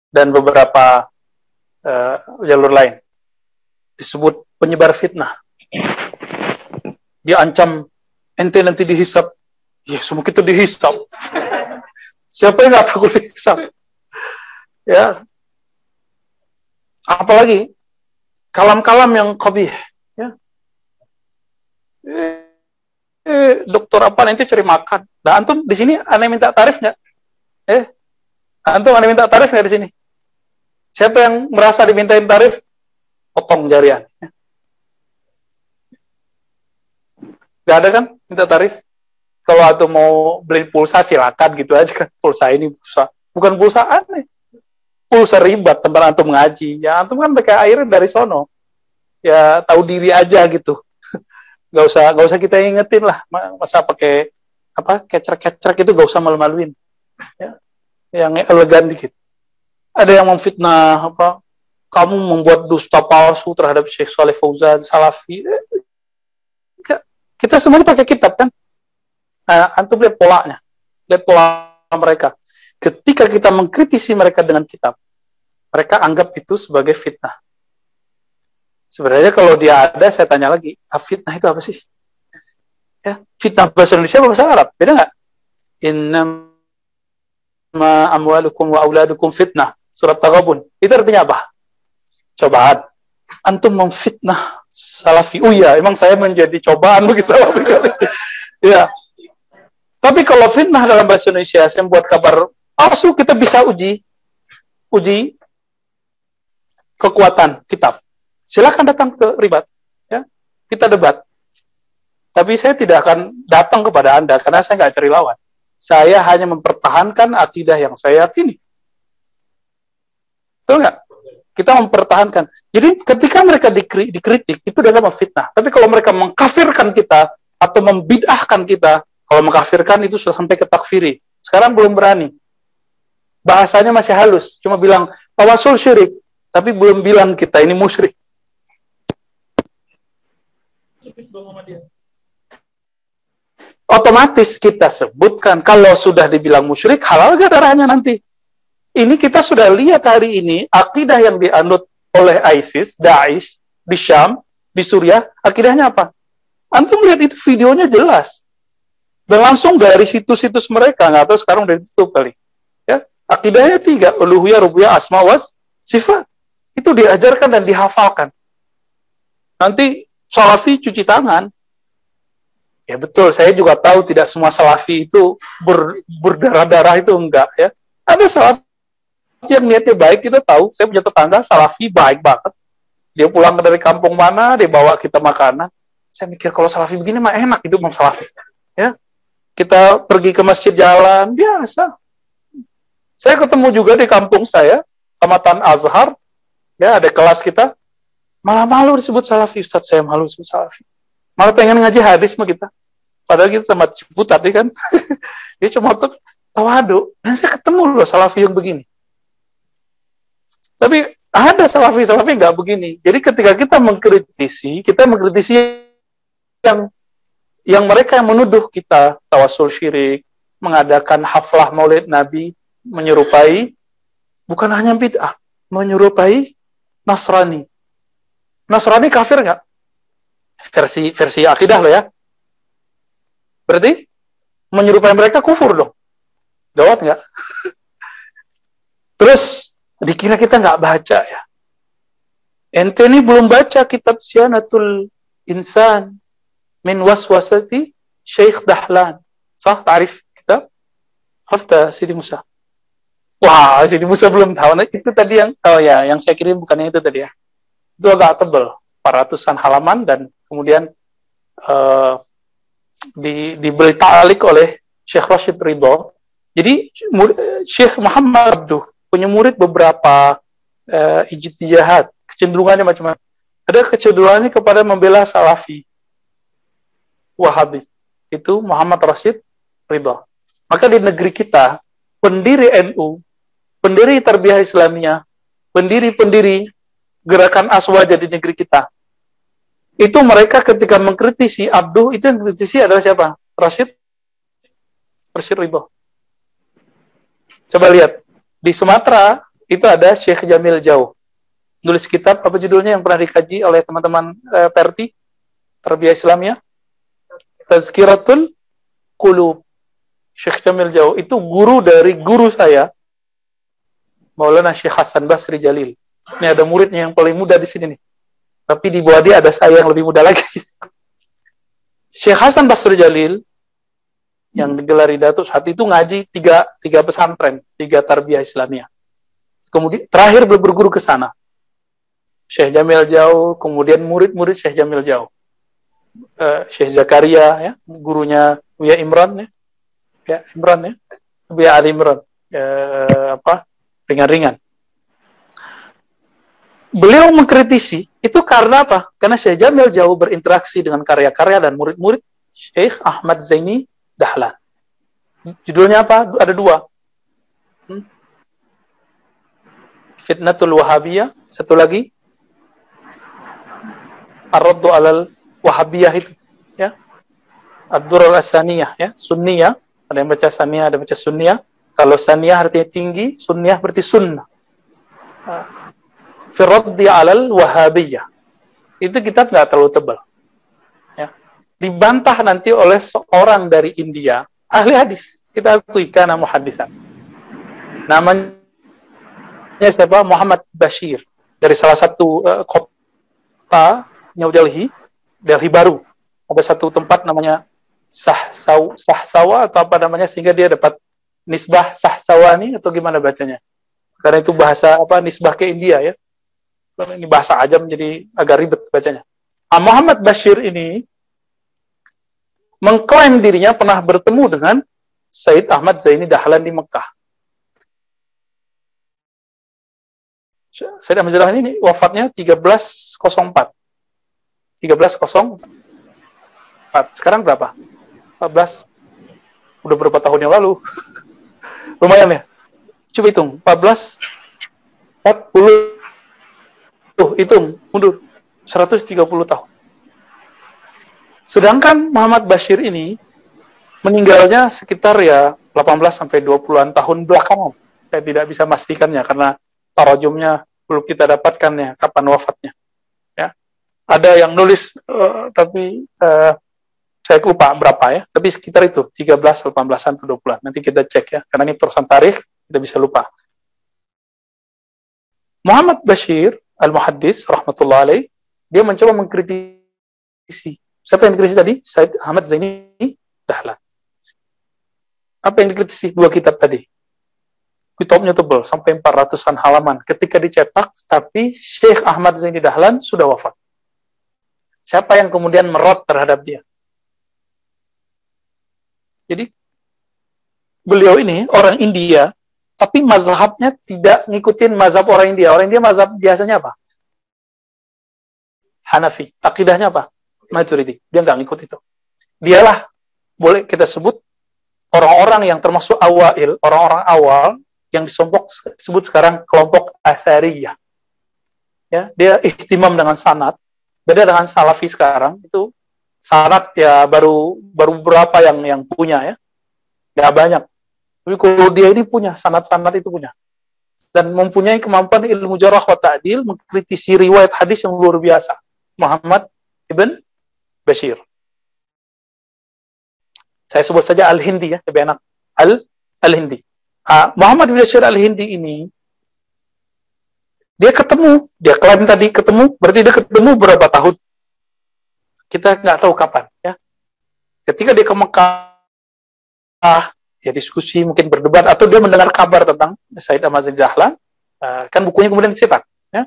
dan beberapa jalur lain. Disebut penyebar fitnah. Dia ancam, ente nanti dihisap. Ya, semua kita dihisap. Siapa yang nggak takut dihisap? Ya. Apalagi kalam-kalam yang qabih. Ya. Dokter apa nanti cari makan. Nah, antum di sini aneh minta tarif nggak? Antum aneh minta tarif nggak di sini? Siapa yang merasa dimintain tarif? Potong jarian. Gak ada kan minta tarif? Kalau antum mau beli pulsa silakan gitu aja kan. Pulsa ini pulsa. Bukan pulsa aneh. Pulsa ribat tempat antum ngaji. Ya antum kan pakai air dari sono. Ya tahu diri aja gitu. Gak usah kita ingetin lah. Masa pakai apa kecer-kecer itu gak usah malu-maluin. Ya. Yang elegan dikit. Ada yang memfitnah apa? Kamu membuat dusta palsu terhadap Syekh Shalih Fauzan Salafi. Kita semuanya pakai kitab kan? Nah, antum lihat polanya. Lihat pola mereka. Ketika kita mengkritisi mereka dengan kitab, mereka anggap itu sebagai fitnah. Sebenarnya kalau dia ada, saya tanya lagi, fitnah itu apa sih? Ya, fitnah bahasa Indonesia atau bahasa Arab? Beda nggak? Innama amwalukum wa auladukum fitnah. Surat Taghabun. Itu artinya apa? Cobaan. Antum memfitnah Salafi. Oh iya, emang saya menjadi cobaan bagi Salafi kali. Ya. Tapi kalau fitnah dalam bahasa Indonesia, saya buat kabar palsu, kita bisa uji kekuatan kitab. Silakan datang ke Ribat, ya, kita debat. Tapi saya tidak akan datang kepada Anda karena saya nggak cari lawan. Saya hanya mempertahankan akidah yang saya yakini. Betul nggak? Kita mempertahankan. Jadi ketika mereka dikritik itu adalah memfitnah. Tapi kalau mereka mengkafirkan kita atau membid'ahkan kita, kalau mengkafirkan itu sudah sampai ke takfiri. Sekarang belum berani. Bahasanya masih halus, cuma bilang tawasul syirik, tapi belum bilang kita ini musyrik. Otomatis kita sebutkan kalau sudah dibilang musyrik, halal gak darahnya nanti? Ini kita sudah lihat hari ini akidah yang dianut oleh ISIS, Daesh di Syam, di Suriah, akidahnya apa? Antum lihat itu videonya jelas. Dan langsung dari situs-situs mereka, nggak tahu sekarang udah ditutup kali. Ya, akidahnya 3, uluhiyah, rububiyah, asma was sifat. Itu diajarkan dan dihafalkan. Nanti Salafi cuci tangan. Ya betul, saya juga tahu tidak semua Salafi itu berdarah-darah itu enggak ya. Ada Salafi yang niatnya baik, kita tahu. Saya punya tetangga Salafi baik banget. Dia pulang dari kampung mana, dia bawa kita makanan. Saya mikir kalau Salafi begini mah enak hidup sama Salafi. Ya. Kita pergi ke masjid jalan, biasa. Saya ketemu juga di kampung saya, Kecamatan Azhar, ya ada kelas kita, malah malu disebut Salafi, Ustaz, saya malu disebut Salafi. Malah pengen ngaji hadis sama kita. Padahal kita tempat Ciputat, kan. Dia cuma untuk tawadu. Dan saya ketemu loh Salafi yang begini. Tapi ada Salafi nggak begini. Jadi ketika kita mengkritisi yang mereka yang menuduh kita tawasul syirik, mengadakan haflah maulid Nabi, menyerupai, bukan hanya bid'ah, menyerupai Nasrani. Nasrani kafir nggak? Versi akidah loh ya. Berarti menyerupai mereka kufur dong. Jawab nggak? Terus dikira kita nggak baca ya. Ente ini belum baca kitab Syanatul Insan min waswasati Syekh Dahlan. Sah tarif kitab? Hafta Sidi Musa. Wah, Sidi Musa belum tahu. Nah, itu tadi yang saya kirim bukannya itu tadi ya. Itu agak tebal, 400-an halaman dan kemudian diberi ta'alik oleh Syekh Rashid Ridho. Jadi Syekh Muhammad Abduh punya murid beberapa ijtihad, kecenderungannya macam-macam. Ada kecenderungannya kepada membela Salafi, Wahabi. Itu Muhammad Rashid Ridho. Maka di negeri kita, pendiri NU, pendiri Tarbiyah Islamiyah, pendiri-pendiri gerakan Aswaja di negeri kita, itu mereka ketika mengkritisi Abduh, itu yang kritisi adalah siapa? Rashid Ridho. Coba lihat, di Sumatera itu ada Syekh Jamil Jauh. Nulis kitab, apa judulnya yang pernah dikaji oleh teman-teman Perti, Tarbiyah Islamiyah? Tazkiratul Qulub. Syekh Jamil Jauh itu guru dari guru saya, Maulana Syekh Hasan Basri Jalil. Ini ada muridnya yang paling muda di sini nih. Tapi di bawah dia ada saya yang lebih muda lagi. Syekh Hasan Basri Jalil yang digelari Datuk saat itu ngaji tiga pesantren, 3 tarbiyah Islamiyah. Kemudian terakhir berguru ke sana. Syekh Jamil Jauh, kemudian murid-murid Syekh Jamil Jauh. Syekh Zakaria, ya, gurunya Buya Imran, ya, Imran, ya, Buya Ali Imran, ringan-ringan. Beliau mengkritisi itu karena apa? Karena Syekh Jamil Jauh berinteraksi dengan karya-karya dan murid-murid Syekh Ahmad Zaini Dahlan. Judulnya apa? Ada 2. Fitnatul Wahabiyah, satu lagi Ar-Raddu alal Wahabiyah itu, ya. Ad-Durar As-Saniyah, ya, Sunniyah. Ada yang baca Saniyah, ada yang baca Sunniyah. Kalau Saniyah artinya tinggi, Sunniyah berarti sunnah. Fi-Raddi alal Wahabiyah. Itu kitab nggak terlalu tebal. Ya. Dibantah nanti oleh seorang dari India, ahli hadis. Kita akui karena muhaddisan. Namanya siapa? Muhammad Bashir. Dari salah satu kota New Delhi, Delhi baru. Ada satu tempat namanya Sahsawa atau apa namanya, sehingga dia dapat nisbah Sahsawani atau gimana bacanya. Karena itu bahasa nisbah ke India, ya. Ini bahasa Ajam jadi agak ribet bacanya. Muhammad Bashir ini mengklaim dirinya pernah bertemu dengan Said Ahmad Zaini Dahlan di Mekah. Said Ahmad Zaini ini wafatnya 1304. 1304. Sekarang berapa? 14. Udah berapa tahun yang lalu? Lumayan ya. Coba hitung. 14, 40. Tuh, hitung. Mundur. 130 tahun. Sedangkan Muhammad Bashir ini meninggalnya sekitar ya 18 sampai 20-an tahun belakangan. Saya tidak bisa memastikannya karena tarajumnya belum kita dapatkan ya kapan wafatnya. Ya. Ada yang nulis tapi saya lupa berapa ya, tapi sekitar itu 13, 18-an atau 20-an. Nanti kita cek ya, karena ini perusahaan tarikh kita bisa lupa. Muhammad Bashir Al-Muhaddis rahmatullah alaih, dia mencoba mengkritisi. Siapa yang dikritisi tadi? Said Ahmad Zaini Dahlan. Apa yang dikritisi? 2 kitab tadi. Kitabnya tebal, sampai 400-an halaman. Ketika dicetak, tapi Syekh Ahmad Zaini Dahlan sudah wafat. Siapa yang kemudian merot terhadap dia? Jadi, beliau ini orang India, tapi mazhabnya tidak ngikutin mazhab orang India. Orang India mazhab biasanya apa? Hanafi. Akidahnya apa? Maturidi. Dia nggak ngikut itu. Dialah, boleh kita sebut, orang-orang yang termasuk awail, orang-orang awal, yang disebut sekarang kelompok Athariyah. Ya, dia ihtimam dengan sanad. Beda dengan Salafi sekarang, itu sanad ya baru beberapa yang punya ya. Nggak banyak. Tapi kalau dia ini punya, sanad-sanad itu punya. Dan mempunyai kemampuan ilmu jarah wa ta'dil, mengkritisi riwayat hadis yang luar biasa. Muhammad Ibn Bashir. Saya sebut saja Al-Hindi ya, lebih enak. Al-Hindi. Muhammad Ibn Bashir Al-Hindi ini, dia klaim tadi ketemu, berarti dia ketemu berapa tahun? Kita nggak tahu kapan. Ya. Ketika dia ke Mekah, ya diskusi, mungkin berdebat, atau dia mendengar kabar tentang Said Ahmad Zaini Dahlan, kan bukunya kemudian dicetak. Ya.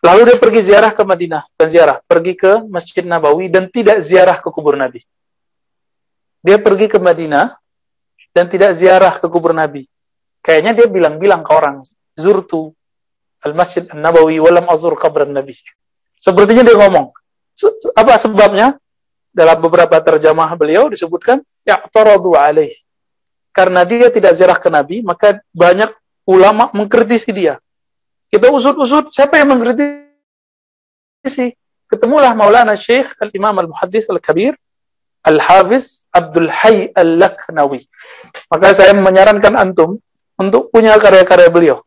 Lalu dia pergi ziarah ke Madinah, pergi ke Masjid Nabawi, dan tidak ziarah ke kubur Nabi. Dia pergi ke Madinah, dan tidak ziarah ke kubur Nabi. Kayaknya dia bilang-bilang ke orang, Zurtu al-Masjid Nabawi, walam azur kabran Nabi. Sepertinya dia ngomong. Apa sebabnya? Dalam beberapa terjemah beliau disebutkan, ya'taradu alaih. Karena dia tidak ziarah ke Nabi, maka banyak ulama mengkritisi dia. Kita usut-usut, siapa yang mengkritisi? Ketemulah Maulana Syekh Al-Imam Al-Muhaddis Al-Kabir, Al-Hafiz Abdul Hayy Al-Laknawi. Maka saya menyarankan antum untuk punya karya-karya beliau.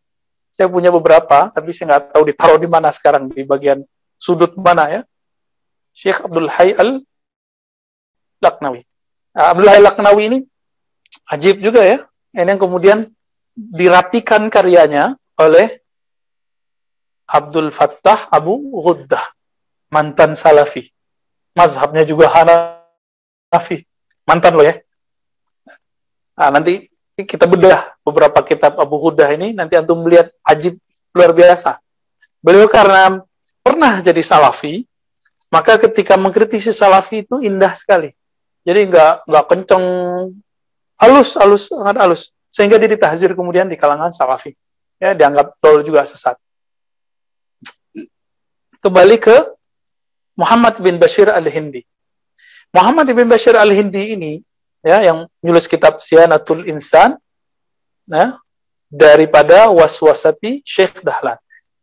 Saya punya beberapa, tapi saya nggak tahu ditaruh di mana sekarang, di bagian sudut mana ya. Syekh Abdul Hayy Al-Laknawi. Abdul Hayy Al-Laknawi ini ajib juga ya. Ini yang kemudian dirapikan karyanya oleh Abdul Fattah Abu Ghuddah, mantan Salafi. Mazhabnya juga Hanafi. Mantan loh ya. Nah, nanti kita bedah beberapa kitab Abu Ghuddah ini, nanti antum melihat ajib luar biasa. Beliau karena pernah jadi Salafi, maka ketika mengkritisi Salafi itu indah sekali. Jadi nggak kenceng, sangat halus. Sehingga dia ditahzir kemudian di kalangan Salafi. Ya, dianggap tol juga sesat. Kembali ke Muhammad bin Bashir Al-Hindi. Muhammad bin Bashir Al-Hindi ini, ya, yang menulis kitab Siyanatul Insan, ya, daripada waswasati Syekh Dahlan.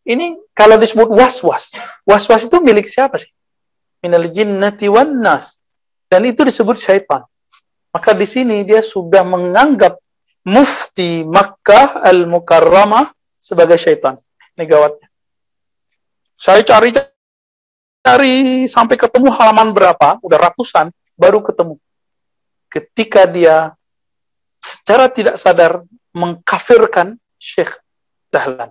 Ini kalau disebut waswas itu milik siapa sih? Minal jinnati wan nas. Dan itu disebut syaitan. Maka di sini dia sudah menganggap mufti Makkah Al-Mukarramah sebagai syaitan. Ini gawatnya. Saya cari sampai ketemu halaman berapa, udah ratusan, baru ketemu. Ketika dia secara tidak sadar mengkafirkan Syekh Dahlan.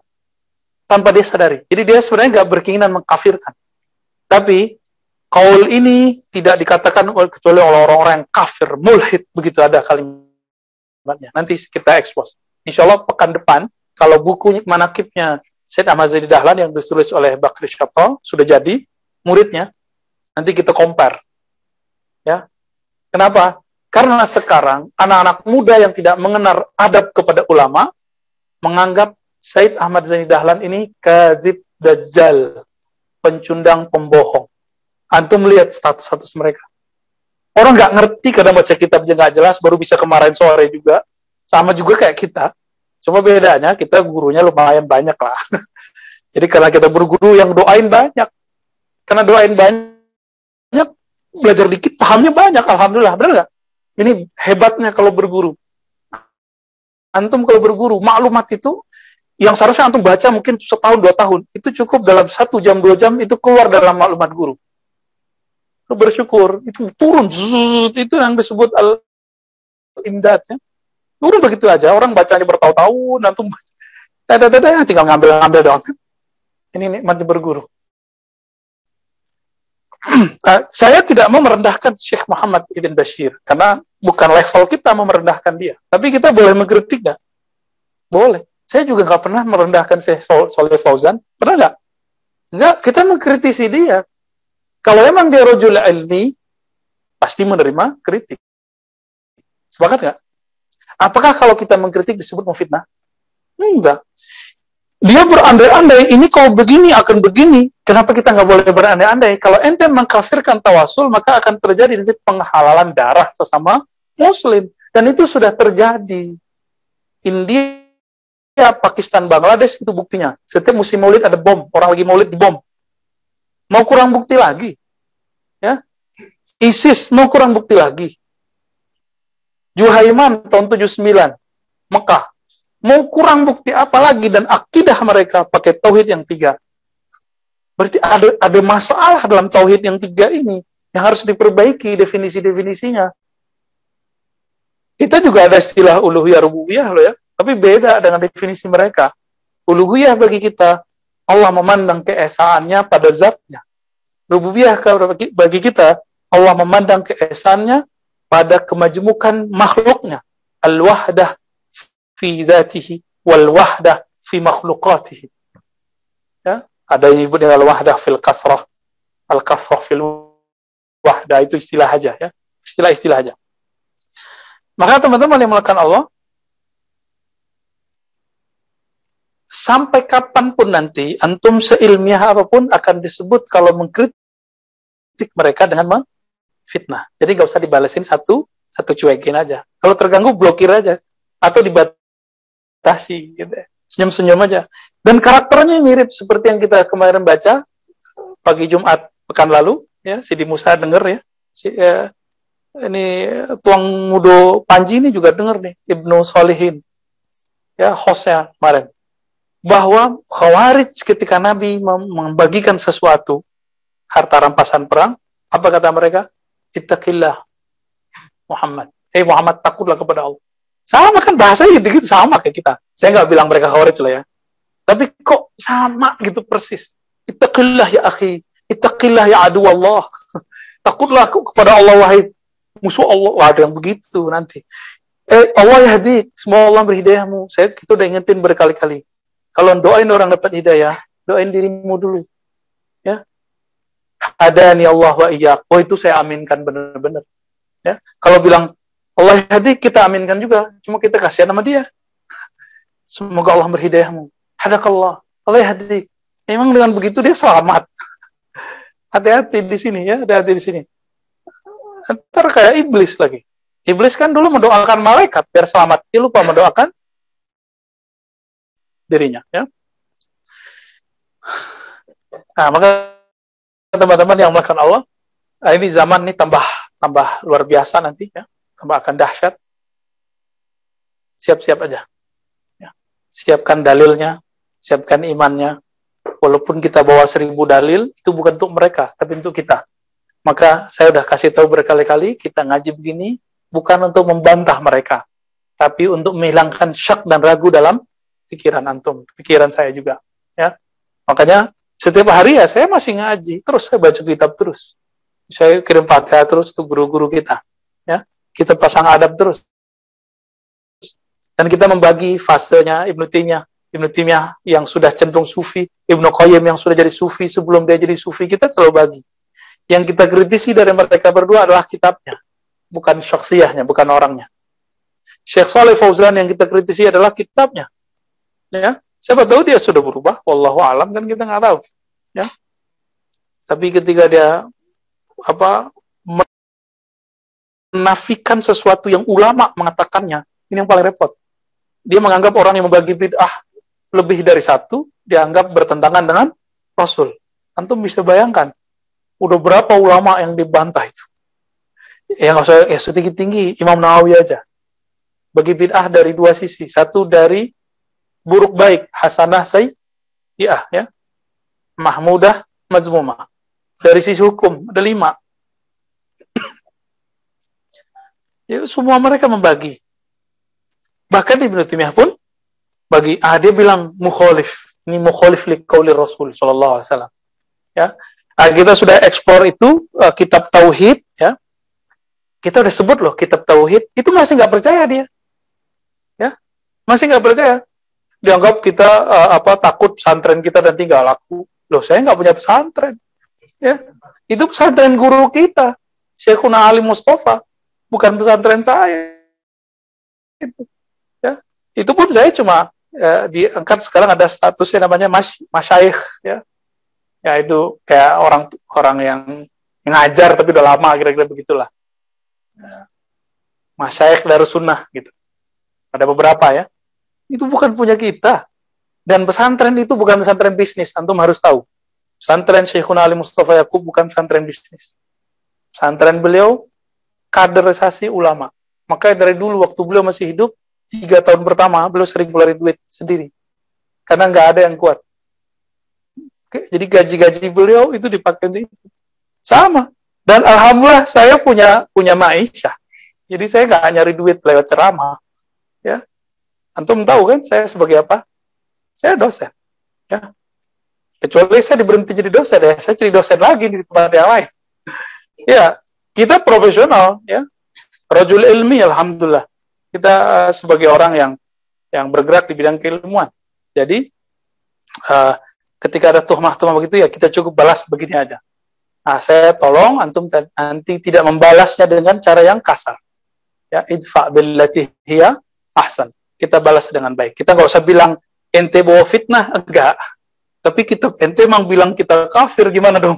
Tanpa dia sadari. Jadi dia sebenarnya nggak berkeinginan mengkafirkan. Tapi kaul ini tidak dikatakan kecuali oleh orang-orang yang kafir, mulhid, begitu ada kalimatnya. Nanti kita expose. Insya Allah pekan depan, kalau buku manakibnya Syed Ahmad Zaini Dahlan yang ditulis oleh Bakri Syatto sudah jadi, muridnya, nanti kita compare. Ya. Kenapa? Karena sekarang anak-anak muda yang tidak mengenal adab kepada ulama menganggap Syed Ahmad Zaini Dahlan ini kazib dajjal, pencundang pembohong. Antum lihat status-status mereka. Orang nggak ngerti, kadang baca kitabnya nggak jelas, baru bisa kemarin sore juga. Sama juga kayak kita. Cuma bedanya kita gurunya lumayan banyak lah. Jadi karena kita berguru yang doain banyak. Karena doain banyak, belajar dikit, pahamnya banyak. Alhamdulillah, benar nggak? Ini hebatnya kalau berguru. Antum kalau berguru, maklumat itu yang seharusnya antum baca mungkin setahun, 2 tahun, itu cukup dalam 1 jam, 2 jam, itu keluar dalam maklumat guru. Bersyukur, itu turun, itu yang disebut al-imdad. Ya. Turun begitu aja, orang bacanya bertahun-tahun, antum tinggal ngambil doang. Ini nikmatnya berguru. Saya tidak mau merendahkan Syekh Muhammad Ibn Bashir, karena bukan level kita mau merendahkan dia. Tapi kita boleh mengkritik nggak? Boleh. Saya juga nggak pernah merendahkan Syekh Shalih Fauzan. Pernah nggak? Nggak, kita mengkritisi dia. Kalau emang dia rajul ilmi, pasti menerima kritik. Sepakat nggak? Apakah kalau kita mengkritik disebut memfitnah? Enggak. Dia berandai-andai, ini kalau begini akan begini. Kenapa kita nggak boleh berandai-andai? Kalau ente mengkafirkan tawasul, maka akan terjadi nanti penghalalan darah sesama Muslim. Dan itu sudah terjadi. India, Pakistan, Bangladesh, itu buktinya. Setiap musim maulid ada bom. Orang lagi maulid dibom. Mau kurang bukti lagi. Ya. ISIS mau kurang bukti lagi. Juhaiman tahun 79. Mekah. Mau kurang bukti apa lagi, dan akidah mereka pakai tauhid yang 3. Berarti ada masalah dalam tauhid yang 3 ini yang harus diperbaiki definisi-definisinya. Kita juga ada istilah uluhiyah rububiyah loh ya, tapi beda dengan definisi mereka. Uluhiyah bagi kita, Allah memandang keesaannya pada zatnya. Rububiyah bagi kita, Allah memandang keesaannya pada kemajmukan makhluknya. Al-wahdah fi zatihi wal wahdah fi makhluqatihi. Ya, ada yang disebut dengan al-wahdah fil kasrah, al-kasrah fil wahdah, itu istilah aja ya. Istilah-istilah aja. Maka teman-teman yang melakukan Allah, sampai kapanpun nanti antum seilmiah apapun akan disebut kalau mengkritik mereka dengan fitnah. Jadi nggak usah dibalesin satu cuekin aja. Kalau terganggu blokir aja atau dibatasi gitu. Senyum-senyum aja. Dan karakternya mirip seperti yang kita kemarin baca pagi Jumat pekan lalu ya, Sidi Musa denger ya. Ini Tuang Mudo Panji ini juga denger nih, Ibnu Solihin. Ya, hostnya kemarin. bahwa Khawarij ketika Nabi membagikan sesuatu, harta rampasan perang, apa kata mereka? Ittaqillah Muhammad. Hei Muhammad, takutlah kepada Allah. Sama kan bahasanya gitu-gitu, sama kayak kita. Saya nggak bilang mereka Khawarij lah ya. Tapi kok sama gitu persis. Ittaqillah ya akhi. Ittaqillah ya adu Allah. Takutlah kepada Allah wahai musuh Allah. Wah, ada yang begitu nanti. Allah yahdi, semoga Allah berhidayahmu. Kita udah ingetin berkali-kali. Kalau doain orang dapat hidayah, doain dirimu dulu. Ya. Hadani Allah wa iyyak. Oh, itu saya aminkan benar-benar. Ya. Kalau bilang Allah yahdi, kita aminkan juga. Cuma kita kasihan sama dia. Semoga Allah berhidayahmu. Hadakallah. Allah yahdi. Memang dengan begitu dia selamat. Hati-hati di sini ya, hati-hati di sini. Ntar kayak iblis lagi. Iblis kan dulu mendoakan malaikat biar selamat. Dia lupa mendoakan dirinya. Ya. Nah, maka teman-teman yang melakukan Allah, ini zaman ini tambah luar biasa nanti. Ya. Tambah akan dahsyat. Siap-siap aja. Ya. Siapkan dalilnya, siapkan imannya. Walaupun kita bawa 1000 dalil, itu bukan untuk mereka, tapi untuk kita. Maka saya udah kasih tahu berkali-kali, kita ngaji begini, bukan untuk membantah mereka, tapi untuk menghilangkan syak dan ragu dalam pikiran antum, pikiran saya juga. Ya, makanya setiap hari ya saya masih ngaji, terus saya baca kitab terus. Saya kirim Fatihah terus untuk guru-guru kita. Ya, kita pasang adab terus. Dan kita membagi fasenya Ibnu Taimiyah yang sudah cenderung sufi, Ibnu Qayyim yang sudah jadi sufi sebelum dia jadi sufi, kita selalu bagi. Yang kita kritisi dari mereka berdua adalah kitabnya, bukan syakhsiyahnya, bukan orangnya. Syekh Shalih Fauzan yang kita kritisi adalah kitabnya. Ya, siapa tahu dia sudah berubah, wallahu alam, kan kita nggak tahu. Ya, tapi ketika dia menafikan sesuatu yang ulama mengatakannya, ini yang paling repot. Dia menganggap orang yang membagi bid'ah lebih dari satu, dianggap bertentangan dengan Rasul. Antum bisa bayangkan, udah berapa ulama yang dibantah itu. Yang nggak usah setinggi-tinggi, Imam Nawawi aja. Bagi bid'ah dari dua sisi. Satu dari buruk baik, hasanah sayyi'ah, ya. Mahmudah, mazmumah. Dari sisi hukum, ada 5. Ya, semua mereka membagi. Bahkan Ibnu Taimiyah pun bagi, dia bilang mukhalif. Ini mukhalif li qauli Rasul sallallahu alaihi wasallam. Ya. Kita sudah eksplor itu kitab tauhid, ya. Kita udah sebut loh kitab tauhid, itu masih nggak percaya dia. Ya. Masih nggak percaya. Dianggap kita takut pesantren kita nanti nggak laku. Loh, saya nggak punya pesantren. Ya. Itu pesantren guru kita, Syekhuna Ali Mustafa, bukan pesantren saya. Ya. Itu pun saya cuma diangkat, sekarang ada statusnya namanya masyayikh, ya. Ya itu kayak orang yang ngajar tapi udah lama, kira-kira begitulah. Ya. Masyayikh dari sunnah gitu. Ada beberapa ya. Itu bukan punya kita. Dan pesantren itu bukan pesantren bisnis, antum harus tahu. Pesantren Syekhuna Ali Mustafa Yaqub bukan pesantren bisnis. Pesantren beliau kaderisasi ulama. Makanya dari dulu waktu beliau masih hidup, 3 tahun pertama beliau sering ngeluarin duit sendiri. Karena nggak ada yang kuat. Jadi gaji-gaji beliau itu dipakai untuk itu. Sama. Dan alhamdulillah saya punya ma'isyah. Jadi saya nggak nyari duit lewat ceramah. Ya. Antum tahu kan saya sebagai apa? Saya dosen. Ya. Kecuali saya diberhenti jadi dosen, ya. Saya jadi dosen lagi di tempat yang lain. Ya, kita profesional, ya. Rajul ilmi, alhamdulillah. Kita sebagai orang yang bergerak di bidang keilmuan. Jadi ketika ada tuhmah-tuhmah begitu, ya kita cukup balas begini aja. Nah, saya tolong antum nanti tidak membalasnya dengan cara yang kasar. Ya, idfa billati hiya ahsan. Kita balas dengan baik. Kita nggak usah bilang ente bawa fitnah, enggak. Tapi ente emang bilang kita kafir, gimana dong?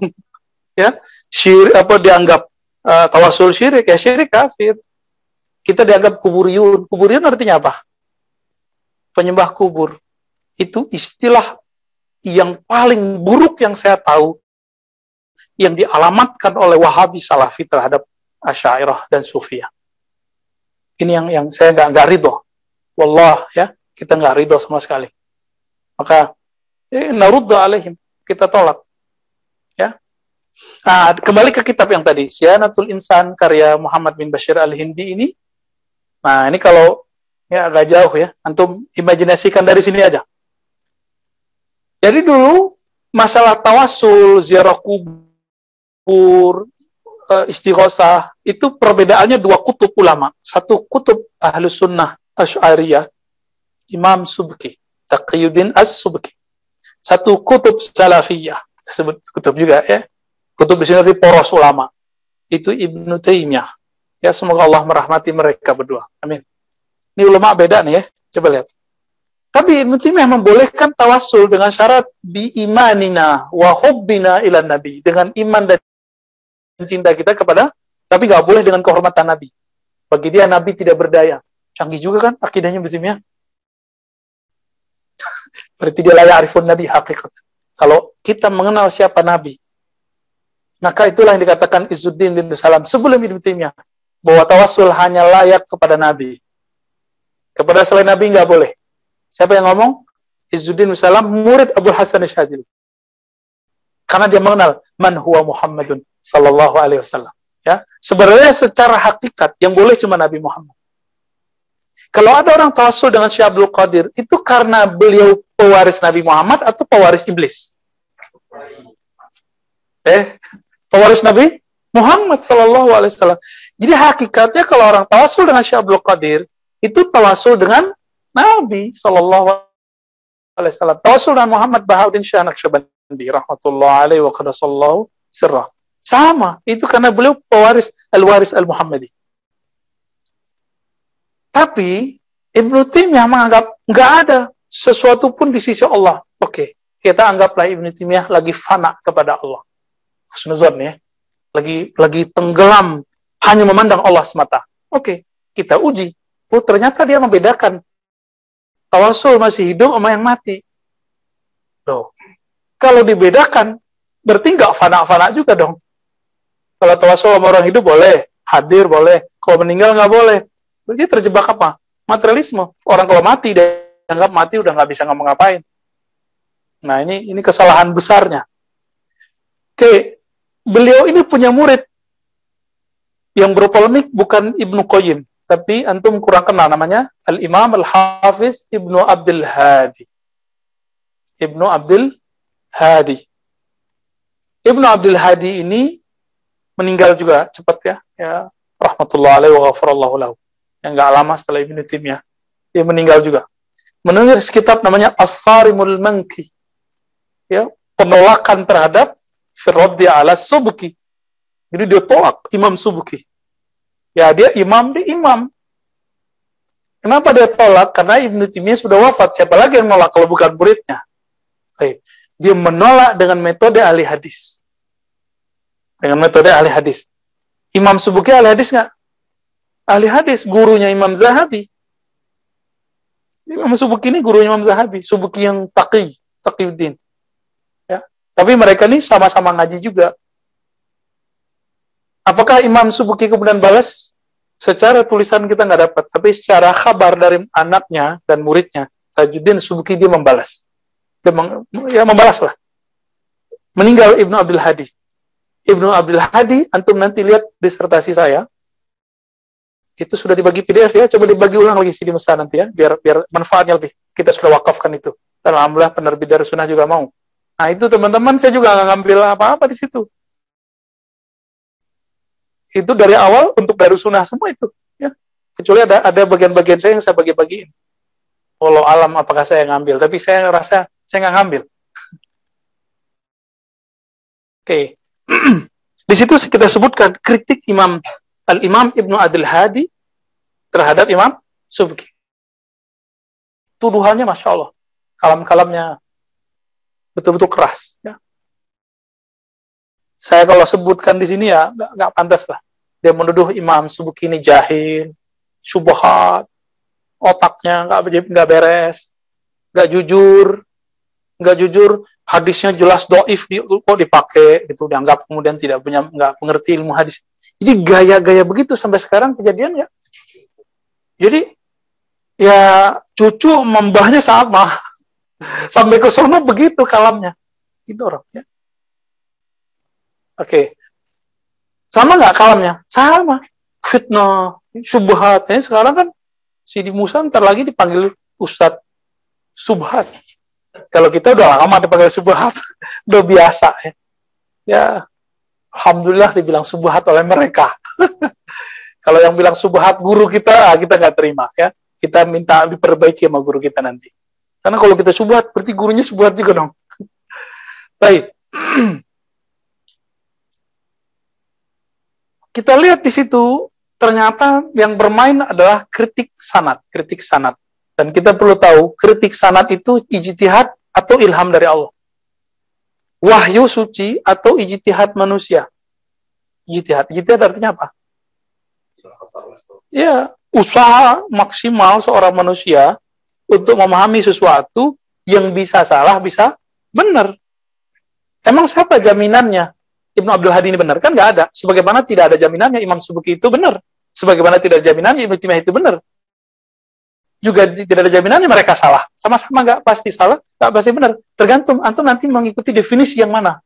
Ya, syirik dianggap tawasul syirik, ya syirik kafir. Kita dianggap kuburiyun. Kuburiyun artinya apa? Penyembah kubur. Itu istilah yang paling buruk yang saya tahu, yang dialamatkan oleh Wahabi Salafi terhadap Asy'ariyah dan Sufiyah. Ini yang saya nggak ridho. Wallah, ya, kita nggak ridho sama sekali. Maka naruddu alaihim, kita tolak. Ya. Nah, kembali ke kitab yang tadi, Syanatul Insan karya Muhammad bin Bashir Al-Hindi ini. Nah, ini kalau ya agak jauh ya, antum imajinasikan dari sini aja. Jadi dulu masalah tawassul, ziarah kubur, istighosah, itu perbedaannya dua kutub ulama. Satu kutub Ahlus Sunnah Asy'ariyah, Imam Subki, Taqiyuddin As-Subki. Satu kutub Salafiyah, disebut kutub juga ya. Kutub di sini poros ulama. Itu Ibnu Taimiyah. Ya, semoga Allah merahmati mereka berdua. Amin. Ini ulama beda nih ya. Coba lihat. Tapi Ibnu Taimiyah membolehkan tawassul dengan syarat bi imanina wa hubbina ila nabi, dengan iman dan cinta kita kepada, tapi nggak boleh dengan kehormatan nabi. Bagi dia nabi tidak berdaya. Canggih juga kan akidahnya Ibnu Taimiyah. Berarti dia layak arifun nabi hakikat. Kalau kita mengenal siapa nabi, maka itulah yang dikatakan Izzuddin bin Salam sebelum Ibnu Taimiyah, bahwa tawassul hanya layak kepada nabi. Kepada selain nabi nggak boleh. Siapa yang ngomong? Izzuddin bin Salam, murid Abu Hasan Asy'adzili. Karena dia mengenal man huwa Muhammadun sallallahu alaihi wasallam. Ya, sebenarnya secara hakikat yang boleh cuma Nabi Muhammad. Kalau ada orang tawassul dengan Syekh Abdul Qadir, itu karena beliau pewaris Nabi Muhammad atau pewaris iblis? Pewaris Nabi Muhammad sallallahu alaihi wasallam. Jadi hakikatnya kalau orang tawassul dengan Syekh Abdul Qadir, itu tawassul dengan Nabi sallallahu alaihi wasallam. Tawassul dengan Muhammad Bahauddin Syah Naqsyabandi rahmatullah alaihi wa qadasallahu sirrah. Sama, itu karena beliau pewaris al-waris al-Muhammadi. Tapi Ibnu Taimiyah menganggap nggak ada sesuatu pun di sisi Allah. Oke, kita anggaplah Ibnu Taimiyah lagi fana kepada Allah. Husnuzon ya. Lagi tenggelam hanya memandang Allah semata. Oke, kita uji. Oh, ternyata dia membedakan tawassul masih hidup sama yang mati. Loh, kalau dibedakan berarti nggak fana-fana juga dong. Kalau tawassul sama orang hidup boleh, hadir boleh, kalau meninggal nggak boleh. Berarti terjebak apa? Materialisme. Orang kalau mati, dia anggap mati udah nggak bisa ngapa-ngapain. Nah, ini kesalahan besarnya. Oke, beliau ini punya murid yang berpolemik bukan Ibnu Qayyim, tapi antum kurang kenal namanya Al-Imam Al-Hafiz Ibnu Abdul Hadi. Ibnu Abdul Hadi. Ibnu Abdul Hadi ini meninggal juga cepat ya rahmatullah alaihi wa ghafarallahu lahu. Yang nggak lama setelah Ibnu Taimiyah, dia meninggal juga. Menulis kitab namanya As-Sarimul Manki. Ya, penolakan terhadap Firraddi ala Subki. Jadi dia tolak Imam Subki. Ya, dia imam. Kenapa dia tolak? Karena Ibnu Taimiyah sudah wafat. Siapa lagi yang nolak kalau bukan muridnya? Dia menolak dengan metode ahli hadis. Dengan metode ahli hadis. Imam Subki ahli hadis nggak? Ahli hadis, gurunya Imam Zahabi. Imam Subki ini gurunya Imam Zahabi. Subki yang Taqiyuddin. Ya. Tapi mereka ini sama-sama ngaji juga. Apakah Imam Subki kemudian balas? Secara tulisan kita nggak dapat. Tapi secara kabar dari anaknya dan muridnya, Tajuddin Subki, dia membalas. Dia membalas lah. Meninggal Ibnu Abdul Hadi. Ibnu Abdul Hadi, antum nanti lihat disertasi saya, itu sudah dibagi PDF ya, coba dibagi ulang lagi di Musa nanti ya, biar manfaatnya lebih. Kita sudah wakafkan itu. Dan alhamdulillah penerbit Darus Sunnah juga mau. Nah itu teman-teman, saya juga nggak ngambil apa-apa di situ. Itu dari awal untuk Darus Sunnah semua itu. Ya. Kecuali ada bagian-bagian saya yang saya bagi-bagiin. Walau alam apakah saya ngambil, tapi saya rasa saya nggak ngambil. Oke. Di situ kita sebutkan kritik Al-Imam Ibnu Abdul Hadi terhadap Imam Subki. Tuduhannya Masya Allah. Kalam-kalamnya betul-betul keras. Ya. Saya kalau sebutkan di sini ya nggak pantas lah. Dia menuduh Imam Subki ini jahil, syubhat, otaknya nggak beres, nggak jujur, hadisnya jelas doif kok dipakai, gitu, dianggap kemudian nggak mengerti ilmu hadis. Jadi gaya-gaya begitu sampai sekarang kejadian ya. Jadi ya cucu membahnya sama. Sampai ke sono begitu kalamnya. Didorong ya. Oke. Sama nggak kalamnya? Sama. Fitnah, syubhat. Ya, sekarang kan Sidi Musa ntar lagi dipanggil Ustadz Subhat. Kalau kita udah lama dipanggil Subhat, udah biasa ya. Ya, alhamdulillah dibilang Subhat oleh mereka. Kalau yang bilang Subhat guru kita, kita nggak terima ya. Kita minta diperbaiki sama guru kita nanti. Karena kalau kita Subhat, berarti gurunya Subhat juga dong. Baik. Kita lihat di situ, ternyata yang bermain adalah kritik sanad. Dan kita perlu tahu, kritik sanad itu ijtihad atau ilham dari Allah. Wahyu suci atau ijtihad manusia. Ijtihad artinya apa? Ya, usaha maksimal seorang manusia untuk memahami sesuatu yang bisa salah, bisa benar. Emang siapa jaminannya Ibnu Abdul Hadi ini benar? Kan nggak ada. Sebagaimana tidak ada jaminannya Imam Subki itu benar. Sebagaimana tidak ada jaminannya Ibnu Taimiyah itu benar. Juga tidak ada jaminannya mereka salah. Sama-sama nggak pasti salah, nggak pasti benar. Tergantung antum nanti mengikuti definisi yang mana.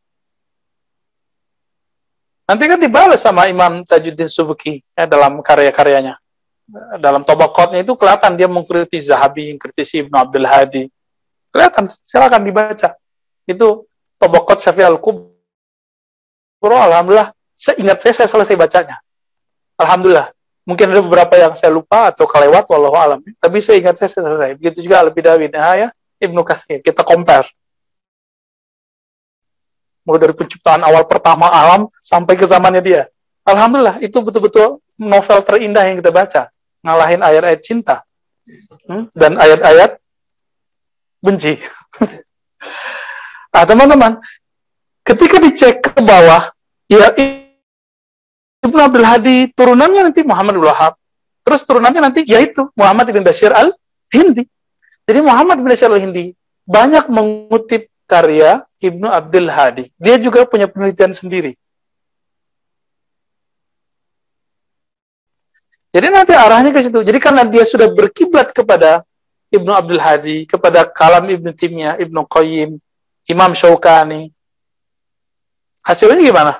Nanti kan dibalas sama Imam Tajuddin Subki ya, dalam karya-karyanya. Dalam Tabaqatnya itu kelihatan dia mengkritisi Zahabi, mengkritisi Ibnu Abdul Hadi. Kelihatan, silakan dibaca. Itu Tabaqat Syafi'i Al-Kubra. Alhamdulillah, seingat saya selesai bacanya. Alhamdulillah. Mungkin ada beberapa yang saya lupa atau kelewat, wallahu alam. Tapi seingat saya selesai. Begitu juga Al-Bidayah ya, Ibnu Katsir. Kita compare. Mulai dari penciptaan awal pertama alam sampai ke zamannya dia. Alhamdulillah, itu betul-betul novel terindah yang kita baca. Ngalahin ayat-ayat cinta. Dan ayat-ayat benci. Nah, teman-teman, ketika dicek ke bawah, ya Ibnu Abdul Hadi, turunannya nanti Muhammad bin Wahab. Terus turunannya nanti, yaitu Muhammad bin Bashir al-Hindi. Jadi Muhammad bin Bashir al-Hindi banyak mengutip karya Ibnu Abdul Hadi. Dia juga punya penelitian sendiri. Jadi nanti arahnya ke situ. Jadi karena dia sudah berkiblat kepada Ibnu Abdul Hadi, kepada kalam Ibnu Taimiyah, Ibnu Qayyim, Imam Syaukani, hasilnya gimana?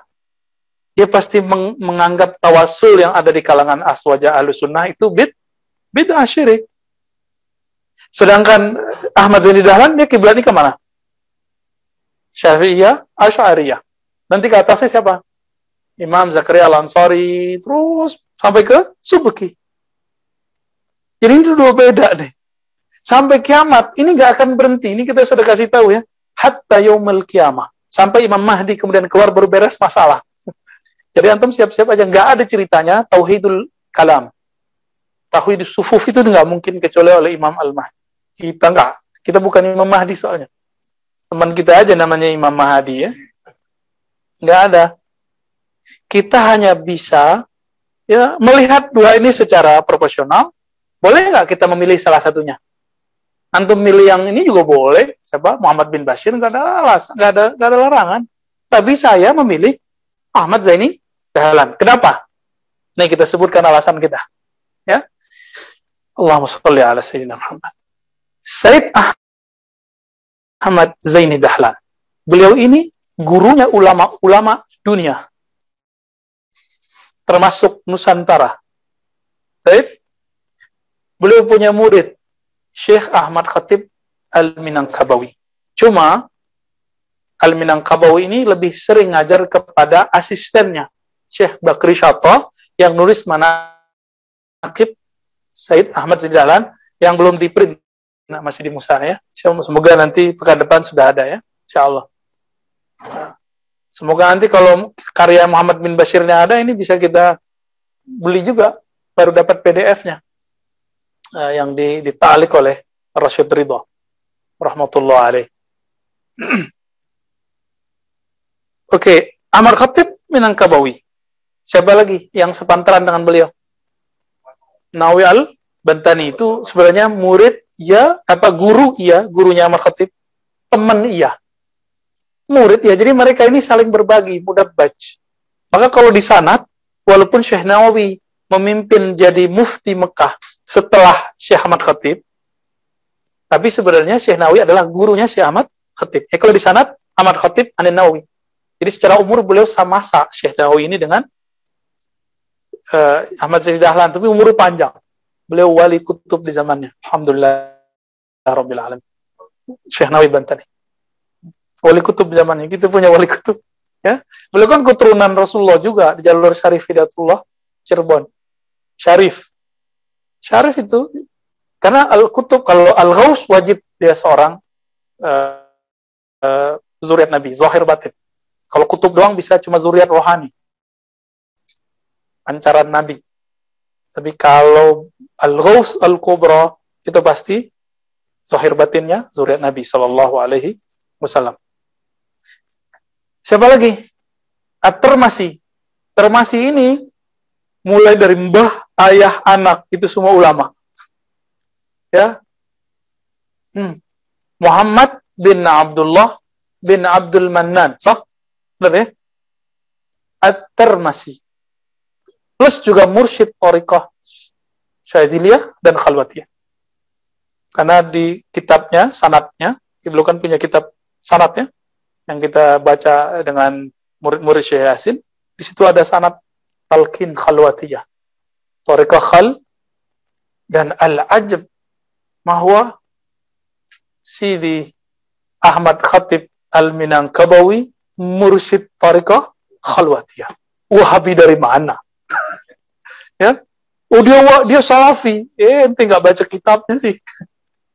Dia pasti menganggap tawasul yang ada di kalangan aswaja Ahlussunnah itu bid'ah syirik. Sedangkan Ahmad Zaini Dahlan dia kiblatnya kemana? Syafi'iyah, Asy'ariyah. Nanti ke atasnya siapa? Imam Zakaria Al-Ansari, terus sampai ke Subki. Jadi ini dua beda nih. Sampai kiamat, ini nggak akan berhenti. Ini kita sudah kasih tahu ya. Hatta yaumil qiyamah. Sampai Imam Mahdi kemudian keluar baru beres masalah. Jadi antum siap-siap aja. Nggak ada ceritanya tauhidul kalam. Tauhidul sufuf itu nggak mungkin kecuali oleh Imam Al-Mahdi. Kita nggak. Kita bukan Imam Mahdi soalnya. Teman kita aja namanya Imam Mahdi ya. Nggak ada. Kita hanya bisa ya melihat dua ini secara proporsional. Boleh nggak kita memilih salah satunya? Antum milih yang ini juga boleh. Siapa? Muhammad bin Bashir, nggak ada larangan. Tapi saya memilih Ahmad Zaini Dahlan. Kenapa? Nih kita sebutkan alasan kita. Ya. Allahumma shalli ala sayyidina Muhammad. Sayyid Ahmad Zaini Dahlan. Beliau ini gurunya ulama-ulama dunia. Termasuk Nusantara. Baik. Beliau punya murid Syekh Ahmad Khatib Al-Minangkabawi. Cuma Al-Minangkabawi ini lebih sering ngajar kepada asistennya Syekh Bakri Syatoh yang nulis manaqib Sayyid Ahmad Zaini Dahlan yang belum diprint. Nah, masih di Musa ya. Semoga nanti pekan depan sudah ada ya. Insyaallah. Nah, semoga nanti kalau karya Muhammad bin Bashirnya ada, ini bisa kita beli juga. Baru dapat PDF-nya. Yang ditalik oleh Rasyid Ridho rahmatullah alaih. Oke, Ahmad Khatib Minangkabawi. Siapa lagi yang sepantaran dengan beliau? Nawawi Al-Bantani itu sebenarnya murid ya, guru iya, gurunya Ahmad Khatib, teman iya. Murid ya, jadi mereka ini saling berbagi, mudabbaj. Maka kalau di sanad, walaupun Syekh Nawawi memimpin jadi mufti Mekah setelah Syekh Ahmad Khatib, Tapi sebenarnya Syekh Nawawi adalah gurunya Syekh Ahmad Khatib. Kalau di sanad Ahmad Khatib Anin Nawawi. Jadi secara umur beliau sama Syekh Nawawi ini dengan Ahmad Zaini Dahlan, tapi umur panjang. Beliau wali kutub di zamannya. Alhamdulillah Rabbil Alamin. Syekh Nawawi Bantani. Wali kutub zamannya. Kita punya wali kutub. Ya. Beliau kan keturunan Rasulullah juga di jalur Syarif Hidayatullah Cirebon. Syarif itu karena al-kutub, kalau al-ghaus wajib dia seorang zuriat Nabi, zahir batin. Kalau kutub doang bisa cuma zuriat rohani, pancaran Nabi. Tapi kalau al-ghaus al-kubra itu pasti zahir batinnya zuriat Nabi sallallahu alaihi wasallam. Siapa lagi? At-Tirmidzi. Tirmidzi ini mulai dari mbah, ayah, anak, itu semua ulama. Ya, Muhammad bin Abdullah bin Abdul Mannan, sah? Benar ya? At-Tirmidzi. Plus juga mursyid thariqah Syadziliyah dan Khalwatiyah. Karena di kitabnya, sanadnya, beliau kan punya kitab sanadnya yang kita baca dengan murid-murid Syekh Yasin. Di situ ada sanad talqin Khalwatiyah, thariqah Khal, dan al-ajab mahwa Sidi Ahmad Khatib Al-Minangkabawi mursyid thariqah Khalwatiyah. Wahabi dari mana? Ya, dia salafi. Ente nggak baca kitabnya sih.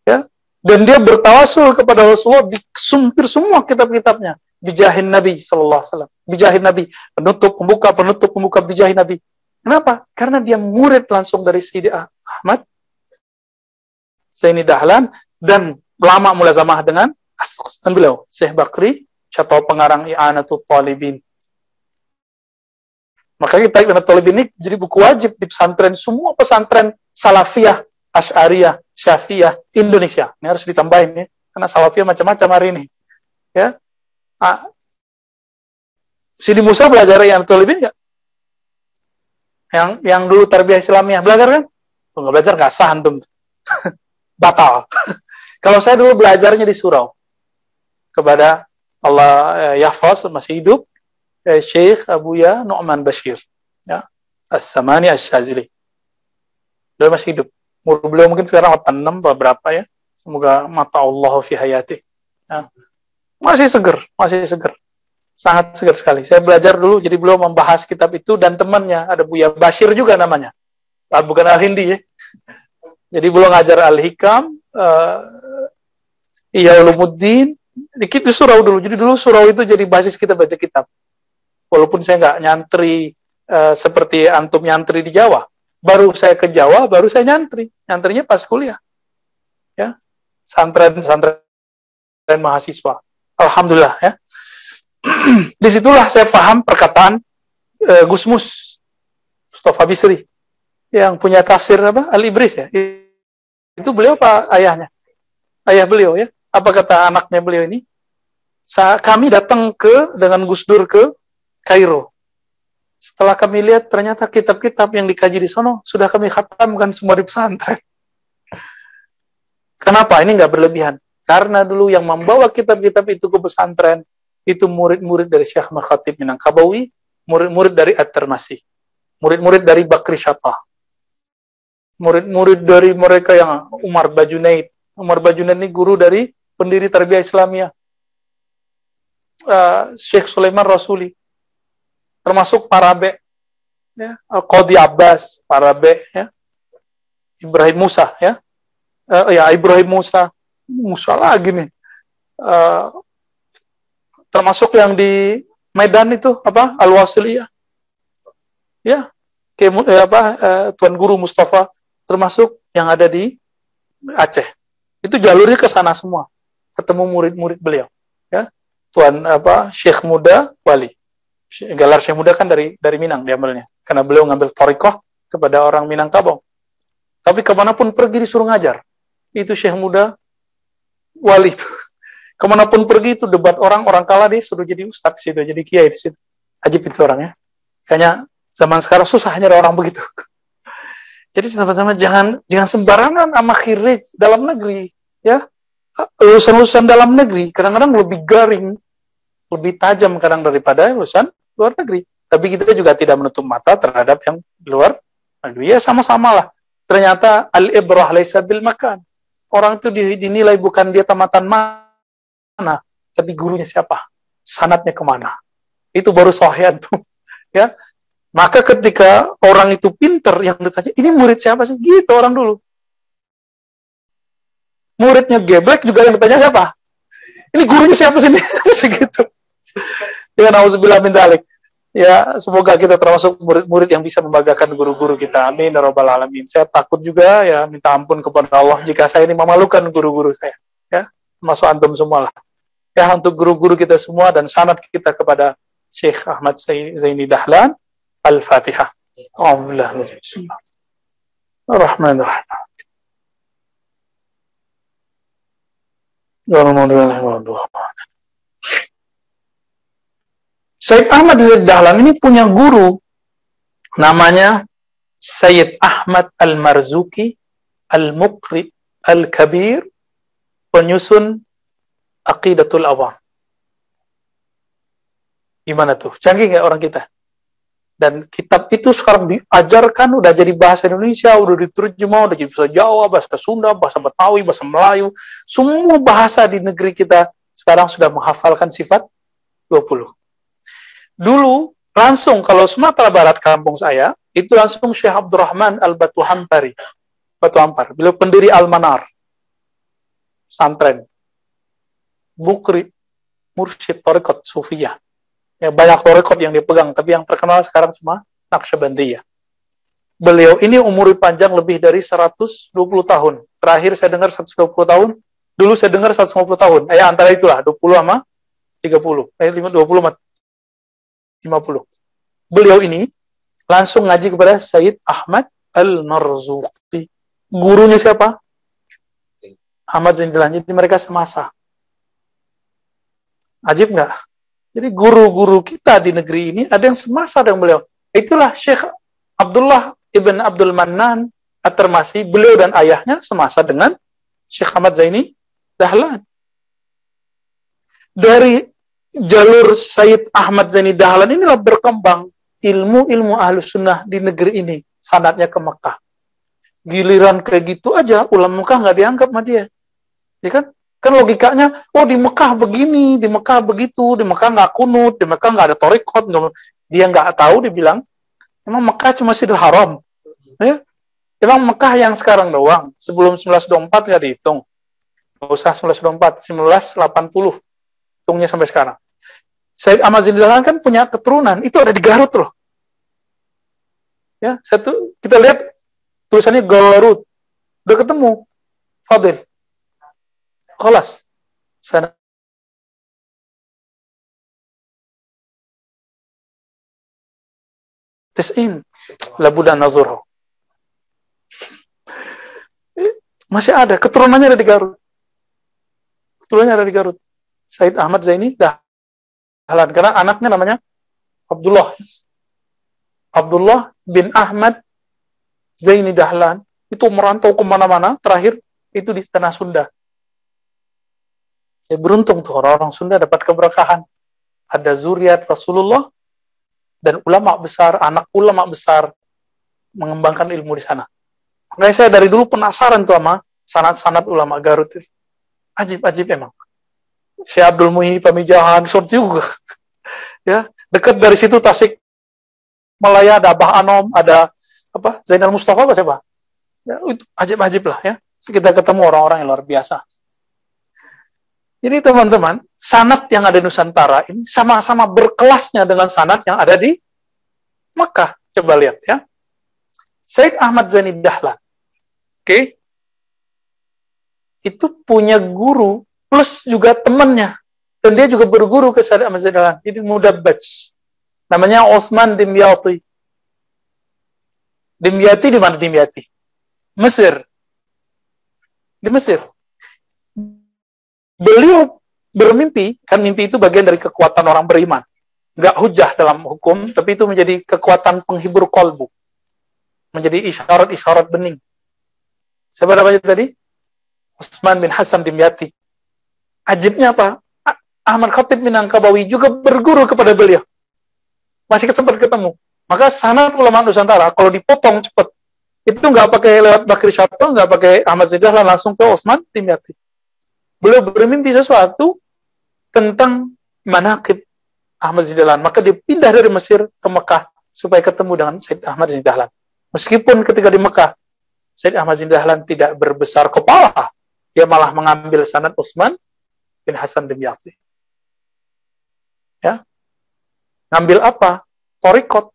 Ya, dan dia bertawasul kepada Rasulullah di hampir semua kitab-kitabnya. Bijahin Nabi sallallahu alaihi wasallam. Bijahin Nabi, penutup pembuka bijahin Nabi. Kenapa? Karena dia murid langsung dari Sidi Ahmad Zaini Dahlan dan lama mulazamah dengan asisten beliau, Syekh Bakri, atau pengarang I'anatul Talibin. Maka kita I'anatul Talibin ini jadi buku wajib di pesantren, semua pesantren Salafiyah, Asy'ariyah, Syafi'iyah Indonesia. Ini harus ditambahin ya, karena Salafiyah macam-macam hari ini. Ya. Sidi Musa belajar I'anatul Talibin enggak? Yang dulu tarbiyah Islamiyah belajar kan? Enggak belajar, enggak sah antum. Batal. Kalau saya dulu belajarnya di surau kepada Allah yahfaz, masih hidup, Syekh Abuya Nu'man Bashir, ya, As-Samani Asy-Syadzili. Beliau masih hidup. Umur beliau mungkin sekarang 86 atau berapa ya. Semoga mata Allah fi hayati. Ya. Masih seger. Sangat seger sekali. Saya belajar dulu, jadi beliau membahas kitab itu dan temannya ada Buya Bashir juga namanya. Bukan Al-Hindi ya. Jadi beliau ngajar Al-Hikam, Ihya Ulumuddin, dikit di surau dulu. Jadi dulu surau itu jadi basis kita baca kitab. Walaupun saya nggak nyantri seperti antum nyantri di Jawa. Baru saya ke Jawa, baru saya nyantri. Nyantrinya pas kuliah. Ya, santren mahasiswa. Alhamdulillah ya. Disitulah saya paham perkataan Gus Mus, Mustafa Bisri, yang punya tafsir apa? Al-Ibris ya. Itu beliau apa ayahnya? Ayah beliau ya. Apa kata anaknya beliau ini? Kami datang dengan Gus Dur ke Kairo. Setelah kami lihat ternyata kitab-kitab yang dikaji di sono sudah kami khatamkan semua di pesantren. Kenapa? Ini nggak berlebihan. Karena dulu yang membawa kitab-kitab itu ke pesantren itu murid-murid dari Syekh Ahmad Khatib Minangkabawi, murid-murid dari At-Tirmidzi, murid-murid dari Bakri Syatah, murid-murid dari mereka yang Umar Bajunaid. Umar Bajunaid ini guru dari pendiri Tarbiyah Islamiyah, Syekh Sulaiman Rasuli, termasuk Parabe, ya, Qadhi Abbas, Parabe, ya, Ibrahim Musa, ya, Ibrahim Musa lagi nih, termasuk yang di Medan itu apa Al-Wasiliyah, ya, Tuan Guru Mustafa, termasuk yang ada di Aceh. Itu jalurnya ke sana semua. Ketemu murid-murid beliau, ya. Tuan Syekh Muda Wali. Gelar Syekh Muda kan dari Minang diambilnya. Karena beliau ngambil thariqah kepada orang Minangkabau. Tapi kemanapun pergi disuruh ngajar. Itu Syekh Muda Wali itu. Kemanapun pergi itu debat orang kalah dia suruh jadi ustaz di situ, jadi kiai di situ. Ajib itu orangnya. Kayaknya zaman sekarang susah nyari orang begitu. Jadi teman-teman jangan sembarangan sama khirij dalam negeri, Ya, lulusan-lulusan dalam negeri kadang-kadang lebih garing, lebih tajam kadang daripada lulusan luar negeri. Tapi kita juga tidak menutup mata terhadap yang luar negeri. Ya sama-sama lah. Ternyata al-ibrah laisa bil makan. Orang itu dinilai bukan dia tamatan mana, tapi gurunya siapa, sanadnya kemana. Itu baru sahih tuh. Ya, maka ketika orang itu pinter, yang ditanya, ini murid siapa sih? Gitu orang dulu. Muridnya geblek juga yang ditanya siapa? Ini gurunya siapa sih? Segitu. Ya, nauzubillah min dzalik. Ya, semoga kita termasuk murid-murid yang bisa membanggakan guru-guru kita. Amin ya rabbal alamin. Saya takut juga ya, minta ampun kepada Allah jika saya ini memalukan guru-guru saya. Ya, termasuk antum semua lah. Ya, untuk guru-guru kita semua dan sanad kita kepada Syekh Ahmad Zaini Dahlan. Al-Fatihah. Alhamdulillah. Bismillahirrahmanirrahim. Syekh Ahmad Zaini Dahlan ini punya guru namanya Sayyid Ahmad Al-Marzuki Al-Muqri Al-Kabir, penyusun Aqidatul Awam. Gimana tuh? Canggih nggak orang kita? Dan kitab itu sekarang diajarkan, udah jadi bahasa Indonesia, udah diterjemah, udah jadi bahasa Jawa, bahasa Sunda, bahasa Betawi, bahasa Melayu. Semua bahasa di negeri kita sekarang sudah menghafalkan sifat 20. Dulu, langsung kalau Sumatera Barat kampung saya, itu langsung Syekh Abdurrahman Al-Batu Hampari. Batu Hampar. Beliau pendiri Al-Manar. Santren. Bukri. Mursyid Thariqat Sufiyah. Ya, banyak thariqat yang dipegang, tapi yang terkenal sekarang cuma Naqsyabandiyah. Beliau ini umur panjang lebih dari 120 tahun. Terakhir saya dengar 120 tahun. Dulu saya dengar 150 tahun. Antara itulah, 20 sama 30. 20 sama 50. Beliau ini langsung ngaji kepada Sayyid Ahmad Al-Marzuki. Gurunya siapa? Ahmad Zaini Dahlan. Jadi mereka semasa. Ajib nggak? Jadi guru-guru kita di negeri ini ada yang semasa dengan beliau. Itulah Syekh Abdullah Ibn Abdul Mannan At-Tirmasi. Beliau dan ayahnya semasa dengan Syekh Ahmad Zaini Dahlan. Dari jalur Sayyid Ahmad Zaini Dahlan inilah berkembang ilmu-ilmu Ahlus Sunnah di negeri ini. Sanadnya ke Mekah. Giliran kayak gitu aja, ulama Mekah nggak dianggap sama dia. Ya kan? Kan logikanya, oh di Mekah begini, di Mekah begitu, di Mekah nggak kunut, di Mekah nggak ada thariqat. Dia nggak tahu, dibilang, emang Mekah cuma Masjidil Haram. Ya? Emang Mekah yang sekarang doang, sebelum 1924 nggak dihitung. Nggak usah 1924, 1980. Hitungnya sampai sekarang. Sayyid Ahmad Zaini Dahlan kan punya keturunan, itu ada di Garut loh. Ya, kita lihat tulisannya Garut. Udah ketemu, Fadil. Kelas. Sana. Tis'in. Labudan nazurho. Masih ada. Keturunannya ada di Garut. Keturunannya ada di Garut. Sayyid Ahmad Zaini Dahlan. Karena anaknya namanya Abdullah. Abdullah bin Ahmad Zaini Dahlan. Itu merantau kemana-mana. Terakhir itu di tanah Sunda. Ya, beruntung tuh orang-orang Sunda dapat keberkahan. Ada zuriat Rasulullah dan ulama besar, anak ulama besar mengembangkan ilmu di sana. Makanya saya dari dulu penasaran tuh sama sanad-sanad ulama Garut itu. Ajib emang. Syekh Abdul Muhyi Pamijahan, sort juga. Ya, dekat dari situ Tasik Malaya ada Abah Anom, ada apa? Zainal Mustafa apa siapa? Ya, itu ajib lah ya. Kita ketemu orang-orang yang luar biasa. Jadi teman-teman, sanad yang ada di Nusantara ini sama-sama berkelasnya dengan sanad yang ada di Mekah. Coba lihat ya. Sayyid Ahmad Zaini Dahlan. Oke. Itu punya guru plus juga temannya. Dan dia juga berguru ke Sayyid Ahmad Zaini Dahlan. Ini mudabbaj. Namanya Osman Dimyati. Dimyati di mana Dimyati? Mesir. Di Mesir. Beliau bermimpi, kan mimpi itu bagian dari kekuatan orang beriman. Nggak hujah dalam hukum, tapi itu menjadi kekuatan penghibur kolbu. Menjadi isyarat-isyarat bening. Siapa namanya tadi? Utsman bin Hasan Dimyati. Ajibnya apa? Ahmad Khatib Minangkabawi juga berguru kepada beliau. Masih sempat ketemu. Maka sanad ulama Nusantara kalau dipotong cepat, itu nggak pakai lewat Bakri Syato, nggak pakai Ahmad Zain Dahlan, langsung ke Utsman Dimyati. Beliau bermimpi sesuatu tentang manaqib Ahmad Zain Dahlan, maka dia pindah dari Mesir ke Mekah supaya ketemu dengan Said Ahmad Zain Dahlan. Meskipun ketika di Mekah Said Ahmad Zain Dahlan tidak berbesar kepala, dia malah mengambil sanad Utsman bin Hasan Dimyati. Ya, ngambil apa? Torikot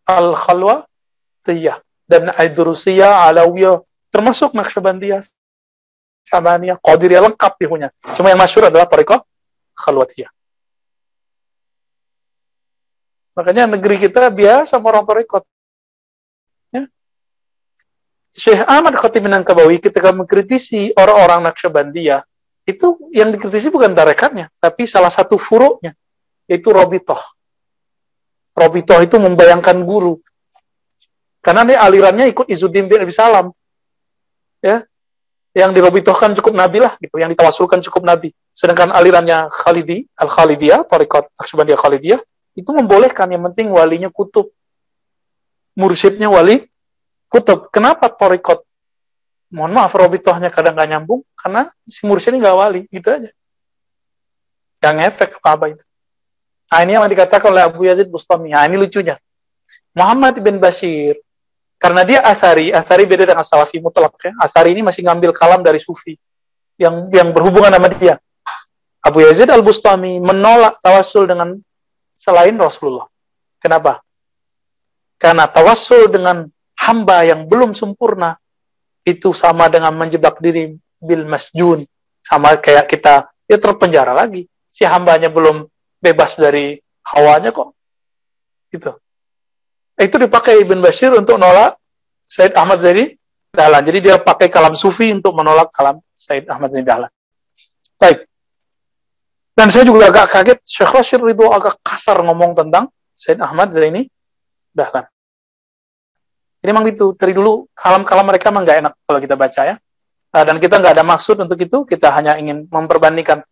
Al-Khalwatiyah dan Aidrusiyah, Alawiyah, termasuk Naqsyabandiyah, Samaniyah, Qadiriyah, lengkap punya. Cuma yang masyhur adalah Torikot Khalwatiyah. Makanya negeri kita biasa sama orang Torikot. Ya. Syekh Ahmad Khatib Minangkabawi ketika mengkritisi orang-orang Naqsyabandiyah, itu yang dikritisi bukan tarekatnya, tapi salah satu furuknya, yaitu Robitoh. Robitoh itu membayangkan guru. Karena ini alirannya ikut Izzuddin bin Abi Salam. Ya. Yang dirobitohkan cukup Nabi lah, gitu. Yang ditawasulkan cukup Nabi. Sedangkan alirannya Khalidi, Al-Khalidiyah, Thariqat Naqsyabandiyah Khalidiyah, itu membolehkan, yang penting walinya kutub. Mursyidnya wali kutub. Kenapa Thariqat? Mohon maaf, robitohnya kadang nggak nyambung, karena si mursyidnya nggak wali, gitu aja. Yang efek apa itu. Nah, ini yang dikatakan oleh Abu Yazid Bustami. Nah, ini lucunya. Muhammad bin Bashir, karena dia Athari beda dengan Salafi mutlak. Ya. Athari ini masih ngambil kalam dari Sufi, yang berhubungan sama dia. Abu Yazid Al-Bustami menolak tawassul dengan selain Rasulullah. Kenapa? Karena tawassul dengan hamba yang belum sempurna, itu sama dengan menjebak diri bil masjun. Sama kayak kita, ya terpenjara lagi. Si hambanya belum bebas dari hawanya kok. Gitu. Itu dipakai Ibn Bashir untuk nolak Said Ahmad Zain Dahlan. Jadi dia pakai kalam Sufi untuk menolak kalam Said Ahmad Zain Dahlan. Baik. Dan saya juga agak kaget, Syekh Rashid Ridho agak kasar ngomong tentang Said Ahmad Zaini Dahlan. Ini memang itu, dari dulu kalam-kalam mereka memang nggak enak kalau kita baca ya. Dan kita nggak ada maksud untuk itu, kita hanya ingin memperbandingkan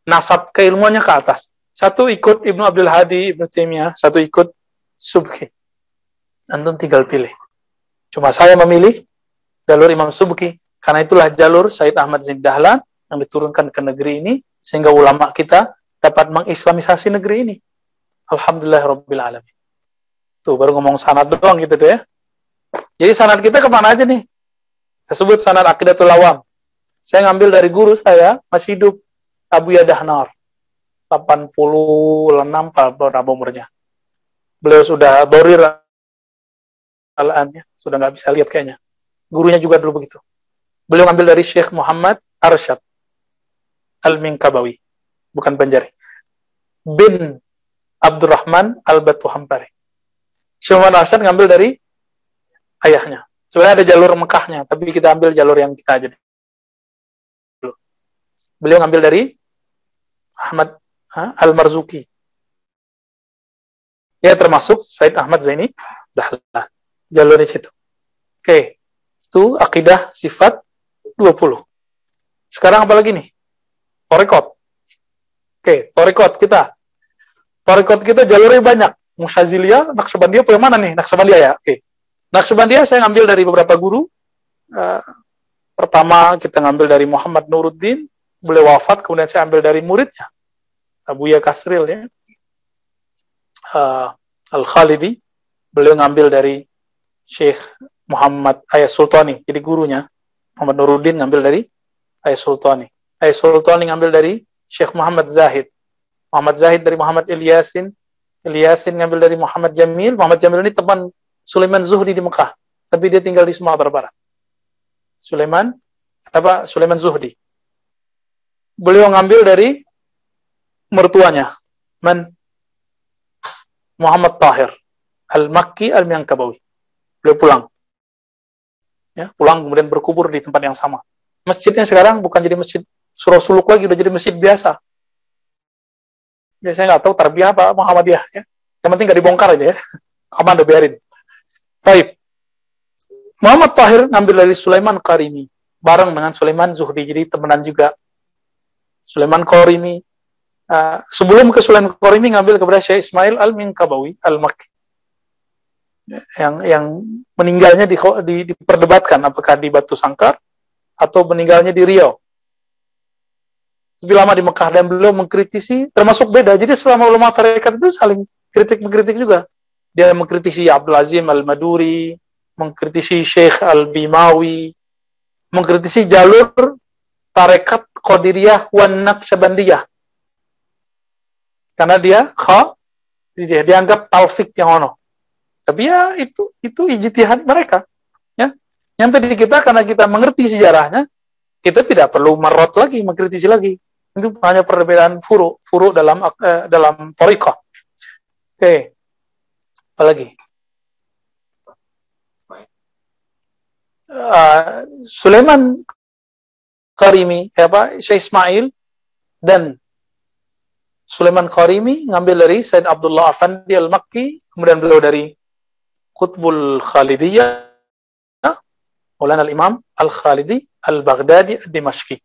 nasab keilmuannya ke atas. Satu ikut Ibnu Abdul Hadi, Ibnu Taimiyah, satu ikut Subki. Antum tinggal pilih. Cuma saya memilih jalur Imam Subki, karena itulah jalur Said Ahmad Zain Dahlan yang diturunkan ke negeri ini, sehingga ulama kita dapat mengislamisasi negeri ini. Alhamdulillahirabbil alamin. Tuh, baru ngomong sanad doang gitu tuh ya. Jadi sanad kita kemana aja nih? Tersebut sanad Aqidatul Awam. Saya ngambil dari guru saya, masih hidup, Abu Yadahnar. 86 berapa umurnya. Beliau sudah dorir al-an, sudah nggak bisa lihat kayaknya. Gurunya juga dulu begitu. Beliau ngambil dari Syekh Muhammad Arsyad Al-Minkabawi, bukan Banjari, bin Abdurrahman Al-Batu Hampari. Syekh Muhammad Arsyad ngambil dari ayahnya. Sebenarnya ada jalur Mekahnya, tapi kita ambil jalur yang kita aja dulu. Beliau ngambil dari Ahmad Al-Marzuki. Ya, termasuk Said Ahmad Zaini Dahlan. Jalur di situ. Oke. Itu akidah sifat 20. Sekarang apa lagi nih? Thariqat. Oke, thariqat kita. Thariqat kita jalurnya banyak. Mu'taziliyah, Naqsyabandiyah, apa yang mana nih? Naqsyabandiyah ya? Oke. Naqsyabandiyah saya ngambil dari beberapa guru. Pertama kita ngambil dari Muhammad Nuruddin. Beliau wafat, kemudian saya ambil dari muridnya. Abuya Kasril ya. Al-Khalidi. Beliau ngambil dari Syekh Muhammad Ayas Sultani, jadi gurunya. Muhammad Nuruddin ngambil dari Ayas Sultani. Ayas Sultani ngambil dari Syekh Muhammad Zahid. Muhammad Zahid dari Muhammad Ilyasin. Ilyasin ngambil dari Muhammad Jamil. Muhammad Jamil ini teman Sulaiman Zuhdi di Mekah, tapi dia tinggal di Sumatera Barat. Sulaiman Zuhdi. Beliau ngambil dari mertuanya, Muhammad Tahir Al-Makki Al-Minangkabawi. Beliau pulang. Ya, pulang kemudian berkubur di tempat yang sama. Masjidnya sekarang bukan jadi masjid Surah Suluk lagi, udah jadi masjid biasa. Ya, saya nggak tahu tarbiyah apa Muhammadiyah ya. Yang penting nggak dibongkar aja ya. Aman, udah biarin. Baik. Muhammad Tahir ngambil dari Sulaiman Karimi. bareng dengan Sulaiman Zuhri, jadi temenan juga. Sulaiman Qorimi, sebelum ke Sulaiman Qorimi ngambil kepada Syekh Ismail Al-Minkabawi Al-Makki, yang meninggalnya diperdebatkan apakah di Batu Sangkar atau meninggalnya di Riau. Lebih lama di Mekah, dan beliau mengkritisi, termasuk beda. Jadi selama ulama tarekat itu saling mengkritik juga. Dia mengkritisi Abdul Azim Al-Maduri, mengkritisi Syekh Al-Bimawi, mengkritisi jalur tarekat Qadiriyah wan Naqsyabandiyah. Karena dia dianggap talfik yang ono. Tapi ya itu ijtihad mereka. Ya. Nyampe di kita, karena kita mengerti sejarahnya, kita tidak perlu marot lagi, mengkritisi lagi. Itu hanya perbedaan furu dalam thariqah. Oke. Apalagi? Sulaiman Qorimi, Syekh Ismail dan Sulaiman Qorimi ngambil dari Said Abdullah Afandi Al-Makki, kemudian beliau dari Qutbul Khalidiyah, Maulana Al-Imam Al-Khalidi Al-Baghdadi Ad-Dimashqi.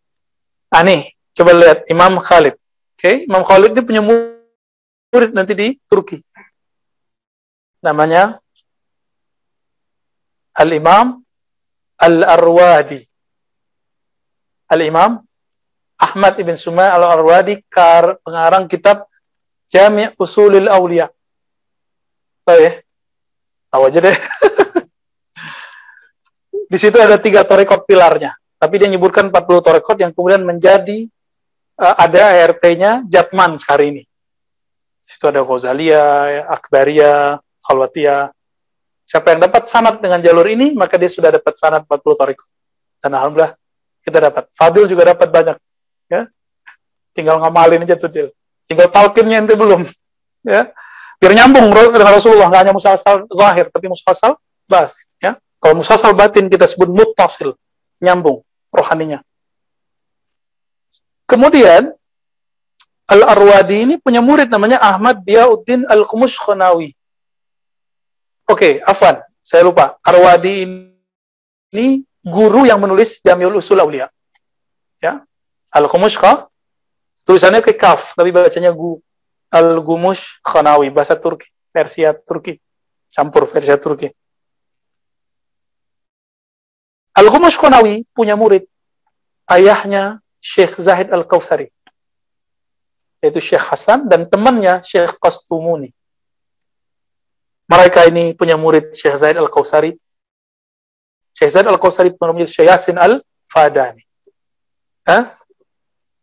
Nih, coba lihat Imam Khalid. Oke, Imam Khalid ini punya murid nanti di Turki. Namanya Al-Imam Al-Arwadi. Al-Imam Ahmad ibn Sumay Al-Arwadi, pengarang kitab Jami' Usulil Awliya. Tahu ya? Tahu aja deh. Di situ ada 3 tarekat pilarnya. Tapi dia nyebutkan 40 tarekat yang kemudian menjadi ada ART-nya Jatman sekarang ini. Di situ ada Ghazaliyah, Akbariyah, Khalwatiyah. Siapa yang dapat sanad dengan jalur ini, maka dia sudah dapat sanad 40 tarekat. Dan alhamdulillah kita dapat. Fadil juga dapat banyak. Ya. Tinggal ngamalin aja tuh, Dil. Tinggal talqinnya ente belum. Ya. Biar nyambung dengan Rasulullah, nggak hanya musalsal zahir, tapi musalsal batin. Ya. Kalau musalsal batin kita sebut muttasil, nyambung rohaninya. Kemudian Al-Arwadi ini punya murid namanya Ahmad Diyauddin Al-Khumushkhanawi. Oke, afwan, saya lupa. Arwadi ini guru yang menulis Jami'ul Usul Auliya. Ya. Al-Khumushkha tulisannya ke kaf, tapi bacanya Al-Khumushkhanawi, bahasa Turki, Persia Turki, campur Persia Turki. Al-Khumushkhanawi punya murid, ayahnya Syekh Zahid Al-Kautsari, yaitu Syekh Hasan, dan temannya Syekh Qastumuni. Mereka ini punya murid Syekh Zahid Al-Kautsari. Syekh Zahid Al-Kautsari punya murid Syekh Yasin Al-Fadani.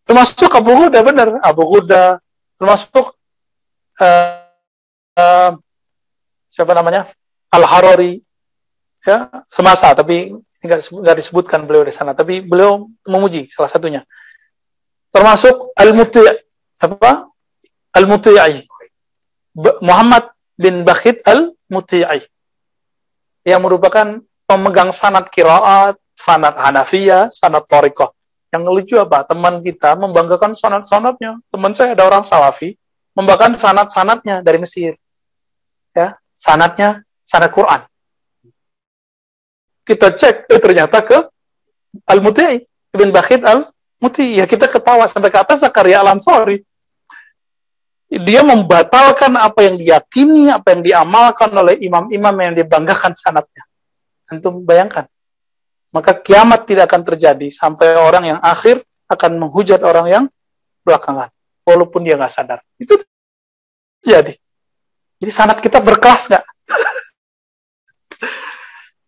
Termasuk Abu Ghuda, benar. Abu Ghuda, termasuk siapa namanya? Al-Harari. Ya, semasa, tapi nggak disebutkan beliau di sana. Tapi beliau memuji salah satunya. Termasuk Al-Muti'i. Muhammad bin Bakhit Al-Muti'i, yang merupakan pemegang sanad qiraat, sanad Hanafiyah, sanad thariqah. Yang lucu apa? Teman kita membanggakan sanad-sanadnya. Teman saya ada orang Salafi membanggakan sanad-sanadnya dari Mesir. Ya, sanadnya sanad Quran. Kita cek, ternyata ke Al-Muti'i, Ibn Bakhit Al-Muti'i. Ya, kita ketawa sampai ke atas Zakaria Al-Ansari. Dia membatalkan apa yang diyakini, apa yang diamalkan oleh imam-imam yang dibanggakan sanadnya. Antum bayangkan. Maka kiamat tidak akan terjadi sampai orang yang akhir akan menghujat orang yang belakangan, walaupun dia nggak sadar. Itu terjadi. Jadi sanad kita berkelas nggak?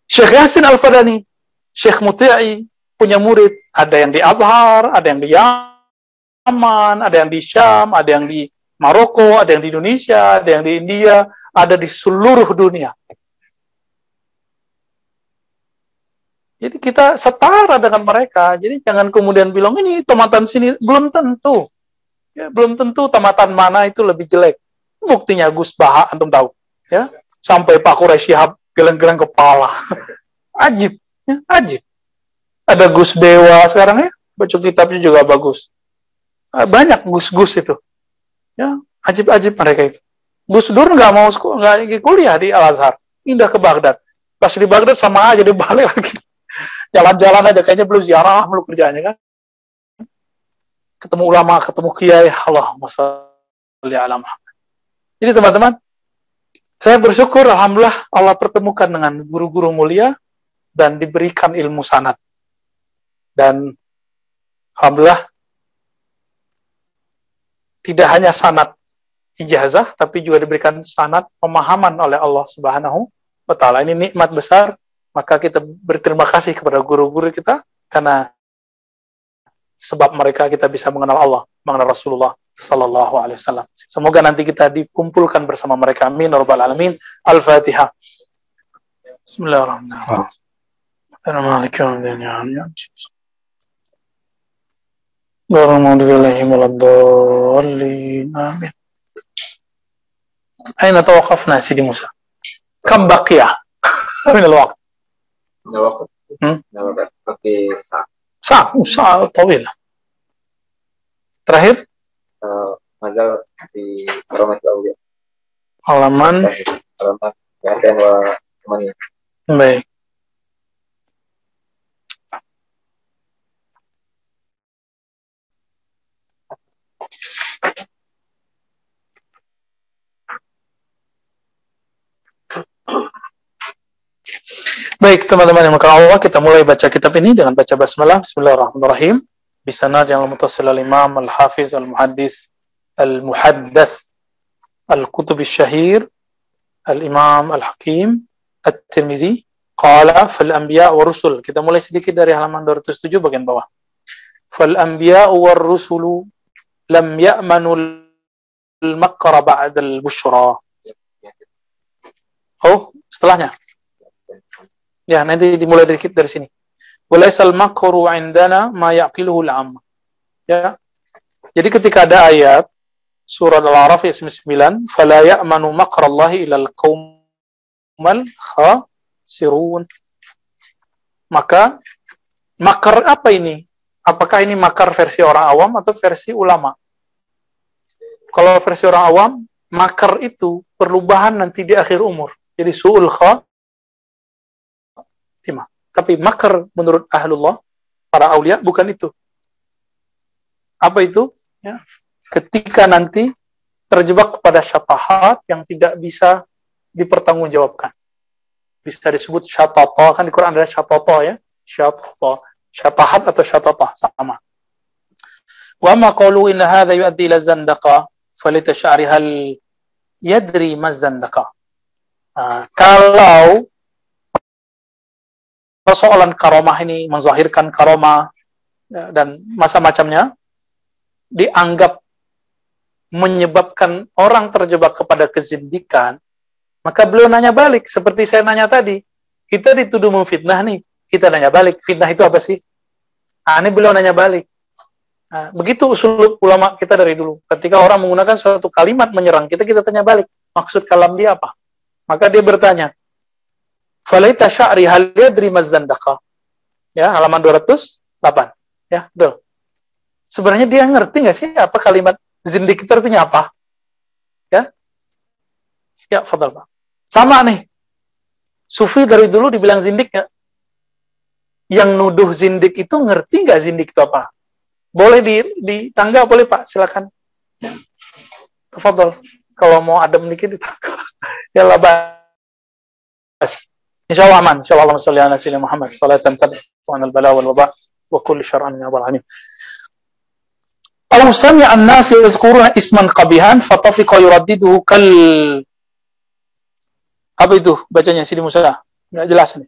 Syekh Yasin Al-Fadani, Syekh Muti'i punya murid. Ada yang di Azhar, ada yang di Yaman, ada yang di Syam, ada yang di Maroko, ada yang di Indonesia, ada yang di India, ada di seluruh dunia. Jadi kita setara dengan mereka. Jadi jangan kemudian bilang ini tamatan sini, belum tentu. Ya, belum tentu tamatan mana itu lebih jelek. Buktinya Gus Baha, antum tahu. Ya, sampai Pak Quraisy Shihab geleng-geleng kepala. Ajib, ya, ajib. Ada Gus Dewa sekarang ya, baca kitabnya juga bagus. Banyak Gus-Gus itu. Ya, ajib-ajib mereka itu. Gus Dur nggak mau kuliah di Al-Azhar, pindah ke Baghdad. Pas di Baghdad sama aja, dia balik lagi. Jalan-jalan aja, kayaknya belum ziarah, belum kerjanya kan. Ketemu ulama, ketemu kiai, Allahumma sholli ala Muhammad. Jadi teman-teman, saya bersyukur, alhamdulillah Allah pertemukan dengan guru-guru mulia dan diberikan ilmu sanad. Dan alhamdulillah tidak hanya sanad ijazah, tapi juga diberikan sanad pemahaman oleh Allah Subhanahu wa Ta'ala. Ini nikmat besar, maka kita berterima kasih kepada guru-guru kita, karena sebab mereka kita bisa mengenal Allah, mengenal Rasulullah Sallallahu Alaihi Wasallam. Semoga nanti kita dikumpulkan bersama mereka. Amin. Rabbal Alamin. Al-Fatihah. Bismillahirrahmanirrahim. Amin. Aina tawaqafna Sidi Musa? Kam baqiyah? Min al-waqt? Nawaqaf. Nawaqaf. Pakai Sa' tawil. Terakhir? Mazal di Karomat Aulia. Halaman. Halaman. Ya'atan wa Mani. Baik. Baik teman-teman yang maka Allah, kita mulai baca kitab ini dengan baca basmalah. Bismillahirrahmanirrahim. Bisanad yang mutasil al-imam al-hafiz al-muhaddis al-muhaddas al-kutub al-syahir al-imam al-hakim at-tirmizi qala fal-anbiya wa rusul. Kita mulai sedikit dari halaman 207 bagian bawah. Fal-anbiya wa rusulu lam ya'manu al-makra ba'da al-bushra. Oh, setelahnya. Ya, nanti dimulai dari sini. Walaisal makru 'indana ma yaqiluhu al-'am. Ya. Jadi ketika ada ayat surah Al-A'raf ayat 9, fala ya'manu makrallahi ilal qaumal khasirun. Maka makar apa ini? Apakah ini makar versi orang awam atau versi ulama? Kalau versi orang awam, makar itu perubahan nanti di akhir umur. Jadi su'ul khatimah. Tapi makar menurut ahlullah, para aulia, bukan itu. Apa itu? Ya. Ketika nanti terjebak kepada syatahat yang tidak bisa dipertanggungjawabkan. Bisa disebut syatata, kan di Quran ada syatata ya. Syatata. Syatahat atau syatata, sama. Wa ma qalu inna hadha yu'addi ila zandaqa falitash'ari hal yadri ma zandaqa. Kalau persoalan karomah ini, menzahirkan karomah dan macam-macamnya, dianggap menyebabkan orang terjebak kepada kezindikan, maka beliau nanya balik, seperti saya nanya tadi, kita dituduh memfitnah nih, kita nanya balik, fitnah itu apa sih? Ini beliau nanya balik. Begitu usul ulama kita dari dulu, ketika orang menggunakan suatu kalimat menyerang kita, kita tanya balik, maksud kalam dia apa? Maka dia bertanya, falaita sya'ri hal yadri mazzandaqa. Ya, halaman 208. Ya, betul. Sebenarnya dia ngerti nggak sih apa kalimat zindik itu artinya apa? Ya. Ya, fadal Pak. Sama nih. Sufi dari dulu dibilang zindik nggak? Yang nuduh zindik itu ngerti nggak zindik itu apa? Boleh di tangga, boleh Pak, silakan. Fadal. Kalau mau adem dikit di tangga. Ya lah, bas. Insyaallah aman. Insyaallah Allahumma shalli ala sayyidina Muhammad salatan tadfu anil bala wal waba wa kulli syar'an ya rabbal alamin. Aw sami'a an-nas yazkuruna isman qabihan fatafiqa yuraddiduhu kal. Apa itu bacanya Sidi Musa? Enggak jelas nih.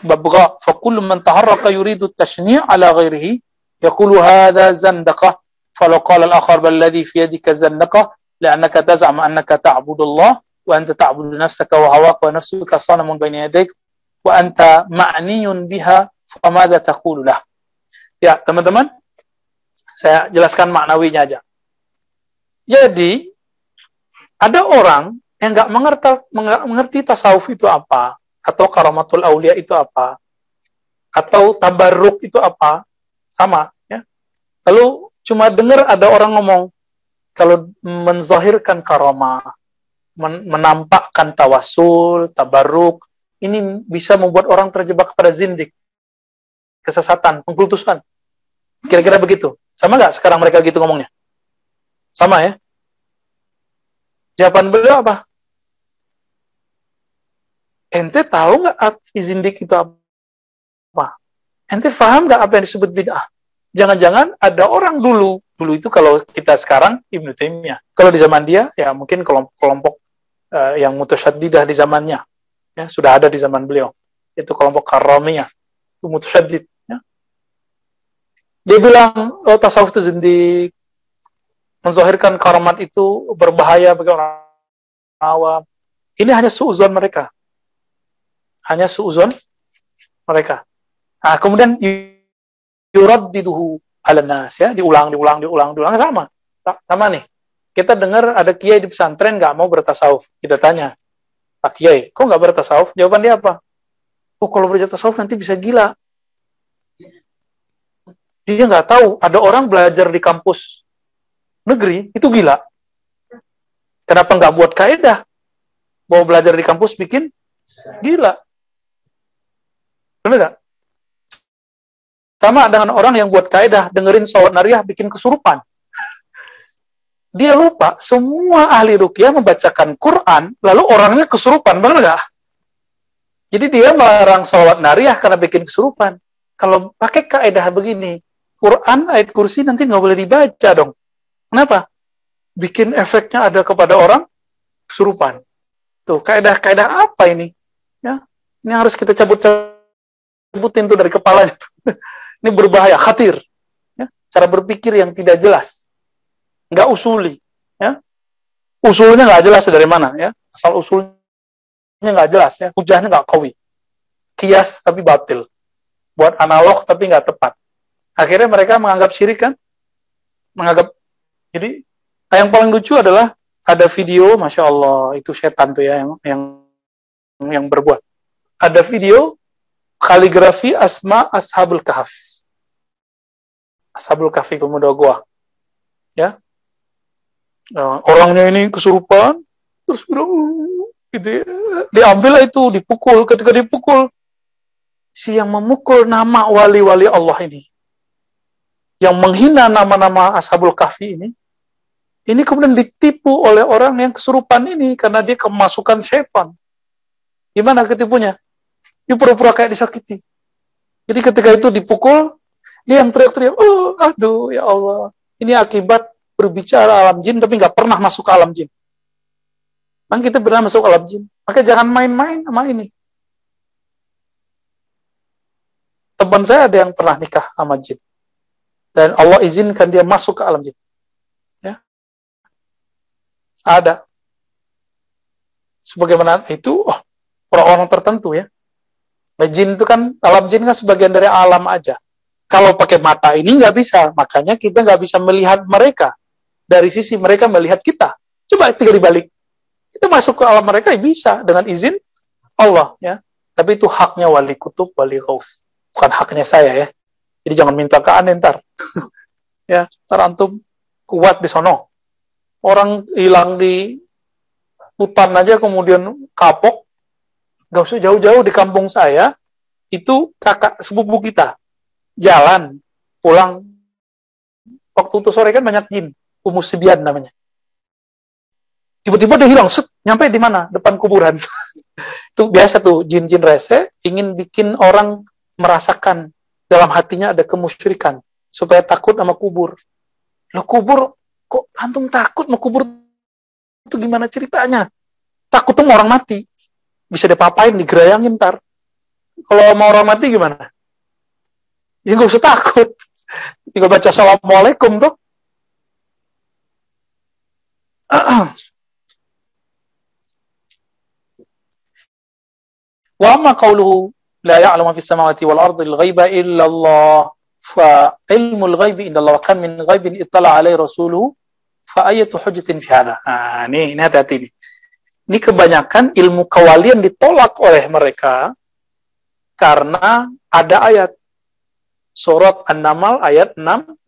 Babgha fa kullu man taharraka yuridu at-tashni' ala ghairihi yaqulu hadha zandaqa falau qala al-akhar bal ladhi fi yadika zandaqa la'annaka taz'amu annaka ta'budu Allah وأنت تعبد نفسك وهواك ونفسك صنم بين يديك وأنت معني بها فماذا تقول له. Ya, teman-teman, saya jelaskan maknawinya aja. Jadi, ada orang yang nggak mengerti tasawuf itu apa, atau karamatul aulia itu apa, atau tabarruk itu apa, sama. Ya. Lalu cuma dengar ada orang ngomong, kalau menzahirkan karamah, menampakkan tawasul, tabarruk, ini bisa membuat orang terjebak pada zindik, kesesatan, pengkultusan. Kira-kira begitu. Sama nggak sekarang mereka gitu ngomongnya? Sama ya? Jawaban beliau apa? Ente tahu nggak arti zindik itu apa? Ente paham nggak apa yang disebut bid'ah? Jangan-jangan ada orang dulu itu kalau kita sekarang Ibnu Taimiyah. Kalau di zaman dia, ya mungkin kelompok-kelompok yang mutasyaddidah di zamannya, ya sudah ada di zaman beliau. Itu kelompok Karramiyah, itu mutasyaddid. Ya. Dia bilang, oh, tasawuf itu zindik, menzahirkan karamat itu berbahaya bagi orang awam. Ini hanya suuzon mereka. Hanya suuzon mereka. Nah, kemudian yuraddiduhu 'alan nas, ya, diulang sama nih. Kita dengar ada kiai di pesantren nggak mau bertasawuf. Kita tanya, Pak Kiai, kok nggak bertasawuf? Jawaban dia apa? Oh, kalau bertasawuf nanti bisa gila. Dia nggak tahu ada orang belajar di kampus negeri itu gila. Kenapa nggak buat kaidah? Mau belajar di kampus bikin gila. Benar nggak? Sama dengan orang yang buat kaidah dengerin sholat nariyah bikin kesurupan. Dia lupa semua ahli ruqyah membacakan Quran, lalu orangnya kesurupan, benar nggak? Jadi dia melarang sholat nariyah karena bikin kesurupan. Kalau pakai kaidah begini, Quran ayat kursi nanti nggak boleh dibaca dong. Kenapa? Bikin efeknya ada kepada orang kesurupan. Tuh, kaidah-kaidah apa ini? Ya, ini harus kita cabutin tuh dari kepalanya. Ini berbahaya, khatir. Ya, cara berpikir yang tidak jelas. Nggak usuli, ya. Usulnya nggak jelas dari mana, ya. Asal usulnya nggak jelas, ya. Hujahnya nggak qawi. Kias tapi batil. Buat analog tapi nggak tepat. Akhirnya mereka menganggap syirik kan? Jadi yang paling lucu adalah ada video, masya Allah, itu setan tuh ya yang berbuat. Ada video kaligrafi asma Ashabul Kahf. Ashabul Kahfi pemuda gua, ya. Orangnya ini kesurupan, terus bilang, gitu ya. Diambil itu, dipukul. Ketika dipukul, si yang memukul nama wali-wali Allah ini, yang menghina nama-nama Ashabul Kahfi ini kemudian ditipu oleh orang yang kesurupan ini, karena dia kemasukan syaitan. Gimana ketipunya? Dia pura-pura kayak disakiti. Jadi ketika itu dipukul, dia yang teriak-teriak, oh, aduh, ya Allah. Ini akibat berbicara alam jin tapi nggak pernah masuk ke alam jin. Kan kita pernah masuk ke alam jin. Maka jangan main-main sama ini. Teman saya ada yang pernah nikah sama jin. Dan Allah izinkan dia masuk ke alam jin. Ya. Ada. Sebagaimana itu orang-orang tertentu ya. Nah, jin itu kan, alam jin kan sebagian dari alam aja. Kalau pakai mata ini nggak bisa. Makanya kita nggak bisa melihat mereka. Dari sisi mereka melihat kita. Coba tinggal dibalik. Kita masuk ke alam mereka ya bisa dengan izin Allah ya. Tapi itu haknya wali kutub, wali ghaus. Bukan haknya saya ya. Jadi jangan minta ke aneh ntar. Ya, ntar antum kuat di sono. Orang hilang di hutan aja kemudian kapok. Gak usah jauh-jauh di kampung saya. Itu kakak sepupu kita. Jalan, pulang. Waktu itu sore kan banyak jin. Umus Sibian namanya. Tiba-tiba dia hilang, set, nyampe di mana? Depan kuburan. Itu biasa tuh, jin-jin rese ingin bikin orang merasakan dalam hatinya ada kemusyrikan supaya takut sama kubur. Loh, kubur, kok antum takut sama kubur? Itu gimana ceritanya? Takut tuh orang mati. Bisa dipapain, digerayangin ntar. Kalau mau orang mati gimana? Ya nggak usah takut. Tinggal baca assalamualaikum tuh. Wa amma qawluhu la ya'lamu fis samawati wal ardi al-ghaiba illa Allah fa ilmul ghaibi inda Allah kan min ghaibin ittala alaihi rasuluhu fa ayatu hujjatin fi hadha. Ini hati-hati nih. Ini kebanyakan ilmu kewalian ditolak oleh mereka karena ada ayat surat An-Naml ayat 65.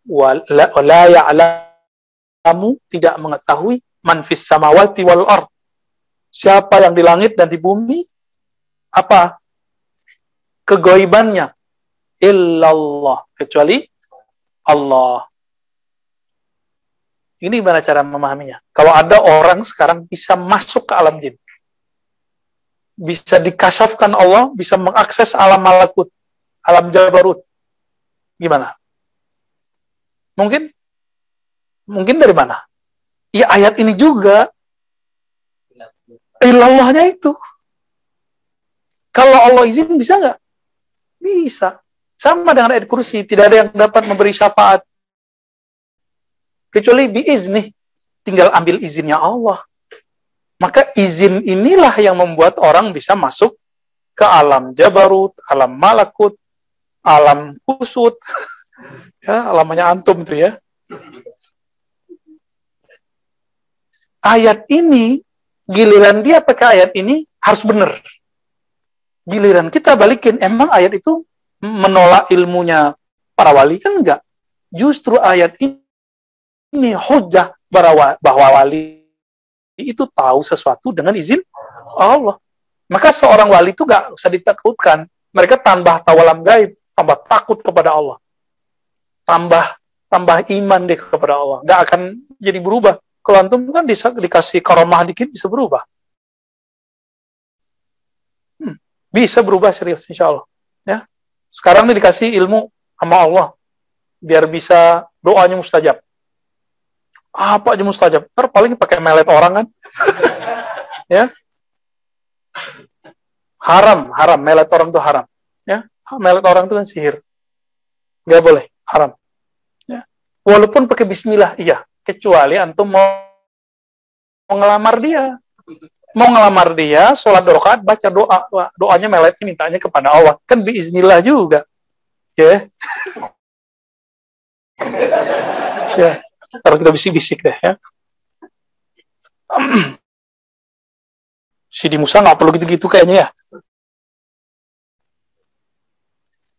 Wa la ya'lamu tidak mengetahui man fis samawati wal ard. Siapa yang di langit dan di bumi apa kegoibannya, illallah, kecuali Allah. Ini gimana cara memahaminya? Kalau ada orang sekarang bisa masuk ke alam jin, bisa dikasafkan Allah, bisa mengakses alam malakut, alam jabarut, gimana? Mungkin dari mana? Ya ayat ini juga, illallahnya itu. Kalau Allah izin bisa nggak? Bisa. Sama dengan ayat kursi, tidak ada yang dapat memberi syafaat kecuali biizni, tinggal ambil izinnya Allah. Maka izin inilah yang membuat orang bisa masuk ke alam jabarut, alam malakut, alam kusut, ya, alamnya antum itu ya. Ayat ini, giliran dia pakai ayat ini harus benar. Giliran kita balikin, emang ayat itu menolak ilmunya para wali kan enggak? Justru ayat ini hujjah bahwa wali itu tahu sesuatu dengan izin Allah. Maka seorang wali itu gak usah ditakutkan. Mereka tambah tahu alam gaib, tambah takut kepada Allah, tambah iman deh kepada Allah. Gak akan jadi berubah. Kalau antum kan dikasih karomah dikit bisa berubah. Bisa berubah serius insya Allah. Ya. Sekarang nih dikasih ilmu sama Allah biar bisa doanya mustajab. Apa aja mustajab? Ntar paling pakai melet orang kan? Ya. Haram, melet orang itu haram. Ya, melet orang itu kan sihir. Nggak boleh, haram. Ya. Walaupun pakai bismillah, iya. Kecuali antum mau ngelamar dia. Mau ngelamar dia, sholat 2 rakaat, baca doanya meletnya mintanya kepada Allah. Kan biiznillah juga. Ya. Ya. Kalau kita bisik-bisik deh ya. Sidi Musa nggak perlu gitu-gitu kayaknya ya.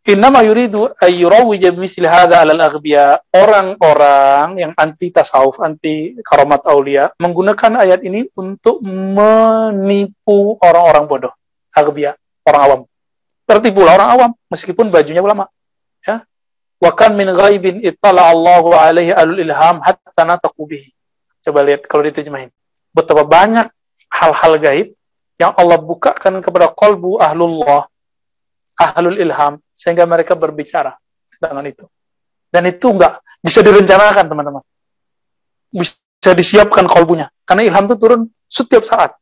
Innama yuridu ayyurawwija bimisli hadza 'alal aghbiya. Orang-orang yang anti tasawuf, anti karamat aulia menggunakan ayat ini untuk menipu orang-orang bodoh, aghbiya, orang awam. Tertipulah orang awam meskipun bajunya ulama. Ya. Wa kan min ghaibin ittala Allahu alaihi alul ilham hatta nataqu bihi. Coba lihat kalau diterjemahin. Betapa banyak hal-hal gaib yang Allah bukakan kepada qalbu ahlul ilham sehingga mereka berbicara dengan itu. Dan itu enggak bisa direncanakan, teman-teman. Bisa disiapkan qalbunya. Karena ilham itu turun setiap saat.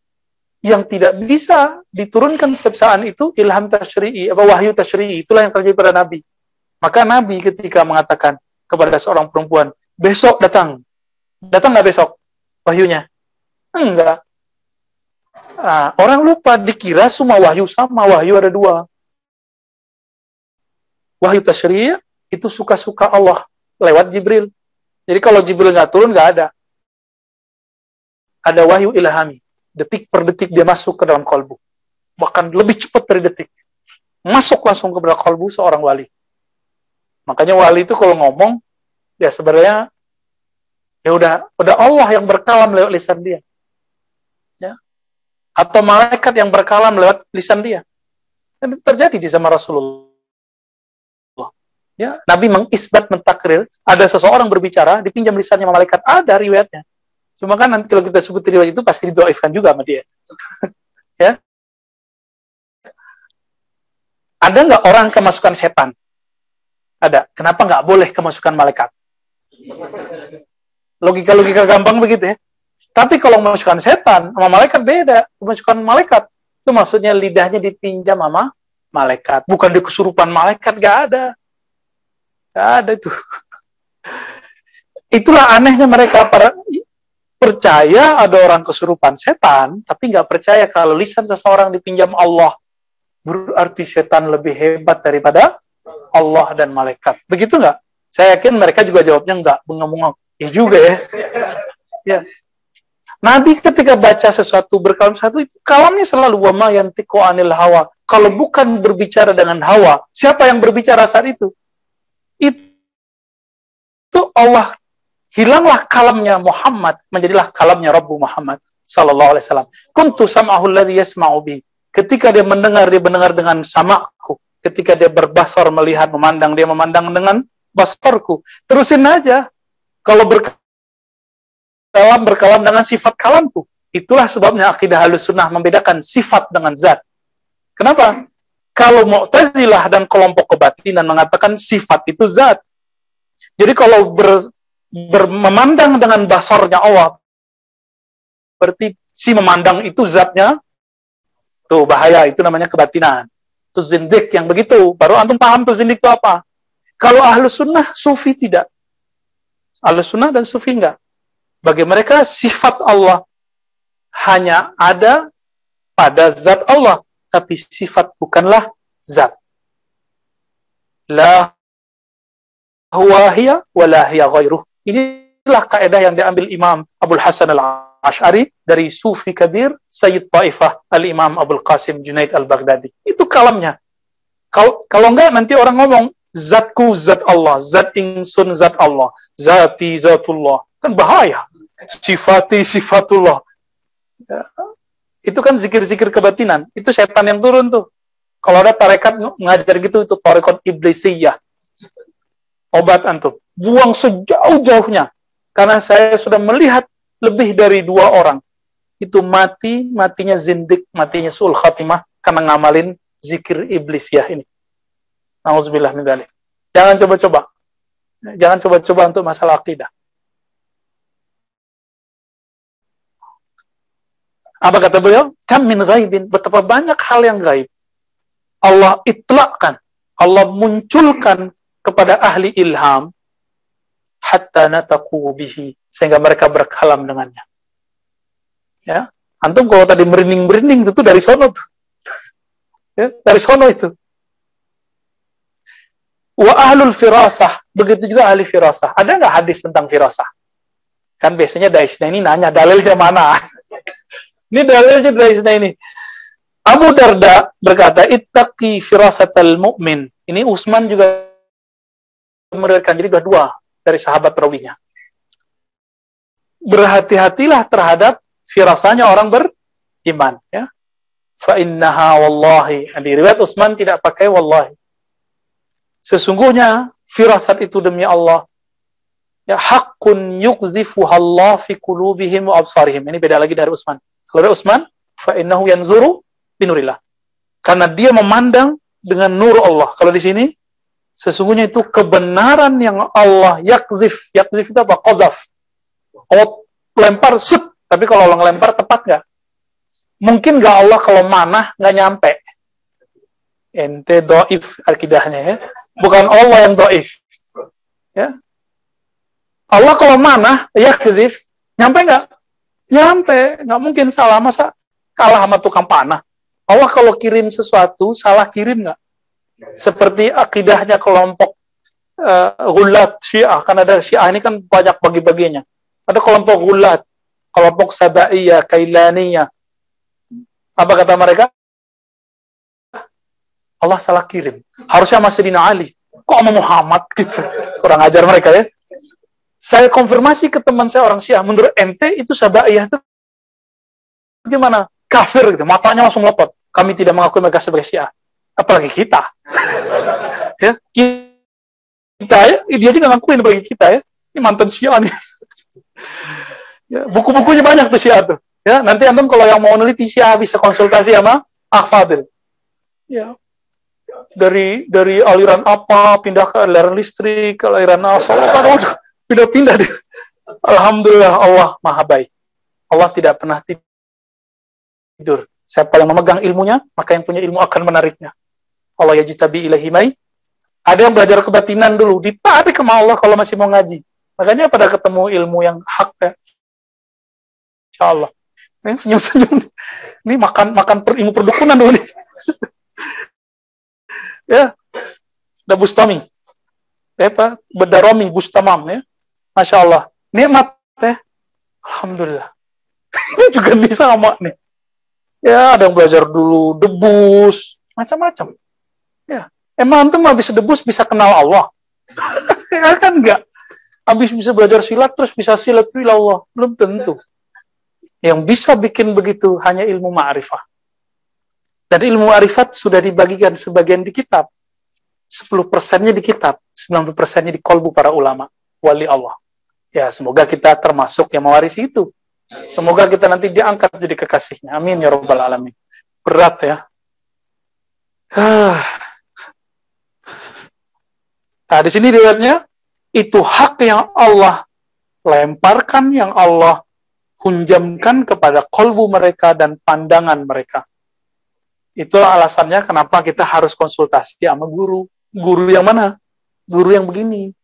Yang tidak bisa diturunkan setiap saat itu ilham tasyri'i, wahyu tasyri'i. Itulah yang terjadi pada Nabi. Maka Nabi ketika mengatakan kepada seorang perempuan, besok datang nggak besok wahyunya? Enggak. Nah, orang lupa, dikira semua wahyu sama, wahyu ada 2. Wahyu tasyri' itu suka-suka Allah lewat Jibril. Jadi kalau Jibril nggak turun, nggak ada. Ada wahyu ilhami. Detik per detik dia masuk ke dalam kalbu. Bahkan lebih cepat dari detik. Masuk langsung ke dalam kalbu seorang wali. Makanya wali itu kalau ngomong, ya sebenarnya ya udah Allah yang berkalam lewat lisan dia. Ya. Atau malaikat yang berkalam lewat lisan dia. Dan itu terjadi di zaman Rasulullah. Ya, Nabi mengisbat, mentakrir, ada seseorang berbicara, dipinjam lisannya sama malaikat, ada riwayatnya. Cuma kan nanti kalau kita sebut riwayat itu pasti didoifkan juga sama dia. Ya. Ada nggak orang kemasukan setan? Ada. Kenapa nggak boleh kemasukan malaikat? Logika gampang begitu ya. Tapi kalau kemasukan setan sama malaikat beda. Kemasukan malaikat itu maksudnya lidahnya dipinjam sama malaikat. Bukan di kesurupan malaikat, nggak ada. Nggak ada itu. Itulah anehnya mereka percaya ada orang kesurupan setan, tapi nggak percaya kalau lisan seseorang dipinjam Allah. Berarti setan lebih hebat daripada Allah dan malaikat. Begitu nggak? Saya yakin mereka juga jawabnya nggak, bengong-bengong. Ya juga ya. Ya. Nabi ketika baca sesuatu berkalam satu, itu kalamnya selalu wama yantiqu anil hawa. Kalau bukan berbicara dengan hawa, siapa yang berbicara saat itu? Itu Allah, hilanglah kalamnya Muhammad, menjadilah kalamnya Rabbu Muhammad sallallahu alaihi wasallam. Kuntu sam'ahu alladhi yasma'u bi. Ketika dia mendengar dengan samaku. Ketika dia berbasar, melihat, memandang, dia memandang dengan basarku. Terusin aja. Kalau berkalam dengan sifat kalamku. Itulah sebabnya akidah Ahlussunnah membedakan sifat dengan zat. Kenapa? Kalau Mu'tazilah dan kelompok kebatinan mengatakan sifat itu zat. Jadi kalau memandang dengan basarnya Allah, berarti si memandang itu zatnya, tuh bahaya, itu namanya kebatinan. Itu zindik yang begitu. Baru antum paham tuh zindik itu apa. Kalau Ahlussunnah, Sufi tidak. Ahlussunnah dan Sufi enggak. Bagi mereka sifat Allah hanya ada pada zat Allah, tapi sifat bukanlah zat. La huwa hiya wa la hiya ghairuh. Inilah kaidah yang diambil Imam Abul Hasan Al-Asy'ari dari Sufi Kabir Sayyid Taifah Al-Imam Abul Qasim Junaid Al-Baghdadi. Itu kalamnya. Kalau enggak nanti orang ngomong zatku zat Allah, zat ingsun zat Allah, zati zatullah. Kan bahaya. Sifati sifatullah. Ya. Itu kan zikir-zikir kebatinan. Itu setan yang turun tuh. Kalau ada tarekat ngajar gitu, itu tarekat iblisiyah. Obat antum. Buang sejauh-jauhnya. Karena saya sudah melihat lebih dari 2 orang. Itu matinya zindik, matinya su'ul khatimah, karena ngamalin zikir iblisiyah ini. Nauzubillah min dzalik. Jangan coba-coba. Jangan coba-coba untuk masalah akidah. Apa kata beliau? Kam min ghaibin. Betapa banyak hal yang gaib. Allah itlaqkan. Allah munculkan kepada ahli ilham. Hatta nataqu bihi. Sehingga mereka berkalam dengannya. Ya. Antum kalau tadi merinding-merinding itu dari sono tuh. Ya, dari sono itu. Wa ahlul firasah. Begitu juga ahli firasah. Ada nggak hadis tentang firasah? Kan biasanya Daisna ini nanya, dalilnya mana? Ini dalilnya dari sini ini. Abu Darda berkata, ittaqi firasatal mu'min. Ini Utsman juga meriwayatkan, jadi dua dari sahabat rawinya. Berhati-hatilah terhadap firasanya orang beriman. Ya. Fa innaha wallahi. Di riwayat Utsman tidak pakai wallahi. Sesungguhnya firasat itu demi Allah. Ya, haqqun yuqzifuha Allah fi qulubihim wa absarihim. Ini beda lagi dari Utsman. Kalau dari Utsman, fa innahu yanzuru binurillah. Karena dia memandang dengan nur Allah. Kalau di sini, sesungguhnya itu kebenaran yang Allah yakzif. Yakzif itu apa? Qazaf. Allah lempar, set. Tapi kalau Allah lempar, tepat nggak? Mungkin nggak Allah kalau manah nggak nyampe. Ente do'if akidahnya ya. Bukan Allah yang do'if. Ya. Allah kalau manah, yakzif, nyampe nggak? Nyampe, nggak mungkin salah, masa kalah sama tukang panah. Allah kalau kirim sesuatu, salah kirim nggak? Seperti akidahnya kelompok Ghulat Syiah, kan ada Syiah ini kan banyak bagi-baginya. Ada kelompok Ghulat, kelompok Sabaiyah, Kailaniyah. Apa kata mereka? Allah salah kirim. Harusnya sama Sayyidina Ali. Kok sama Muhammad gitu? Kurang ajar mereka ya. Saya konfirmasi ke teman saya orang Syiah, menurut ente itu Sabaiyah itu gimana? Kafir gitu, matanya langsung melopot. Kami tidak mengakui mereka sebagai Syiah. Apalagi kita. Ya, kita ya, dia juga ngakuin bagi kita ya. Ini mantan Syiah nih. Ya, buku-bukunya banyak tuh Syiah tuh. Ya, nanti antum kalau yang mau neliti Syiah bisa konsultasi sama Fadil. Ya. Dari aliran apa pindah ke aliran listrik, ke aliran asal, pindah-pindah deh. Alhamdulillah Allah Maha baik. Allah tidak pernah tidur. Siapa yang memegang ilmunya, maka yang punya ilmu akan menariknya. Allah yajtabi ilaihi mai. Ada yang belajar kebatinan dulu, ditarik sama Allah kalau masih mau ngaji. Makanya pada ketemu ilmu yang hak ya. Insyaallah. Ini senyum-senyum. Ini makan ilmu perdukunan dulu nih. Ya. Ada Bustami. Apa? Bedaromi Bustamam ya. Masya Allah. Nikmat ya. Alhamdulillah. Ini juga bisa sama nih. Ya, ada yang belajar dulu debus, macam-macam. Ya. Emang antum habis debus bisa kenal Allah? Ya kan enggak. Habis bisa belajar silat terus bisa silat ila Allah, belum tentu. Yang bisa bikin begitu hanya ilmu ma'rifah. Dan ilmu arifat sudah dibagikan sebagian di kitab. 10%-nya di kitab, 90%-nya di kolbu para ulama, wali Allah. Ya, semoga kita termasuk yang mewarisi itu. Semoga kita nanti diangkat jadi kekasihnya. Amin ya rabbal alamin. Berat ya. Nah, di sini dilihatnya itu hak yang Allah lemparkan, yang Allah hunjamkan kepada kolbu mereka dan pandangan mereka. Itu alasannya kenapa kita harus konsultasi sama guru. Guru yang mana? Guru yang begini.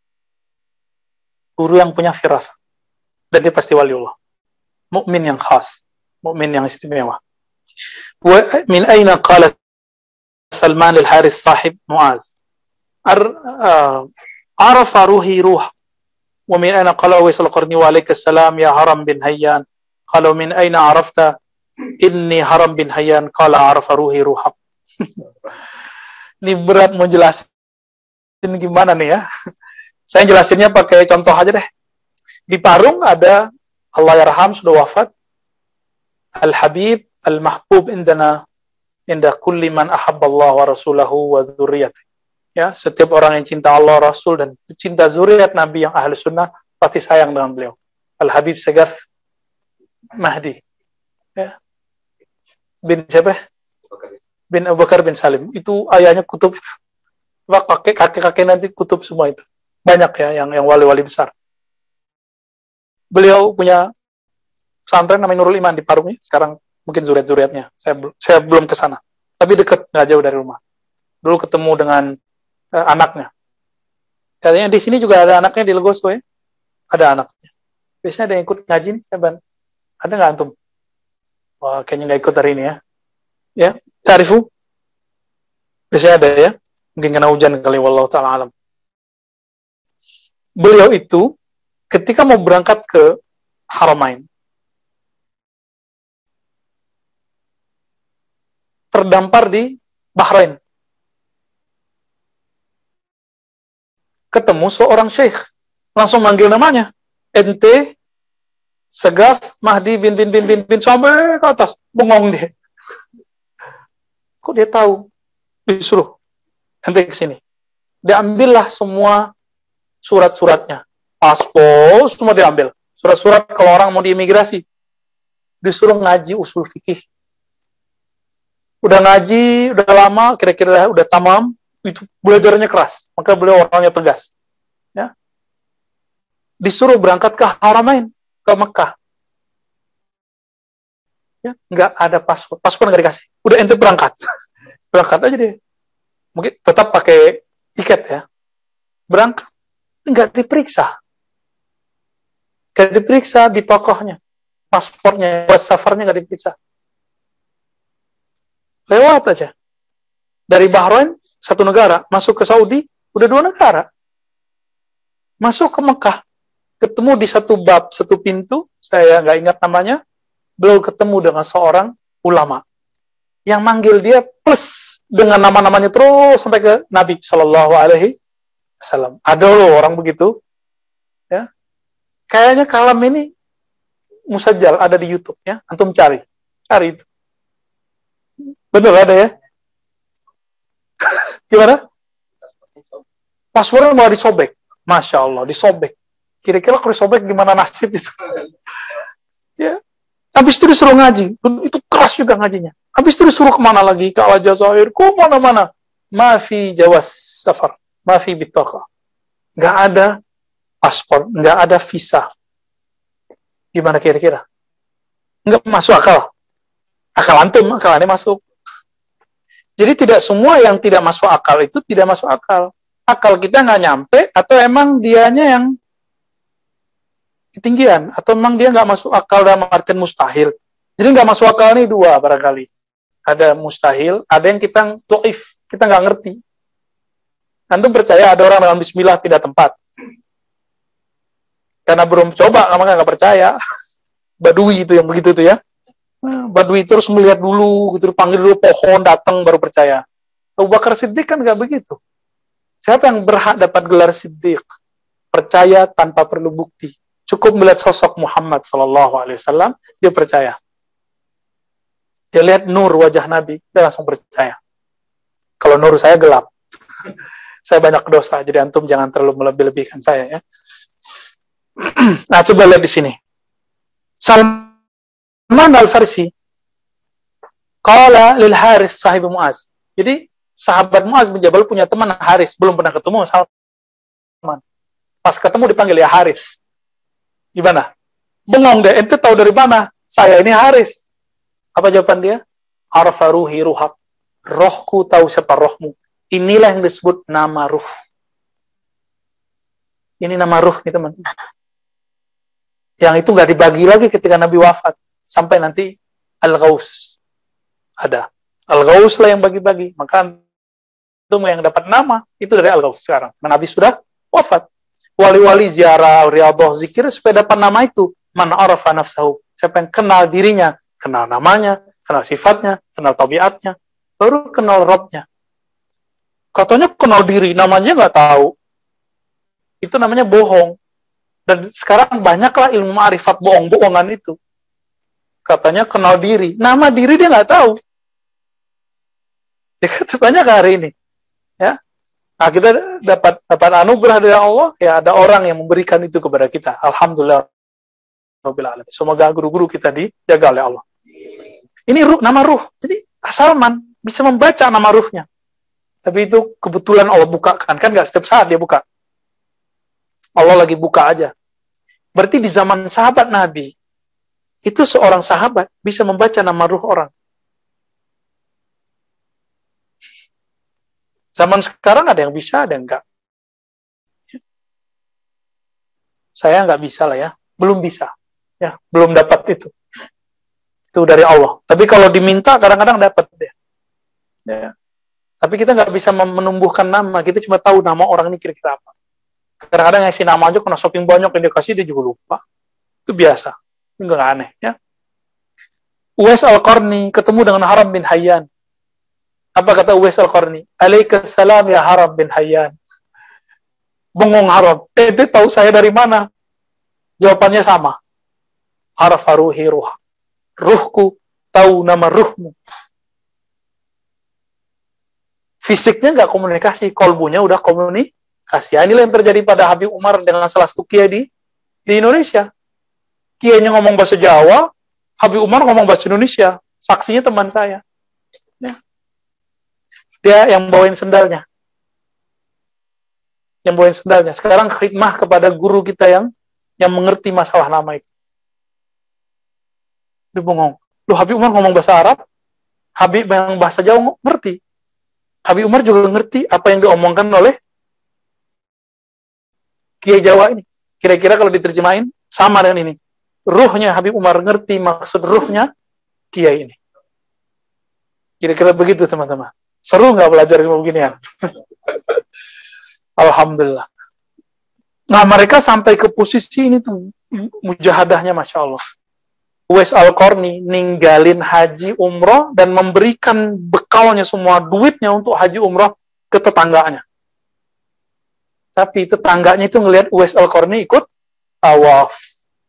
Guru yang punya firasat. Dan dia pasti waliullah. Mukmin yang khas. Mukmin yang istimewa. Wa min aina qala Salman al-Haris sahib Muaz. Arafa ruhi ruh. Wa min aina qala Uwais al-Qarni wa alaikas salam ya Haram bin Hayyan. Qala min aina arafta inni Haram bin Hayyan qala arafa ruhi ruhak. Ini berat mau jelasin gimana nih ya. Saya jelasinnya pakai contoh aja deh. Di Parung ada Allah yarham sudah wafat Al-Habib Al-Mahbub indana inda kulli man ahabballah wa rasulahu wa dzurriyyati. Ya, setiap orang yang cinta Allah, Rasul dan cinta zuriat Nabi yang ahli sunnah pasti sayang dengan beliau. Al-Habib Segaf Mahdi. Ya. Bin siapa? Bin Abu Bakar bin Salim. Itu ayahnya kutub itu. Kakek-kakek nanti kutub semua itu. Banyak ya yang wali-wali besar. Beliau punya pesantren namanya Nurul Iman di Parung. Sekarang mungkin zuriat-zuriatnya. Saya belum ke sana. Tapi dekat, nggak jauh dari rumah. Dulu ketemu dengan anaknya. Katanya di sini juga ada anaknya di Legoso ya. Ada anaknya. Biasanya ada yang ikut ngaji nih, ada nggak antum? Wah, kayaknya nggak ikut hari ini ya. Ya, ta'rifu? Biasanya ada ya. Mungkin kena hujan kali, wallahu ta'ala alam. Beliau itu ketika mau berangkat ke Haramain, terdampar di Bahrain. Ketemu seorang syekh, langsung manggil namanya. Ente Segaf Mahdi bin sampai ke atas, bengong dia. Kok dia tahu? Disuruh ente ke sini. Diambillah semua surat-suratnya, paspor semua diambil. Surat-surat kalau orang mau diimigrasi, disuruh ngaji usul fikih. Udah ngaji, udah lama, kira-kira udah tamam, itu belajarnya keras. Maka beliau orangnya tegas. Ya. Disuruh berangkat ke Haramain, ke Mekah. Ya, nggak ada paspor nggak dikasih. Udah ente berangkat. Berangkat aja deh. Mungkin tetap pakai tiket ya. Berangkat, nggak diperiksa. Nggak diperiksa di tokohnya. Paspornya, safarnya nggak diperiksa. Lewat aja. Dari Bahrain, satu negara. Masuk ke Saudi, udah 2 negara. Masuk ke Mekah. Ketemu di satu bab, satu pintu, saya nggak ingat namanya, beliau ketemu dengan seorang ulama yang manggil dia plus dengan nama-namanya terus sampai ke Nabi Shallallahu Alaihi Wasallam. Ada loh orang begitu, ya. Kayaknya kalam ini musajjal ada di YouTube ya, antum cari itu. Betul ada ya? Gimana? Passwordnya mau disobek, masya Allah disobek. Kira-kira kalau disobek gimana nasib itu? Ya. Habis itu disuruh ngaji. Itu keras juga ngajinya. Habis itu disuruh kemana lagi? Ke Al-Jazair. Ke mana-mana. Mafi jawas safar. Mafi bitaka. Nggak ada paspor. Nggak ada visa. Gimana kira-kira? Nggak masuk akal. Akal antum, akal aneh masuk. Jadi tidak semua yang tidak masuk akal itu tidak masuk akal. Akal kita nggak nyampe, atau emang dianya yang ketinggian, atau memang dia nggak masuk akal dalam artian mustahil. Jadi nggak masuk akal nih 2 barangkali. Ada mustahil, ada yang kita dhaif, kita nggak ngerti. Antum percaya ada orang dengan bismillah tidak tempat? Karena belum coba, maka nggak percaya. Badui itu yang begitu tuh ya. Badui terus melihat dulu, gitu, panggil dulu pohon, datang baru percaya. Abu Bakar Siddiq kan nggak begitu. Siapa yang berhak dapat gelar Siddiq? Percaya tanpa perlu bukti. Cukup melihat sosok Muhammad SAW, dia percaya. Dia lihat nur wajah Nabi, dia langsung percaya. Kalau nur saya gelap. Saya banyak dosa, jadi antum jangan terlalu melebih-lebihkan saya ya. Nah, coba lihat di sini. Salman Al-Farsi qala lil Haris sahib Muaz. Jadi sahabat Muaz bin Jabal punya teman Haris, belum pernah ketemu Salman. Pas ketemu dipanggil ya Haris. Gimana? Bengong deh, ente tahu dari mana? Saya ini Haris. Apa jawaban dia? Arfa ruhi ruhak. Rohku tahu siapa rohmu. Inilah yang disebut nama ruh. Ini nama ruh nih teman. Yang itu nggak dibagi lagi ketika Nabi wafat. Sampai nanti Al-Ghaus ada. Al-Ghaus lah yang bagi-bagi. Maka itu yang dapat nama itu dari Al-Ghaus sekarang. Nah, Nabi sudah wafat. Wali-wali ziarah, riyadhah, zikir supaya dapat nama itu. Man arafa nafsahu. Siapa yang kenal dirinya, kenal namanya, kenal sifatnya, kenal tabiatnya, baru kenal Rabbnya. Katanya kenal diri, namanya nggak tahu. Itu namanya bohong. Dan sekarang banyaklah ilmu ma'rifat bohong-bohongan itu. Katanya kenal diri, nama diri dia nggak tahu. Ya, banyak hari ini. Ya. Nah, kita dapat anugerah dari Allah, ya ada orang yang memberikan itu kepada kita. Alhamdulillah. Semoga guru-guru kita dijaga oleh Allah. Ini ruh, nama ruh. Jadi Salman bisa membaca nama ruhnya. Tapi itu kebetulan Allah bukakan. Kan nggak setiap saat dia buka. Allah lagi buka aja. Berarti di zaman sahabat Nabi, itu seorang sahabat bisa membaca nama ruh orang. Zaman sekarang ada yang bisa, ada yang enggak. Saya nggak bisa lah ya. Belum bisa. Ya, belum dapat itu. Itu dari Allah. Tapi kalau diminta kadang-kadang dapat ya. Ya. Tapi kita nggak bisa menumbuhkan nama. Kita cuma tahu nama orang ini kira-kira apa. Kadang-kadang ngasih nama aja karena shopping banyak yang dikasih dia juga lupa. Itu biasa. Itu nggak aneh ya. Uwais Al-Qarni ketemu dengan Haram bin Hayyan. Apa kata Uwais Al-Qarni? Alaikassalam ya Haram bin Hayyan. Bengong Haram. Itu tahu saya dari mana? Jawabannya sama. Arfa ruhi ruh. Ruhku tahu nama ruhmu. Fisiknya nggak komunikasi, kolbunya udah komunikasi. Inilah yang terjadi pada Habib Umar dengan salah satu kiai di Indonesia. Kiainya ngomong bahasa Jawa, Habib Umar ngomong bahasa Indonesia. Saksinya teman saya. Ya. Dia yang bawain sendalnya. Yang bawain sendalnya. Sekarang khidmah kepada guru kita yang mengerti masalah nama itu. Dia bengong. Loh, Habib Umar ngomong bahasa Arab, Habib yang bahasa Jawa ngerti. Habib Umar juga ngerti apa yang diomongkan oleh Kiai Jawa ini. Kira-kira kalau diterjemahin, sama dengan ini. Ruhnya Habib Umar ngerti maksud ruhnya Kiai ini. Kira-kira begitu, teman-teman. Seru nggak belajar ilmu beginian? Alhamdulillah. Nah, mereka sampai ke posisi ini tuh, mujahadahnya Masya Allah. Uwais Al-Qarni ninggalin haji umroh dan memberikan bekalnya semua duitnya untuk haji umroh ke tetangganya. Tapi tetangganya itu ngelihat Uwais Al-Qarni ikut tawaf,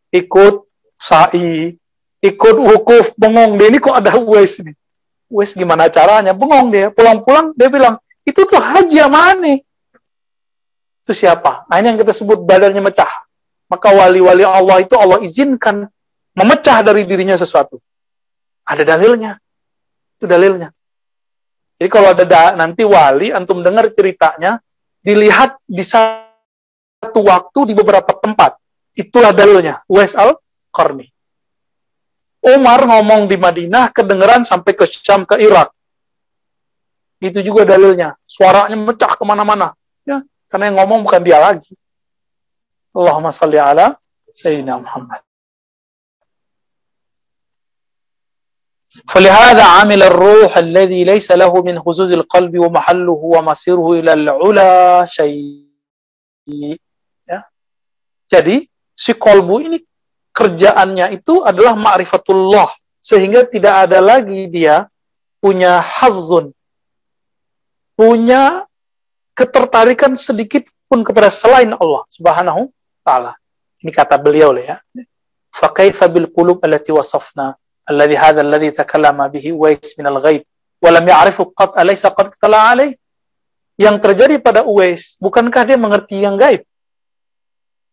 ikut sa'i, ikut wukuf, bengong dia ini kok ada Uwais ini. Uwais gimana caranya? Bengong dia. Pulang-pulang dia bilang, itu tuh haji yang mana? Itu siapa? Nah, ini yang kita sebut badannya mecah. Maka wali-wali Allah itu Allah izinkan memecah dari dirinya sesuatu. Ada dalilnya. Itu dalilnya. Jadi kalau ada nanti wali, antum dengar ceritanya, dilihat di satu waktu di beberapa tempat. Itulah dalilnya. Uwais Al-Qarni. Umar ngomong di Madinah, kedengeran sampai ke Syam, ke Irak. Itu juga dalilnya. Suaranya mecah kemana-mana. Ya, karena yang ngomong bukan dia lagi. Allahumma salli ala Sayyidina Muhammad. فلهذا عمل الروح الذي ليس له من خزوز القلب ومحله ومصيره إلى العلا شيء. Ya. Jadi si kolbu ini kerjaannya itu adalah ma'rifatullah, sehingga tidak ada lagi dia punya hazzun, punya ketertarikan sedikit pun kepada selain Allah Subhanahu ta'ala. Ini kata beliau ya. Fa kaifa bil qulub allati wasafna. alladhi takallama bihi Uwais min al-ghaib wa lam ya'rifu qad alaysa qad tala alaih. Yang terjadi pada Uwais, bukankah dia mengerti yang gaib?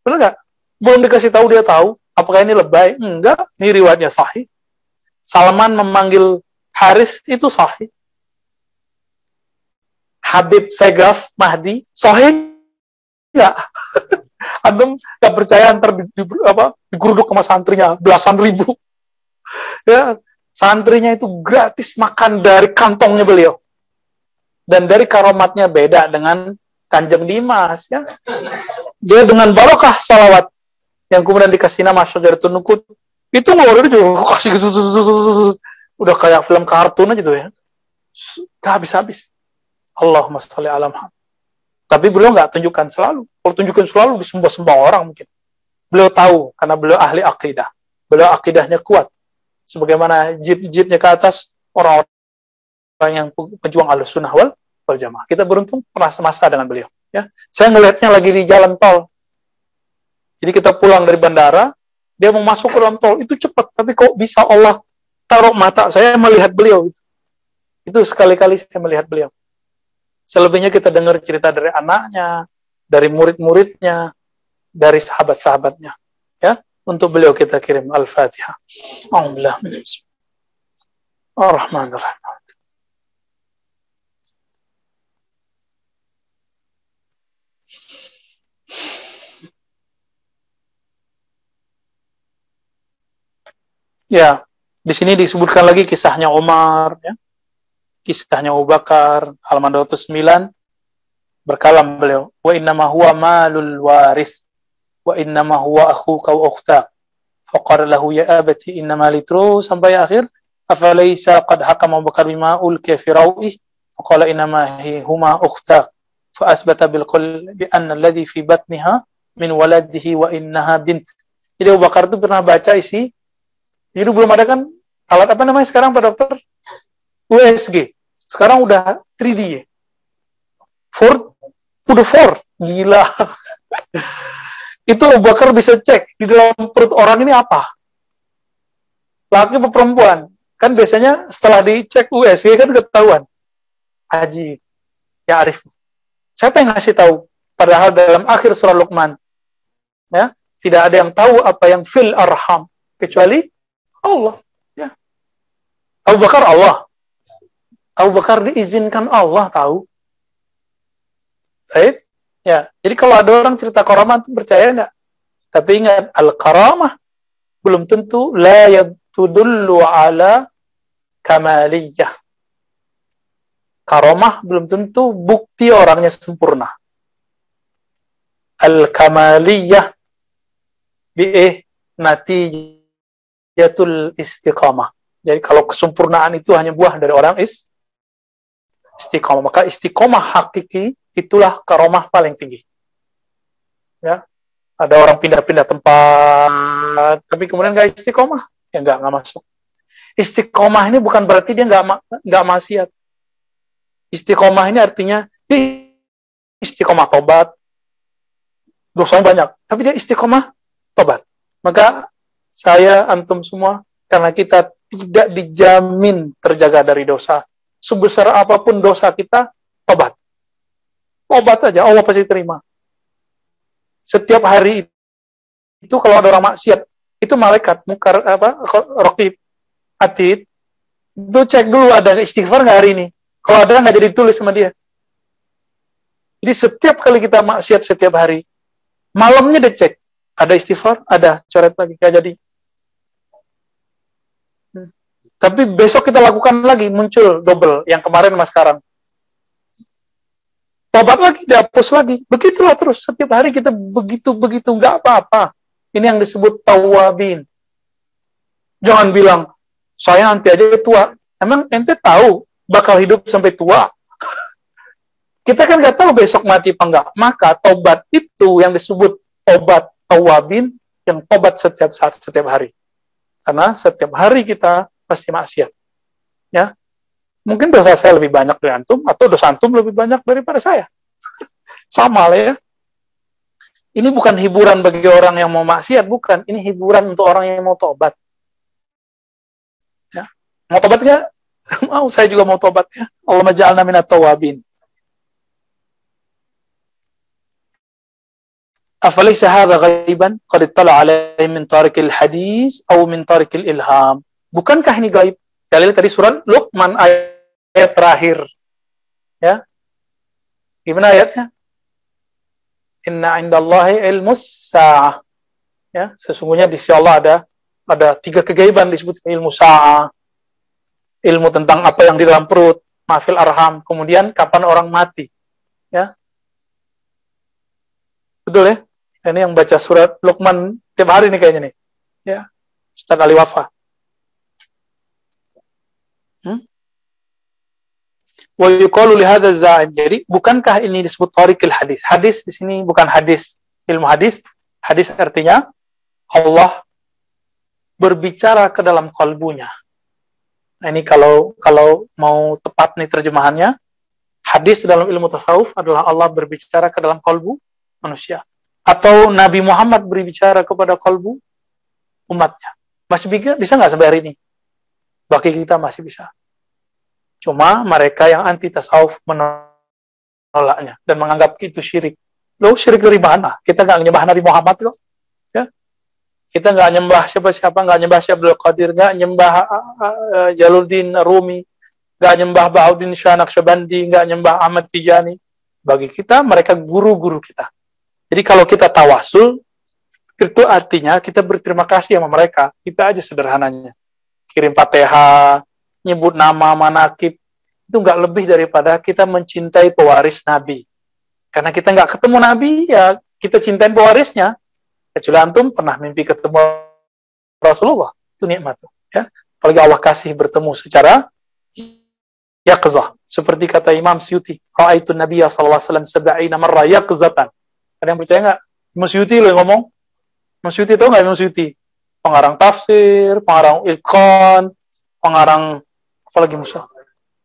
Benar nggak? Belum dikasih tahu dia tahu. Apakah ini lebay? Enggak, ini riwayatnya sahih. Salman memanggil Haris itu sahih. Habib Segaf Mahdi sahih enggak? Antum nggak percaya ntar digeruduk sama santrinya belasan ribu. Ya, santrinya itu gratis makan dari kantongnya beliau. Dan dari karomatnya beda dengan Kanjeng Dimas, ya. Dia dengan barokah salawat yang kemudian dikasih nama Syajaratun Nuqud. Itu ngeluarin juga kasih udah kayak film kartun aja tuh, ya. Gak habis-habis. Allahumma sholli ala Muhammad. Tapi beliau nggak tunjukkan selalu. Kalau tunjukkan selalu disembah-sembah orang mungkin. Beliau tahu karena beliau ahli akidah. Beliau akidahnya kuat. Sebagaimana jid-jidnya ke atas orang-orang yang pejuang Ahlussunnah wal Jamaah. Kita beruntung pernah semasa dengan beliau, ya. Saya ngelihatnya lagi di jalan tol. Jadi kita pulang dari bandara, dia mau masuk ke dalam tol, itu cepat, tapi kok bisa Allah taruh mata saya melihat beliau gitu. Itu sekali-kali saya melihat beliau. Selebihnya kita dengar cerita dari anaknya, dari murid-muridnya, dari sahabat-sahabatnya, ya. Untuk beliau kita kirim Al-Fatihah. Alhamdulillah. Ar-Rahmanir-Rahim. Ya, di sini disebutkan lagi kisahnya Umar, ya. Kisahnya Abu Bakar, halaman 209, berkalam beliau, wa innama huwa malul waris, wa innama huwa akhuka wa ukhtak, faqala lahu ya abati innama litru, sampai akhir, afalaysa qad hakama Abu Bakar bima ulkiya fi rawih, faqala innama huma ukhtak, fa asbata bil qul bi anna alladhi fi batniha min waladihi wa innaha bint. Jadi Abu Bakar itu pernah baca isi. Jadi belum ada kan alat apa namanya sekarang Pak Dokter? USG. Sekarang udah 3D. Udah 4. Gila. Itu Abu Bakar bisa cek di dalam perut orang ini apa. Laki atau perempuan. Kan biasanya setelah dicek USG kan ketahuan. Haji. Ya Arif. Siapa yang ngasih tahu? Padahal dalam akhir surah Luqman, ya, tidak ada yang tahu apa yang fil arham kecuali Allah, ya. Abu Bakar Allah. Abu Bakar diizinkan Allah tahu. Baik, ya. Jadi kalau ada orang cerita karamah itu percaya enggak? Tapi ingat, al-karamah belum tentu la yadullu ala kamaliyah. Karamah belum tentu bukti orangnya sempurna. Al-kamaliyah natijatul istiqamah. Jadi kalau kesempurnaan itu hanya buah dari orang istiqamah, maka istiqamah hakiki itulah karamah paling tinggi. Ya, ada orang pindah-pindah tempat, tapi kemudian nggak istiqamah, ya nggak masuk. Istiqamah ini bukan berarti dia nggak maksiat. Istiqamah ini artinya dia istiqamah tobat, dosanya banyak, tapi dia istiqamah tobat. Maka saya, antum semua, karena kita tidak dijamin terjaga dari dosa, sebesar apapun dosa kita, tobat. Tobat aja, Allah pasti terima. Setiap hari itu kalau ada orang maksiat, itu malaikat, mungkar raqib, atid, itu cek dulu ada istighfar nggak hari ini. Kalau ada nggak jadi tulis sama dia. Jadi setiap kali kita maksiat setiap hari, malamnya dicek. Ada istighfar, ada, coret lagi, gak jadi. Tapi besok kita lakukan lagi, muncul double, yang kemarin sama sekarang. Tobat lagi, dihapus lagi. Begitulah terus, setiap hari kita begitu-begitu, gak apa-apa. Ini yang disebut tawabin. Jangan bilang, saya nanti aja tua. Emang ente tahu bakal hidup sampai tua? Kita kan gak tahu besok mati apa enggak. Maka tobat itu yang disebut tobat tawabin, yang tobat setiap saat, setiap hari. Karena setiap hari kita pasti maksiat. Ya. Mungkin dosa saya lebih banyak dari antum, atau dosa antum lebih banyak daripada saya. Sama lah ya. Ini bukan hiburan bagi orang yang mau maksiat, bukan. Ini hiburan untuk orang yang mau tobat. Mau tobat nggak? Mau, saya juga mau tobat ya. Allahumma ja'alna minat tawabin. Afalaysa hadha ghaiban qad ittala alaihi min tariqil hadis atau min tariqil ilham. Bukankah ini gaib? Dalil tadi surat Luqman ayat terakhir. Ya. Gimana ayatnya? Inna indallahi ilmus sa'ah. Ya, sesungguhnya di sisi Allah ada 3 kegaiban disebut ilmu sa'ah. Ilmu tentang apa yang di dalam perut, mafil arham, kemudian kapan orang mati. Ya. Betul ya? Ini yang baca surat Luqman tiap hari nih kayaknya nih. Ya. Ustaz Ali Wafa. Wa yuqalu li hadza az-za'im. Jadi bukankah ini disebut tariqil hadis? Hadis di sini bukan hadis ilmu hadis. Hadis artinya Allah berbicara ke dalam kalbunya. Nah, ini kalau mau tepat nih terjemahannya, hadis dalam ilmu tasawuf adalah Allah berbicara ke dalam kalbu manusia. Atau Nabi Muhammad berbicara kepada kalbu umatnya. Masih bisa nggak sampai hari ini? Bagi kita masih bisa. Cuma mereka yang anti tasawuf menolaknya dan menganggap itu syirik. Loh, syirik dari mana? Kita nggak nyembah Nabi Muhammad kok. Ya? Kita nggak nyembah siapa-siapa, nggak nyembah Syekh Abdul Qadir, nggak nyembah Jaluddin Rumi, nggak nyembah Bahauddin Shah Naqsyabandi, nggak nyembah Ahmad Tijani. Bagi kita, mereka guru-guru kita. Jadi kalau kita tawasul, itu artinya kita berterima kasih sama mereka. Kita aja sederhananya. Kirim Fatihah, nyebut nama, manakib, itu nggak lebih daripada kita mencintai pewaris Nabi. Karena kita nggak ketemu Nabi, ya kita cintain pewarisnya. Kecuali antum pernah mimpi ketemu Rasulullah, itu nikmat. Ya. Apalagi Allah kasih bertemu secara yaqzah. Seperti kata Imam Suyuti, Ra'aitu Nabiya sallallahu alaihi wasallam 70 marra yaqzatan. Ada yang percaya nggak? Imam Suyuti loh yang ngomong. Imam Suyuti tahu nggak Imam Suyuti? Pengarang tafsir, pengarang ilqan, pengarang apalagi Musa.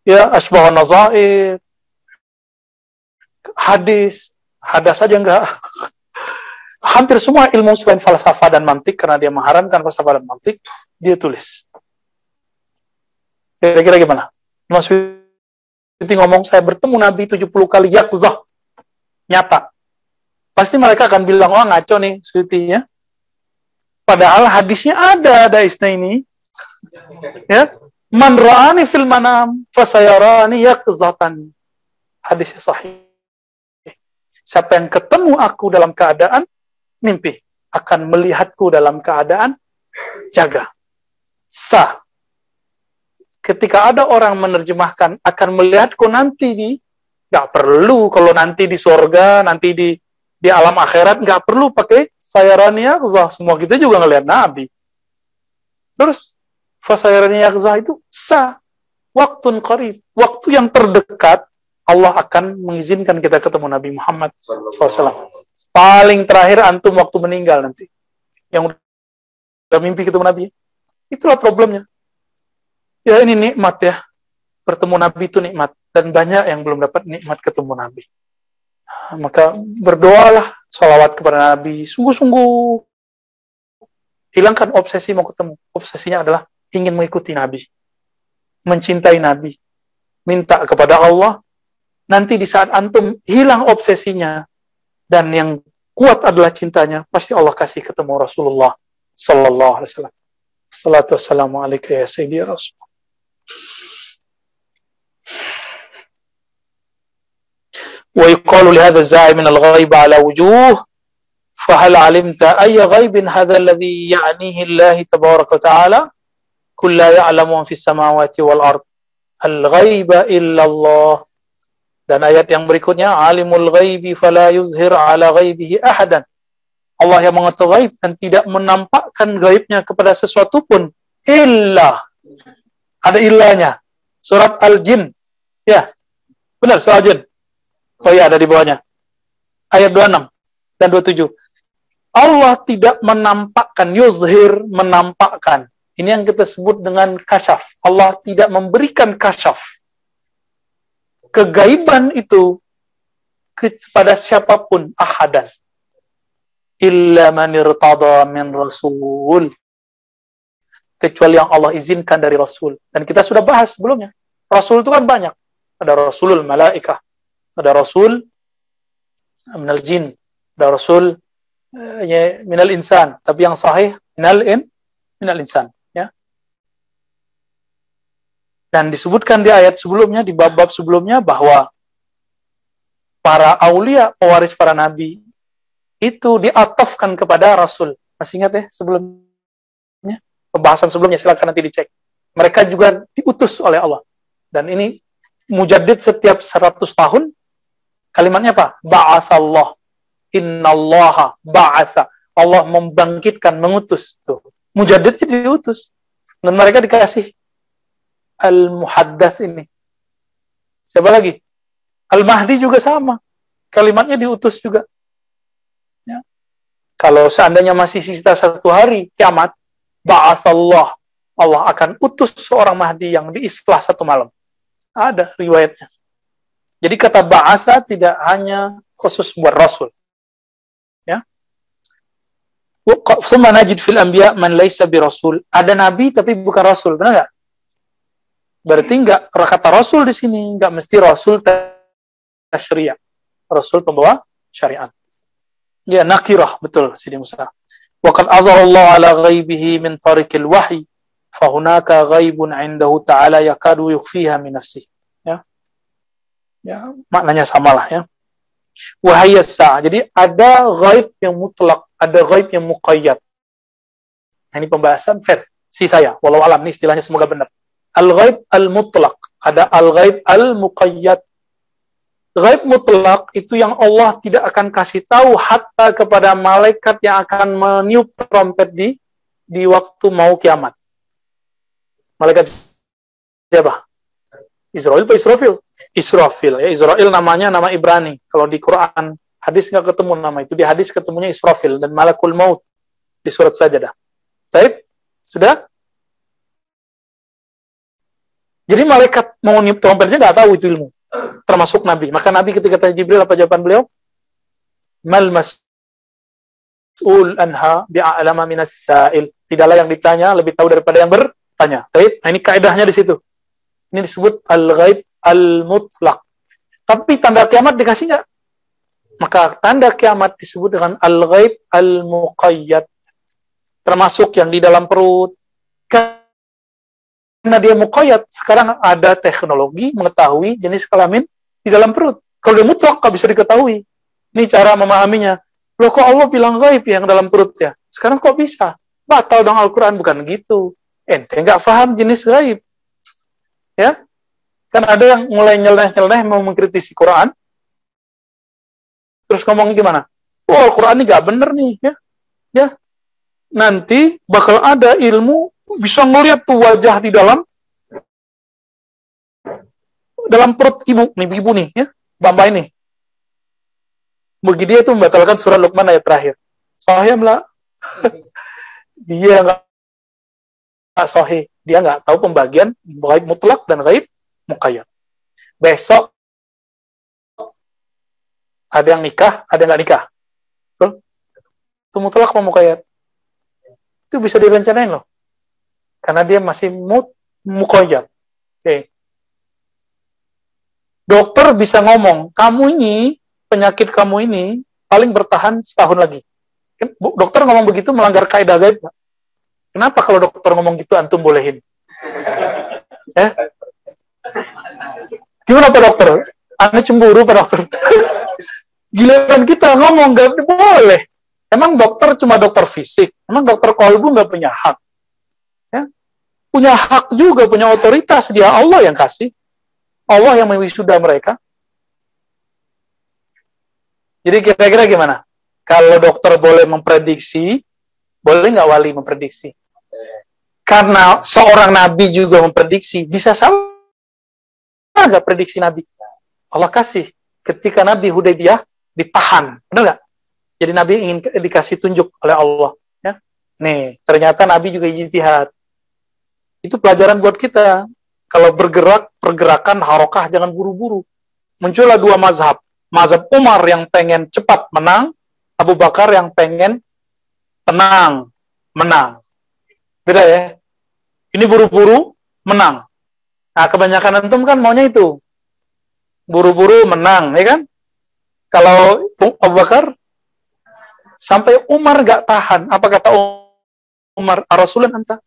Ya, asbahun nazair, hadis, hadas saja enggak. Hampir semua ilmu selain falsafah dan mantik, karena dia mengharamkan falsafah dan mantik, dia tulis. Kira-kira gimana? Imam Suyuti ngomong, saya bertemu Nabi 70 kali yaqzah, nyata. Pasti mereka akan bilang, oh ngaco nih Suyuti ya. Padahal hadisnya ada isna ini. Ya. Man ra'ani fil manam fasayarani yaqzatan. Hadisnya sahih. Siapa yang ketemu aku dalam keadaan mimpi, akan melihatku dalam keadaan jaga. Sah. Ketika ada orang menerjemahkan akan melihatku nanti nggak perlu kalau nanti di surga, nanti di alam akhirat, nggak perlu pakai sayarani yaqzah. Semua kita juga ngelihat Nabi. Terus fasayarani yaqzah itu sah. Waktun qarib. Waktu yang terdekat Allah akan mengizinkan kita ketemu Nabi Muhammad SAW. Paling terakhir antum waktu meninggal nanti. Yang udah mimpi ketemu Nabi. Itulah problemnya. Ya ini nikmat ya. Bertemu Nabi itu nikmat. Dan banyak yang belum dapat nikmat ketemu Nabi. Maka berdoalah, sholawat kepada Nabi. Sungguh-sungguh. Hilangkan obsesi mau ketemu. Obsesinya adalah ingin mengikuti Nabi. Mencintai Nabi. Minta kepada Allah. Nanti di saat antum hilang obsesinya dan yang kuat adalah cintanya, pasti Allah kasih ketemu Rasulullah sallallahu alaihi wasallam. Salatu wassalamu alaika ya sayyidi Rasul. Wa yuqalu li hadha az-za'i min al-ghaib ala wujuh fa hal 'alimta ay ghaibin hadha alladhi ya'nihi Allah tabaraka wa ta'ala kullu ya'lamu fi as-samawati wal ard al-ghaiba illa Allah. Dan ayat yang berikutnya, alimul ghaibi fala yuzhir ala ghaibihi ahadan. Allah yang mengetahui gaib dan tidak menampakkan gaibnya kepada sesuatu pun. Illa. Ada illanya. Surat Al-Jin. Ya. Benar, surat Al-Jin. Oh ya, ada di bawahnya. Ayat 26 dan 27. Allah tidak menampakkan, yuzhir, menampakkan. Ini yang kita sebut dengan kasyaf. Allah tidak memberikan kasyaf. Kegaiban itu kepada siapapun ahadan illa man irtada min rasul, kecuali yang Allah izinkan dari Rasul. Dan kita sudah bahas sebelumnya. Rasul itu kan banyak. Ada Rasulul Malaikah, ada Rasul minal jin, ada Rasul minal insan. Tapi yang sahih minal insan. Ya. Dan disebutkan di ayat sebelumnya, di bab-bab sebelumnya, bahwa para aulia, pewaris para nabi, itu diatofkan kepada Rasul. Masih ingat ya sebelumnya? Pembahasan sebelumnya, silakan nanti dicek. Mereka juga diutus oleh Allah. Dan ini mujaddid setiap 100 tahun, kalimatnya apa? Ba'asallah. Innallaha ba'asa. Allah membangkitkan, mengutus. Tuh. Mujaddid diutus. Dan mereka dikasih Al-Muhaddas ini. Siapa lagi? Al-Mahdi juga sama. Kalimatnya diutus juga. Ya. Kalau seandainya masih sisa 1 hari, kiamat, ba'asallah. Allah akan utus seorang Mahdi yang diislah 1 malam. Ada riwayatnya. Jadi kata ba'asa tidak hanya khusus buat Rasul. Ya. Summa najid fil anbiya man laysa bi rasul. Ada nabi tapi bukan rasul, benar enggak? Berarti enggak kata rasul di sini enggak mesti rasul tasyri'. Rasul pembawa syariat. Ya, nakirah, betul Sidi Musa. Wa qad azhara Allah ala ghaibihi min tariqil wahyi. Fahunaka ghaibun indahu ta'ala yakadu yukhfiha min nafsih. Ya. Ya, maknanya samalah ya. Wahayasa. Jadi ada ghaib yang mutlak, ada ghaib yang muqayyad. Nah, ini pembahasan versi saya. Walau alam, ini istilahnya semoga benar. Al-ghaib al-mutlak, ada al-ghaib al-muqayyad. Ghaib mutlak itu yang Allah tidak akan kasih tahu hatta kepada malaikat yang akan meniup trompet di waktu mau kiamat. Malaikat siapa? Israel atau Israfil? Israfil. Ya, Israel namanya nama Ibrani. Kalau di Quran hadis nggak ketemu nama itu. Di hadis ketemunya Israfil dan Malakul Maut di surat Sajadah. Baik, sudah? Jadi malaikat mau niup trompetnya nggak tahu itu ilmu. Termasuk Nabi. Maka Nabi ketika tanya Jibril, apa jawaban beliau? Mal mas'ul anha bi'a'lama minas sa'il. Tidaklah yang ditanya lebih tahu daripada yang bertanya. Baik, nah ini kaidahnya di situ. Ini disebut al-ghaib al-mutlaq. Tapi tanda kiamat dikasih nggak? Maka tanda kiamat disebut dengan al-ghaib al-muqayyad. Termasuk yang di dalam perut. Karena dia muqayyad, sekarang ada teknologi mengetahui jenis kelamin di dalam perut. Kalau dia mutlak, nggak bisa diketahui. Ini cara memahaminya. Loh, kok Allah bilang ghaib yang dalam perutnya? Sekarang kok bisa? Batal dong Al-Quran, bukan gitu. Ente nggak paham jenis ghaib. Ya, kan ada yang mulai nyeleneh-nyeleneh mau mengkritisi Quran, terus ngomong gimana? Oh, Al-Quran ini nggak bener nih, ya. Nanti bakal ada ilmu bisa ngeliat tuh wajah di dalam perut ibu nih, ya, Bamba ini. Begitu dia itu membatalkan surat Luqman ayat terakhir. Sahih lah, dia nggak sahih. Dia nggak tahu pembagian ghaib mutlak dan ghaib muqayyad. Besok ada yang nikah, ada yang nggak nikah. Betul? Itu mutlak apa muqayyad? Itu bisa direncanain loh. Karena dia masih muqayyad. Oke. Dokter bisa ngomong, penyakit kamu ini paling bertahan setahun lagi. Dokter ngomong begitu melanggar kaidah ghaib. Kenapa kalau dokter ngomong gitu antum bolehin? Gimana Pak Dokter? Anda cemburu Pak Dokter? Giliran kita ngomong gak boleh. Emang dokter cuma dokter fisik? Emang dokter kolbu gak punya hak? Ya? Punya hak juga, punya otoritas. Dia Allah yang kasih. Allah yang mewisuda mereka. Jadi kira-kira gimana? Kalau dokter boleh memprediksi, boleh nggak wali memprediksi? Karena seorang nabi juga memprediksi, bisa salah nggak prediksi nabi? Allah kasih. Ketika Nabi Hudaybiyah ditahan, benar nggak? Jadi nabi ingin dikasih tunjuk oleh Allah. Ya? Nih, ternyata nabi juga ijtihad. Itu pelajaran buat kita. Kalau bergerak, pergerakan, harokah, jangan buru-buru. Muncullah 2 mazhab. Mazhab Umar yang pengen cepat menang, Abu Bakar yang pengen tenang, menang. Beda ya? Ini buru-buru menang. Nah, kebanyakan antum kan maunya itu. Buru-buru menang, ya kan? Kalau Abu Bakar, sampai Umar gak tahan. Apa kata Umar? Rasulullah anta?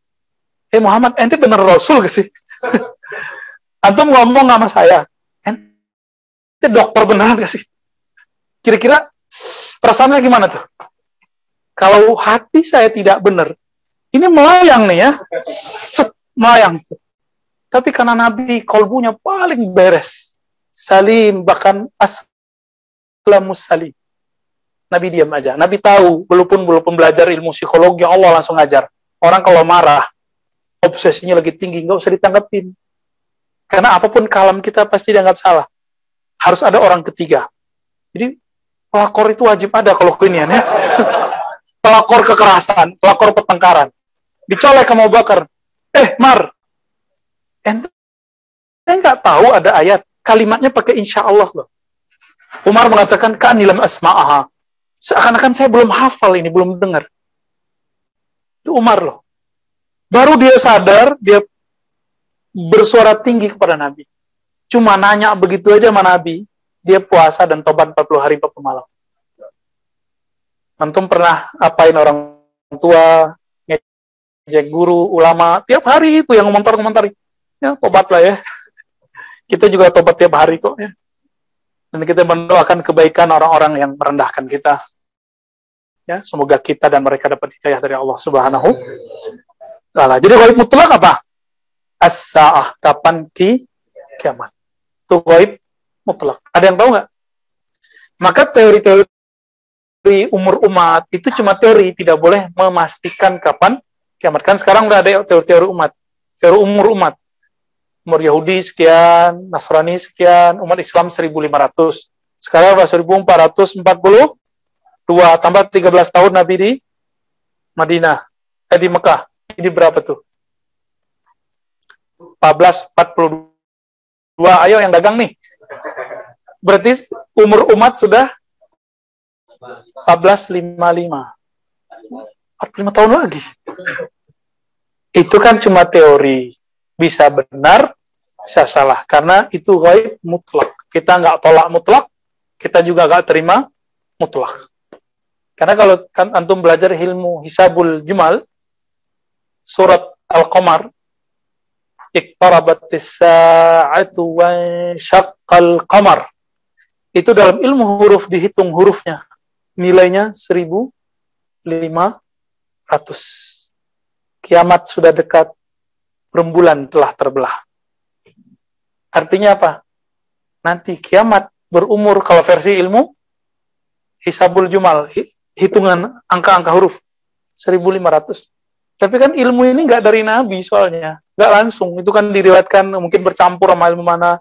Muhammad, ente bener Rasul gak sih? Antum ngomong sama saya, ente dokter beneran gak sih? Kira-kira perasaannya gimana tuh? Kalau hati saya tidak benar, ini melayang nih ya, melayang. Tapi karena Nabi kolbunya paling beres, salim, bahkan aslamus salim. Nabi diam aja. Nabi tahu, walaupun belum belajar ilmu psikologi, Allah langsung ngajar. Orang kalau marah, obsesinya lagi tinggi, nggak usah ditanggapin. Karena apapun kalam kita pasti dianggap salah. Harus ada orang ketiga. Jadi pelakor itu wajib ada kalau keinian ya. Pelakor kekerasan, pelakor pertengkaran. Dicolek sama Abu Bakar. Mar, ente nggak tahu ada ayat kalimatnya pakai insya Allah loh. Umar mengatakan ka'anilam asma'aha. Seakan-akan saya belum hafal ini, belum dengar. Itu Umar loh. Baru dia sadar, dia bersuara tinggi kepada Nabi. Cuma nanya begitu aja sama Nabi, dia puasa dan tobat 40 hari 40 malam. Antum pernah apain orang tua, ngejek guru, ulama, tiap hari itu yang komentar-komentari. Ya, tobatlah ya. Kita juga tobat tiap hari kok ya. Dan kita mendoakan kebaikan orang-orang yang merendahkan kita. Ya, semoga kita dan mereka dapat hidayah dari Allah Subhanahu wa Ta'ala. Jadi ghaib mutlak apa? As-sa'ah, kapan kiamat. Itu ghaib mutlak. Ada yang tahu nggak? Maka teori-teori umur umat itu cuma teori, tidak boleh memastikan kapan kiamat. Kan sekarang udah ada teori-teori umat, teori umur umat. Umur Yahudi sekian, Nasrani sekian, umat Islam 1500. Sekarang udah 1442, tambah 13 tahun Nabi di Madinah, di Mekah. Ini berapa tuh? 1442. Ayo yang dagang nih. Berarti umur umat sudah 1455. 45 tahun lagi. Itu kan cuma teori. Bisa benar, bisa salah. Karena itu ghaib mutlak. Kita nggak tolak mutlak, kita juga nggak terima mutlak. Karena kalau kan antum belajar ilmu hisabul jumal, surat Al-Qamar, iqtarabatis sa'atu wa syaqqal qamar. Itu dalam ilmu huruf dihitung hurufnya. Nilainya 1500. Kiamat sudah dekat, rembulan telah terbelah. Artinya apa? Nanti kiamat berumur, kalau versi ilmu hisabul jumal, hitungan angka-angka huruf 1500. Tapi kan ilmu ini nggak dari Nabi soalnya, nggak langsung. Itu kan diriwayatkan, mungkin bercampur sama ilmu mana.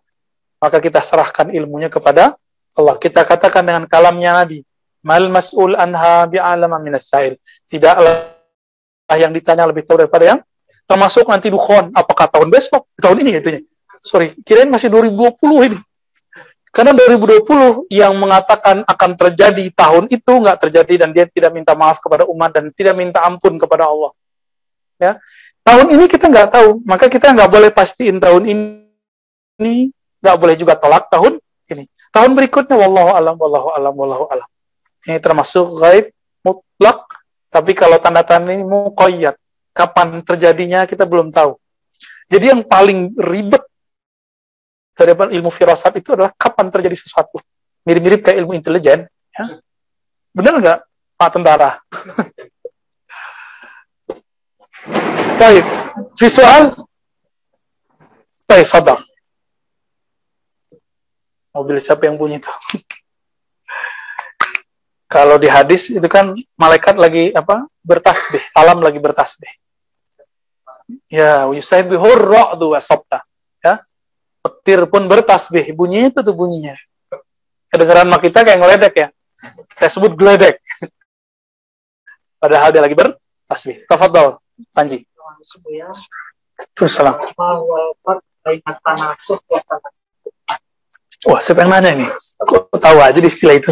Maka kita serahkan ilmunya kepada Allah. Kita katakan dengan kalamnya Nabi, mal mas'ul anha bi'alama minas sa'il. Tidaklah yang ditanya lebih tahu daripada yang termasuk nanti dukhon. Apakah tahun besok? Tahun ini itunya. Sorry, kirain masih 2020 ini. Karena 2020 yang mengatakan akan terjadi tahun itu nggak terjadi, dan dia tidak minta maaf kepada umat dan tidak minta ampun kepada Allah. Ya, tahun ini kita nggak tahu, maka kita nggak boleh pastiin tahun ini, nggak boleh juga tolak tahun ini. Tahun berikutnya, wallahu alam, wallahu alam, wallahu alam. Ini termasuk ghaib mutlak, tapi kalau tanda-tanda ini muqayyad, kapan terjadinya kita belum tahu. Jadi yang paling ribet daripada ilmu firasat itu adalah kapan terjadi sesuatu. Mirip-mirip kayak ilmu intelijen. Ya. Benar nggak, Pak Tentara? Baik, visual. Baik, fadal. Mobil siapa yang bunyi itu? Kalau di hadis itu kan malaikat lagi apa? Bertasbih, alam lagi bertasbih. Ya, yusabbihur ra'du wasabta. Ya. Petir pun bertasbih, bunyinya itu tuh bunyinya. Kedengeran sama kita kayak ngeledek ya. Kita sebut geledek. Padahal dia lagi bertasbih. Tafadhol, Panji. Terus salam. Wah, siapa yang nanya ini? Kok tahu aja di istilah itu?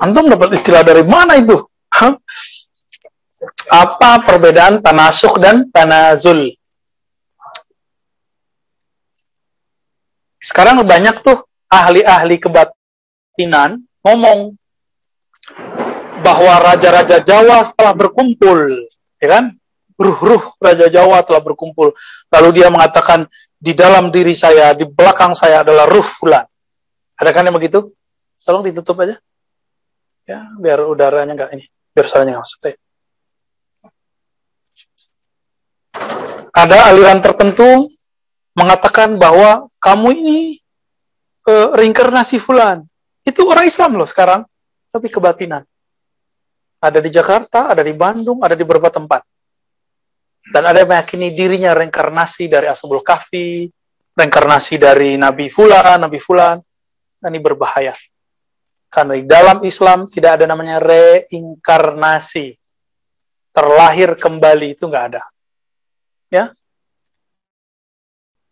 Antum dapat istilah dari mana itu? Hah? Apa perbedaan tanasukh dan tanazul? Sekarang banyak tuh ahli-ahli kebatinan ngomong bahwa raja-raja Jawa setelah berkumpul, ya kan? Ruh-ruh Raja Jawa telah berkumpul. Lalu dia mengatakan, di dalam diri saya, di belakang saya adalah ruh fulan. Ada kan yang begitu? Tolong ditutup aja. Ya, biar udaranya nggak ini. Biar suaranya nggak masuk. Ada aliran tertentu mengatakan bahwa kamu ini reinkarnasi fulan. Itu orang Islam loh sekarang. Tapi kebatinan. Ada di Jakarta, ada di Bandung, ada di beberapa tempat. Dan ada yang meyakini dirinya reinkarnasi dari Ashabul Kahfi, reinkarnasi dari Nabi Fulan, dan ini berbahaya. Karena di dalam Islam tidak ada namanya reinkarnasi. Terlahir kembali, itu nggak ada. Ya.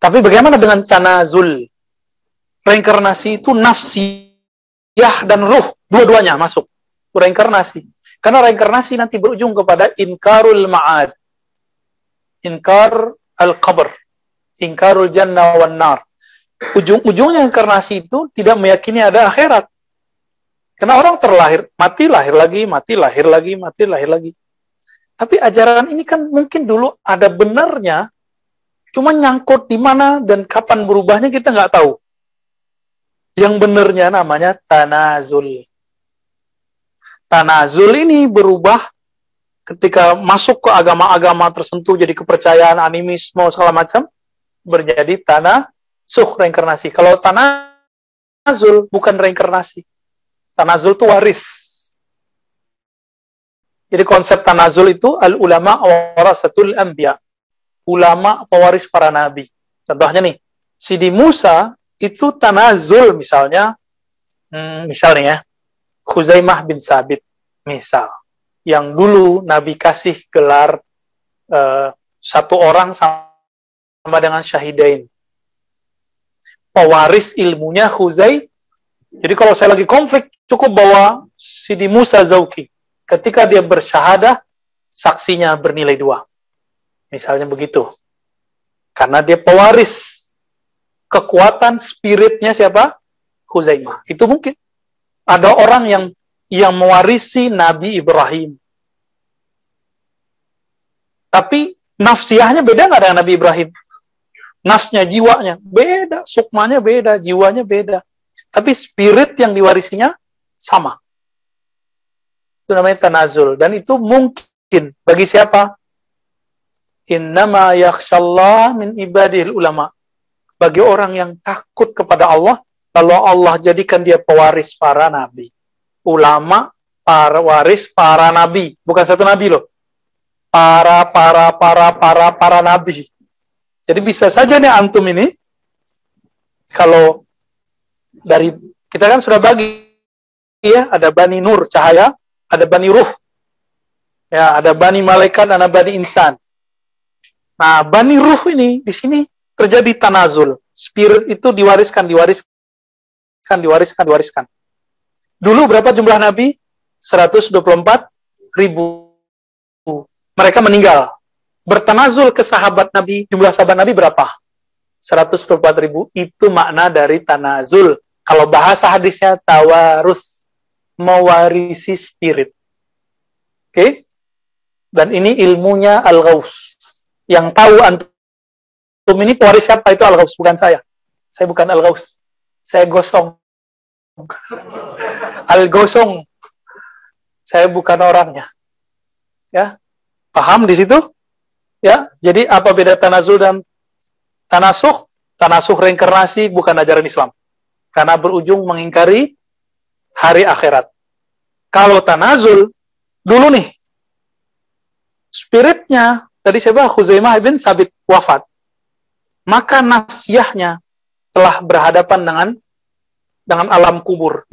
Tapi bagaimana dengan tanazul? Reinkarnasi itu nafsiyah dan ruh, dua-duanya masuk. Reinkarnasi. Karena reinkarnasi nanti berujung kepada inkarul ma'ad. Inkar al-qabr. Inkarul jannah wan nar. Ujung-ujungnya inkarnasi itu tidak meyakini ada akhirat. Karena orang terlahir, mati, lahir lagi, mati, lahir lagi, mati, lahir lagi. Tapi ajaran ini kan mungkin dulu ada benarnya, cuma nyangkut di mana dan kapan berubahnya kita nggak tahu. Yang benarnya namanya tanazul. Tanazul ini berubah ketika masuk ke agama-agama tertentu, jadi kepercayaan, animisme, segala macam, berjadi tanasukh, reinkarnasi. Kalau tanazul bukan reinkarnasi. Tanazul itu waris. Jadi konsep tanazul itu al-ulama warasatul anbiya. Ulama pewaris para nabi. Contohnya nih, Sidi Musa itu tanazul misalnya, misalnya ya, Khuzaimah bin Sabit, misal. Yang dulu Nabi kasih gelar satu orang sama dengan syahidain. Pewaris ilmunya Khuzai. Jadi kalau saya lagi konflik, cukup bawa Sidi Musa Zauki. Ketika dia bersyahadah, saksinya bernilai 2. Misalnya begitu. Karena dia pewaris. Kekuatan spiritnya siapa? Khuzaimah. Itu mungkin. Ada orang yang mewarisi Nabi Ibrahim. Tapi nafsiyahnya beda nggak dengan Nabi Ibrahim? Nafsnya, jiwanya beda, sukmanya beda, jiwanya beda. Tapi spirit yang diwarisinya sama. Itu namanya tanazul. Dan itu mungkin bagi siapa? Innama yakhshallah min ibadihil ulama. Bagi orang yang takut kepada Allah, kalau Allah jadikan dia pewaris para nabi. Ulama, para waris para nabi. Bukan satu nabi loh. Para nabi. Jadi bisa saja nih antum ini, kalau dari, kita kan sudah bagi, ya, ada Bani Nur, cahaya, ada Bani Ruh. Ya, ada Bani Malaikat, ada Bani Insan. Nah, Bani Ruh ini, di sini terjadi tanazul. Spirit itu diwariskan. Dulu berapa jumlah Nabi? 124.000. Mereka meninggal. Bertanazul ke sahabat Nabi. Jumlah sahabat Nabi berapa? 124.000. Itu makna dari tanazul. Kalau bahasa hadisnya tawarus. Mewarisi spirit. Oke? Dan ini ilmunya Al-Ghaus. Yang tahu antum ini pewaris siapa? Itu Al-Ghaus, bukan saya. Saya bukan Al-Ghaus. Saya gosong. Al-Gosong. Saya bukan orangnya. Ya. Paham di situ? Ya. Jadi apa beda tanazul dan tanasukh? Tanasukh reinkarnasi bukan ajaran Islam. Karena berujung mengingkari hari akhirat. Kalau tanazul, dulu nih, spiritnya, tadi saya bilang Khuzaimah bin Sabit wafat. Maka nafsiyahnya telah berhadapan dengan alam kubur.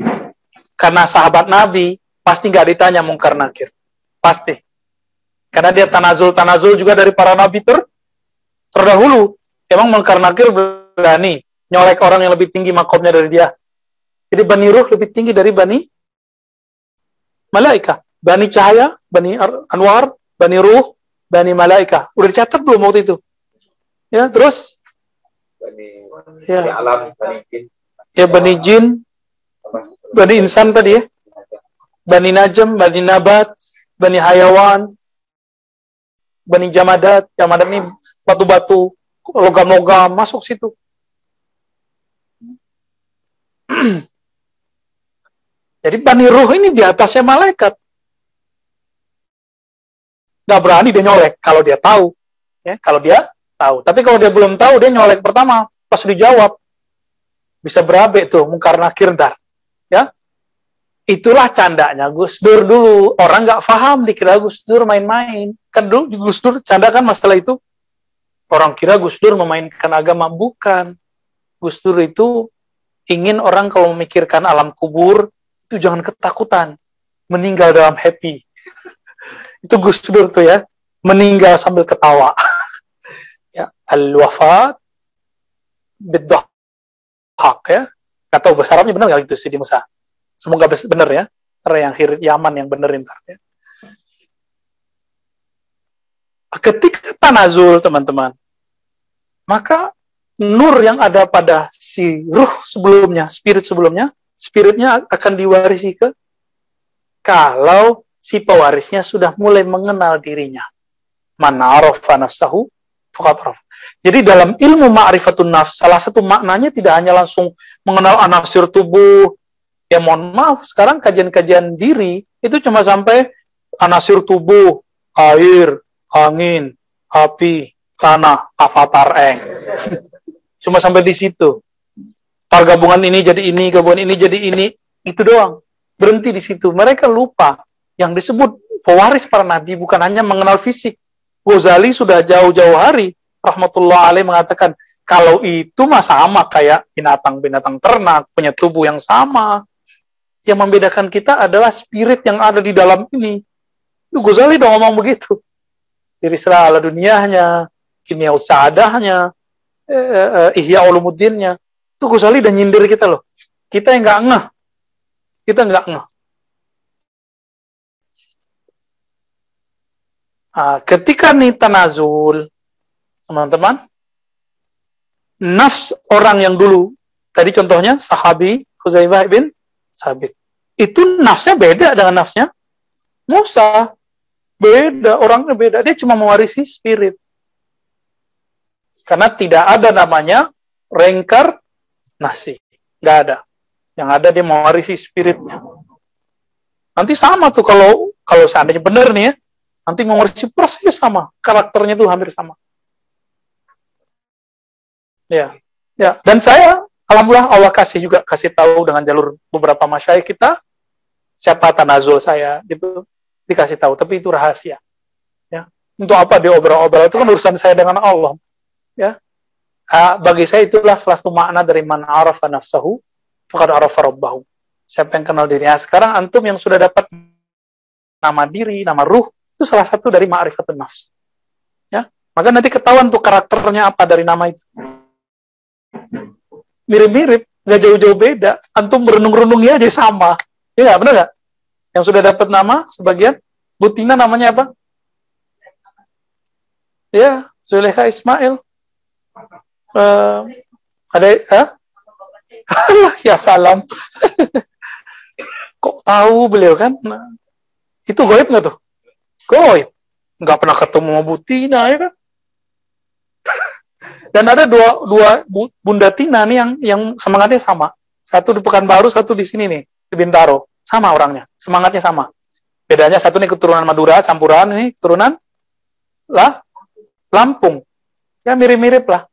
Karena sahabat Nabi pasti nggak ditanya mungkar nakir. Pasti. Karena dia tanazul juga dari para Nabi terdahulu. Emang mungkar nakir berani nyolek orang yang lebih tinggi makomnya dari dia? Jadi Bani Ruh lebih tinggi dari Bani Malaika. Bani Cahaya, Bani Anwar, Bani Ruh, Bani Malaika. Udah dicatat belum waktu itu? Ya, terus? Bani Alam, Bani Jin. Ya, Bani Jin, Bani Insan tadi ya. Bani Najm, Bani Nabat, Bani Hayawan, Bani Jamadat. Jamadat ini batu-batu, logam-logam, masuk situ. Jadi Bani Ruh ini di atasnya malaikat. Nggak berani dia nyolek kalau dia tahu. Ya, kalau dia tahu. Tapi kalau dia belum tahu, dia nyolek pertama. Pas dijawab, bisa berabe tuh, mungkar nakir dar. Ya, itulah candanya Gus Dur dulu. Orang nggak paham, dikira Gus Dur main-main. Kan dulu Gus Dur canda kan masalah itu. Orang kira Gus Dur memainkan agama. Bukan. Gus Dur itu ingin orang kalau memikirkan alam kubur, itu jangan ketakutan. Meninggal dalam happy. Itu Gus Dur tuh ya. Meninggal sambil ketawa. Ya, al-wafat bid-dhahak ya. Gak tahu bahasa Arabnya benar nggak gitu sih di Musa. Semoga benar ya. Yang Hirit Yaman yang benerin ya. Ketika tanazul teman-teman, maka nur yang ada pada si ruh sebelumnya, spiritnya akan diwarisi ke kalau si pewarisnya sudah mulai mengenal dirinya. Man arafa nafsahu faqad arafa. Jadi dalam ilmu ma'rifatun nafs, salah satu maknanya tidak hanya langsung mengenal anasir tubuh. Ya mohon maaf, sekarang kajian-kajian diri itu cuma sampai anasir tubuh, air, angin, api, tanah, avatar eng. Cuma sampai di situ. Tar gabungan ini jadi ini, gabungan ini jadi ini, itu doang. Berhenti di situ. Mereka lupa yang disebut pewaris para nabi bukan hanya mengenal fisik. Ghazali sudah jauh-jauh hari rahmatullah alaih mengatakan kalau itu mah sama kayak binatang-binatang ternak, punya tubuh yang sama. Yang membedakan kita adalah spirit yang ada di dalam ini. Itu Ghazali udah ngomong begitu. Dari Isra ala dunianya, kimia usadahnya, Ihya Ulumuddinnya. Itu Ghazali udah nyindir kita loh. Kita yang nggak ngeh. Kita nggak ngeh. Ketika nih tanazul, teman-teman, nafs orang yang dulu, tadi contohnya sahabi Khuzaimah bin Sabit, itu nafsnya beda dengan nafsnya Musa. Beda, orangnya beda. Dia cuma mewarisi spirit. Karena tidak ada namanya reinkarnasi. Nggak ada. Yang ada dia mewarisi spiritnya. Nanti sama tuh kalau seandainya benar nih ya, nanti mewarisi persis sama. Karakternya tuh hampir sama. Ya. Dan saya, alhamdulillah Allah kasih tahu dengan jalur beberapa masyayikh kita siapa tanazul saya gitu, dikasih tahu, tapi itu rahasia. Ya. Untuk apa diobrol-obrol, itu kan urusan saya dengan Allah. Ya. Bagi saya itulah salah satu makna dari man arafa nafsahu faqad arafa rabbahu. Siapa yang kenal dirinya. Sekarang antum yang sudah dapat nama diri, nama ruh, itu salah satu dari ma'rifatun nafs. Ya. Maka nanti ketahuan tuh karakternya apa dari nama itu. Mirip-mirip, nggak jauh-jauh beda. Antum berenung-renungnya aja sama. Ya nggak, benar nggak? Yang sudah dapat nama, sebagian, Butina namanya apa? Ya, Zulekha Ismail. Ya salam. Kok tahu beliau kan? Nah, itu goib nggak tuh? Goib. Nggak pernah ketemu sama Butina, ya kan? Dan ada dua Bunda Tina nih yang semangatnya sama. Satu di Pekanbaru, satu di sini nih, di Bintaro. Sama orangnya, semangatnya sama. Bedanya satu nih keturunan Madura, campuran, ini keturunan Lampung. Ya mirip-mirip lah.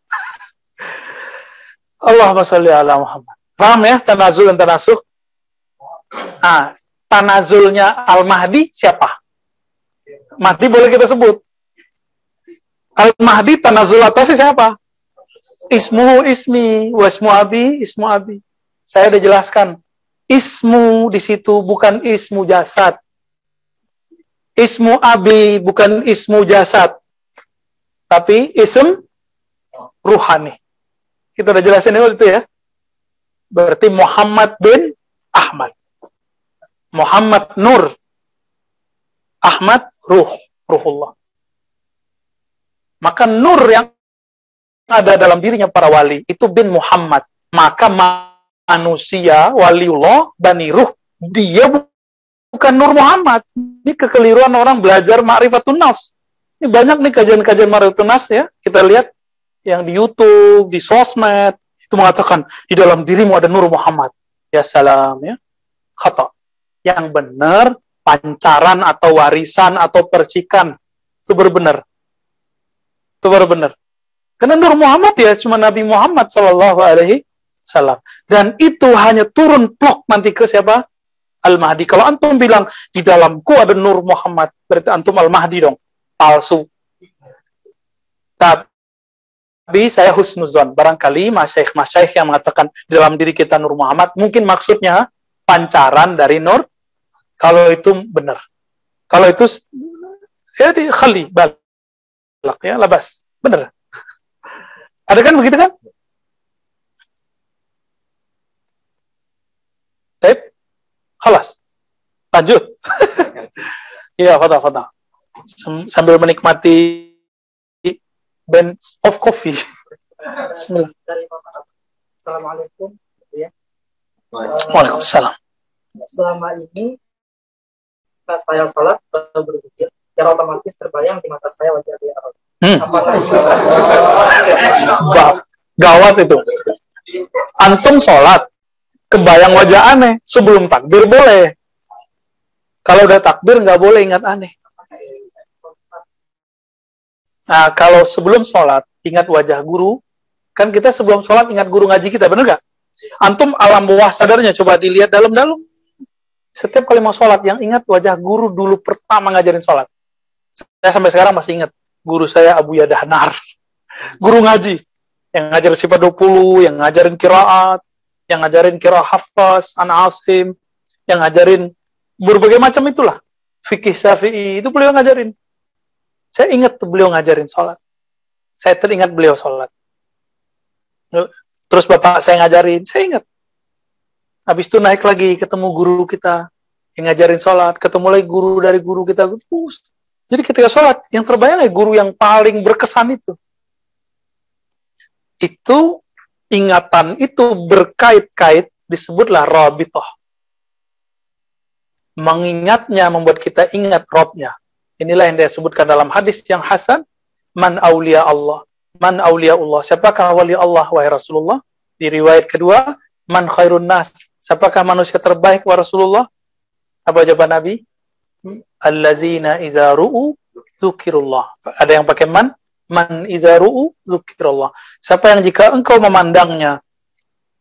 Allahumma sholli ala Muhammad. Paham ya, tanazul dan tanasuh? Tanazulnya Al-Mahdi siapa? Mahdi boleh kita sebut. Al-Mahdi tanazul atasnya siapa? Ismuhu ismi, wasmu abi, ismu abi. Saya udah jelaskan. Ismu di situ bukan ismu jasad. Ismu abi bukan ismu jasad. Tapi ism ruhani. Kita udah jelasin itu ya. Berarti Muhammad bin Ahmad. Muhammad Nur. Ahmad Ruhullah. Maka nur yang ada dalam dirinya para wali itu bin Muhammad. Maka manusia, waliullah, Bani Ruh, dia bukan Nur Muhammad. Ini kekeliruan orang belajar Ma'rifatun Nafs. Ini banyak nih kajian-kajian Ma'rifatun Nafs ya. Kita lihat yang di YouTube, di sosmed, itu mengatakan di dalam dirimu ada Nur Muhammad. Ya salam ya. Khata. Yang benar pancaran atau warisan atau percikan itu benar. Itu baru benar. Karena Nur Muhammad ya cuma Nabi Muhammad Sallallahu Alaihi Wasallam. Dan itu hanya turun plok nanti ke siapa? Al-Mahdi. Kalau antum bilang di dalamku ada Nur Muhammad, berarti antum Al-Mahdi dong. Palsu. Tapi saya husnuzon. Barangkali masyaikh yang mengatakan di dalam diri kita Nur Muhammad, mungkin maksudnya pancaran dari Nur. Kalau itu benar. Kalau itu ya di khali balak ya labas. Benar. Ada kan begitu kan? Baik. Khalas. Lanjut. Iya, fadal. Sambil menikmati bench of coffee. Bismillah. Assalamualaikum. Ya. Waalaikumsalam. Selama ini saya sholat atau berzikir, secara otomatis terbayang di mata saya wajah dia. Apakah ini gawat itu? Antum sholat, kebayang wajah aneh, sebelum takbir boleh. Kalau udah takbir nggak boleh ingat aneh. Nah, kalau sebelum sholat ingat wajah guru, kan kita sebelum sholat ingat guru ngaji kita, bener nggak? Antum alam bawah sadarnya coba dilihat dalam-dalam. Setiap kali mau sholat, yang ingat wajah guru dulu pertama ngajarin sholat. Saya sampai sekarang masih ingat. Guru saya Abu Yadahnar. Guru ngaji. Yang ngajar sifat 20, yang ngajarin qiraat, yang ngajarin qiraat hafaz, an asim, yang ngajarin berbagai macam itulah. Fikih Syafi'i, itu beliau ngajarin. Saya ingat tuh beliau ngajarin sholat. Saya teringat beliau sholat. Terus bapak saya ngajarin, saya ingat. Habis itu naik lagi, ketemu guru kita yang ngajarin sholat, ketemu lagi guru dari guru kita. Jadi ketika sholat, yang terbayang ya guru yang paling berkesan itu. Itu, ingatan itu berkait-kait, disebutlah rabithah. Mengingatnya membuat kita ingat Robnya. Inilah yang dia sebutkan dalam hadis yang hasan, man awliya Allah. Man awliya Allah. Siapakah wali Allah, wahai Rasulullah? Di riwayat kedua, man khairun nas. Siapakah manusia terbaik, wahai Rasulullah? Apa jawaban Nabi? Allazina iza ru'u dzukirullah. Ada yang pakai man iza ru'u dzukirullah. Siapa yang jika engkau memandangnya,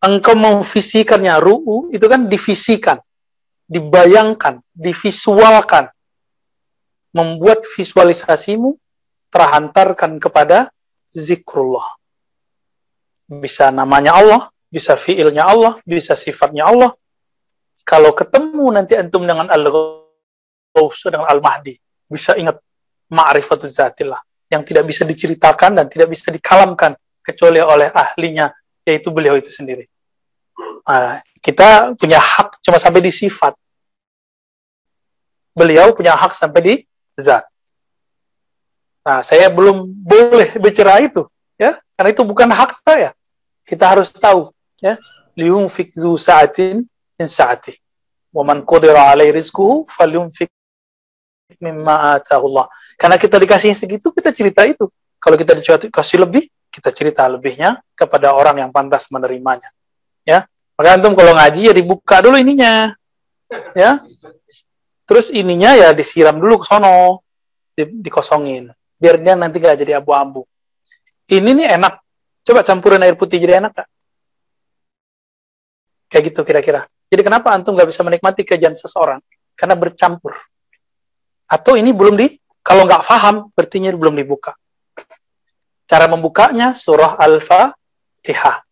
engkau memfisikannya, ru'u itu kan divisikan, dibayangkan, divisualkan, membuat visualisasimu terhantarkan kepada zikrullah. Bisa namanya Allah, bisa fiilnya Allah, bisa sifatnya Allah. Kalau ketemu nanti antum dengan Al-Ghaus, dengan Al-Mahdi, bisa ingat ma'rifatul zatillah, yang tidak bisa diceritakan dan tidak bisa dikalamkan kecuali oleh ahlinya, yaitu beliau itu sendiri. Kita punya hak cuma sampai di sifat. Beliau punya hak sampai di zat. Nah, saya belum boleh bicara itu, ya, karena itu bukan hak saya. Kita harus tahu, ya, liyunfik zu sa'atin min sa'ati, wa man qadira 'alaihi rizquhu falyunfik mimma ataahu Allah. Karena kita dikasih segitu, kita cerita itu. Kalau kita dikasih lebih, kita cerita lebihnya kepada orang yang pantas menerimanya. Ya, maka antum kalau ngaji ya dibuka dulu ininya, ya. Terus ininya ya disiram dulu ke sono, dikosongin, biar dia nanti gak jadi abu-abu. Ini nih enak. Coba campurin air putih jadi enak gak? Kayak gitu kira-kira. Jadi kenapa antum gak bisa menikmati kajian seseorang? Karena bercampur. Atau ini belum kalau nggak paham, berarti ini belum dibuka. Cara membukanya surah Al-Fatihah.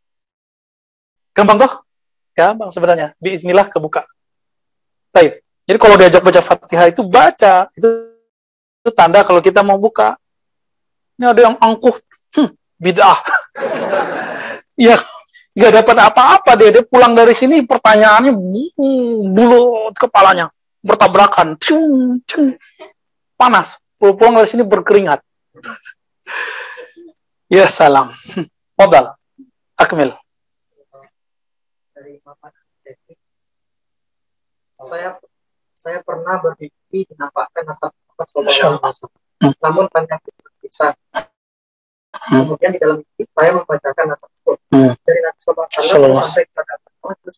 Gampang toh? Gampang sebenarnya. Biiznillah kebuka. Baik. Jadi kalau diajak baca Fatihah itu baca. Itu tanda kalau kita mau buka. Ini ada yang angkuh. Bid'ah. Ya, Nggak dapat apa-apa dia pulang dari sini pertanyaannya bulut kepalanya, bertabrakan, cung, cung, panas. Pulang dari sini berkeringat. Ya salam. Modal. Akmil. Dari saya pernah bermimpi dinampakkan nasab Rasulullah. Namun banyak bisa. Kemudian di dalam mimpi saya membacakan nasab tersebut dari Nabi Sallallahu sampai kepada terus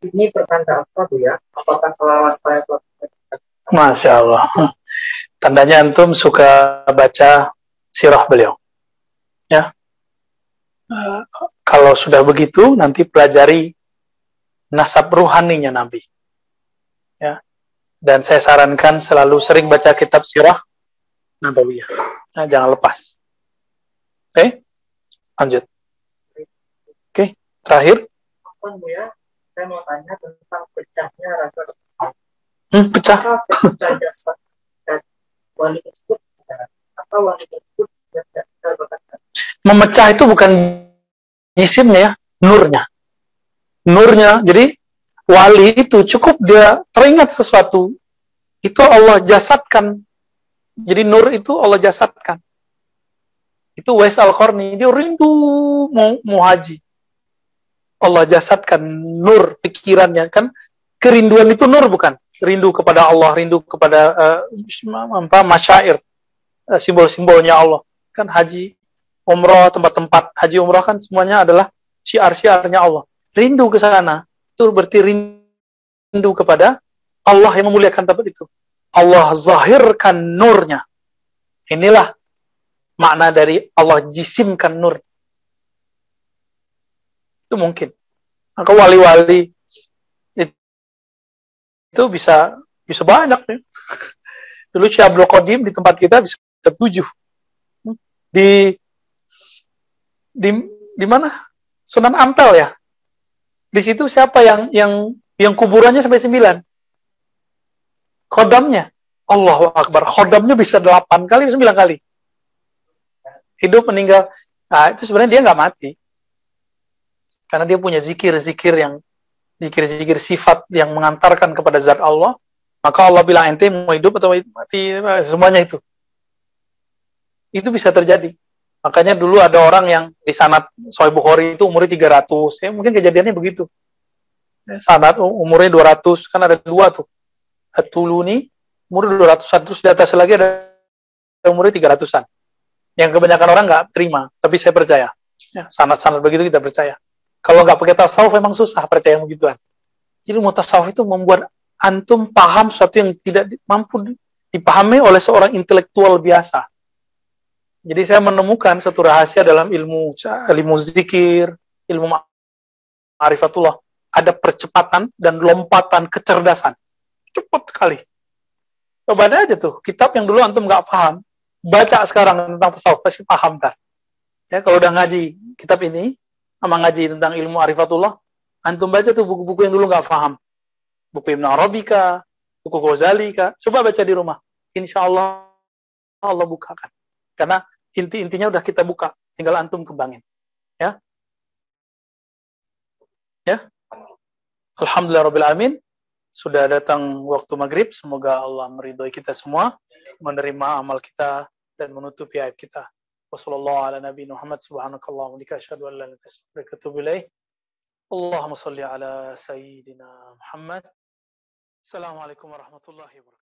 ini pertanda apa Bu ya? Apakah salawat saya telah? Masya Allah. Tandanya antum suka baca sirah beliau. Ya. Kalau sudah begitu nanti pelajari nasab ruhaninya Nabi. Ya. Dan saya sarankan selalu sering baca kitab sirah Nabawiyah. Nah, jangan lepas. Oke? Lanjut. Oke, terakhir. Bu ya, saya mau tanya tentang pecahnya raga. Pecah. Pecah jasad dan wali tersebut atau wali tersebut memecah itu bukan jisimnya ya, nurnya. Nurnya. Jadi wali itu cukup dia teringat sesuatu, itu Allah jasadkan. Jadi nur itu Allah jasadkan. Itu Wais Al-Qarni, dia rindu mau haji. Allah jasadkan nur pikirannya, kan kerinduan itu nur bukan? Rindu kepada Allah, rindu kepada masyair, simbol-simbolnya Allah. Kan haji, umrah, tempat-tempat haji umrah kan semuanya adalah syiar-syiarnya Allah. Rindu ke sana, itu berarti rindu kepada Allah yang memuliakan tempat itu. Allah zahirkan nurnya. Inilah makna dari Allah jisimkan nur. Itu mungkin. Maka wali-wali itu bisa banyak ya. Dulu Syekh Abdul Qadim di tempat kita bisa 7. Di mana? Sunan Ampel ya. Di situ siapa yang kuburannya sampai 9? Khodamnya. Allahu Akbar. Khodamnya bisa 8 kali, 9 kali. Hidup, meninggal. Nah, itu sebenarnya dia nggak mati. Karena dia punya zikir-zikir sifat yang mengantarkan kepada zat Allah. Maka Allah bilang, ente mau hidup atau mati, semuanya itu. Itu bisa terjadi. Makanya dulu ada orang yang di sanad Sahih Bukhari itu umurnya 300. Ya, mungkin kejadiannya begitu. Sanad umurnya 200. Kan ada 2 tuh. At-Tuluni umurnya 200-an. Terus di atas lagi ada umurnya 300-an. Yang kebanyakan orang nggak terima. Tapi saya percaya. Ya, sanad-sanad begitu kita percaya. Kalau nggak pakai tasawuf memang susah percaya yang begituan. Jadi mutasawuf itu membuat antum paham sesuatu yang tidak mampu dipahami oleh seorang intelektual biasa. Jadi saya menemukan satu rahasia dalam ilmu zikir, ilmu ma'rifatullah. Ada percepatan dan lompatan kecerdasan. Cepat sekali. Coba aja tuh, kitab yang dulu antum nggak paham, baca sekarang tentang tasawuf, pasti paham ntar. Ya, kalau udah ngaji kitab ini, sama ngaji tentang ilmu ma'rifatullah, antum baca tuh buku-buku yang dulu nggak paham. Buku Ibn Arabi kah, buku Ghazali kah, coba baca di rumah. Insya Allah, Allah bukakan. Karena intinya udah kita buka, tinggal antum kembangin. Ya. Ya. Alhamdulillahirrahmanirrahim. Sudah datang waktu maghrib. Semoga Allah meridhoi kita semua, menerima amal kita dan menutupi aib kita. Wassallallahu ala nabi Muhammad subhanakallah wa bihamdika asyhadu an la ilaha illa anta astaghfiruka wa atubu ilaik. Allahumma shalli ala sayyidina Muhammad. Assalamualaikum warahmatullahi wabarakatuh.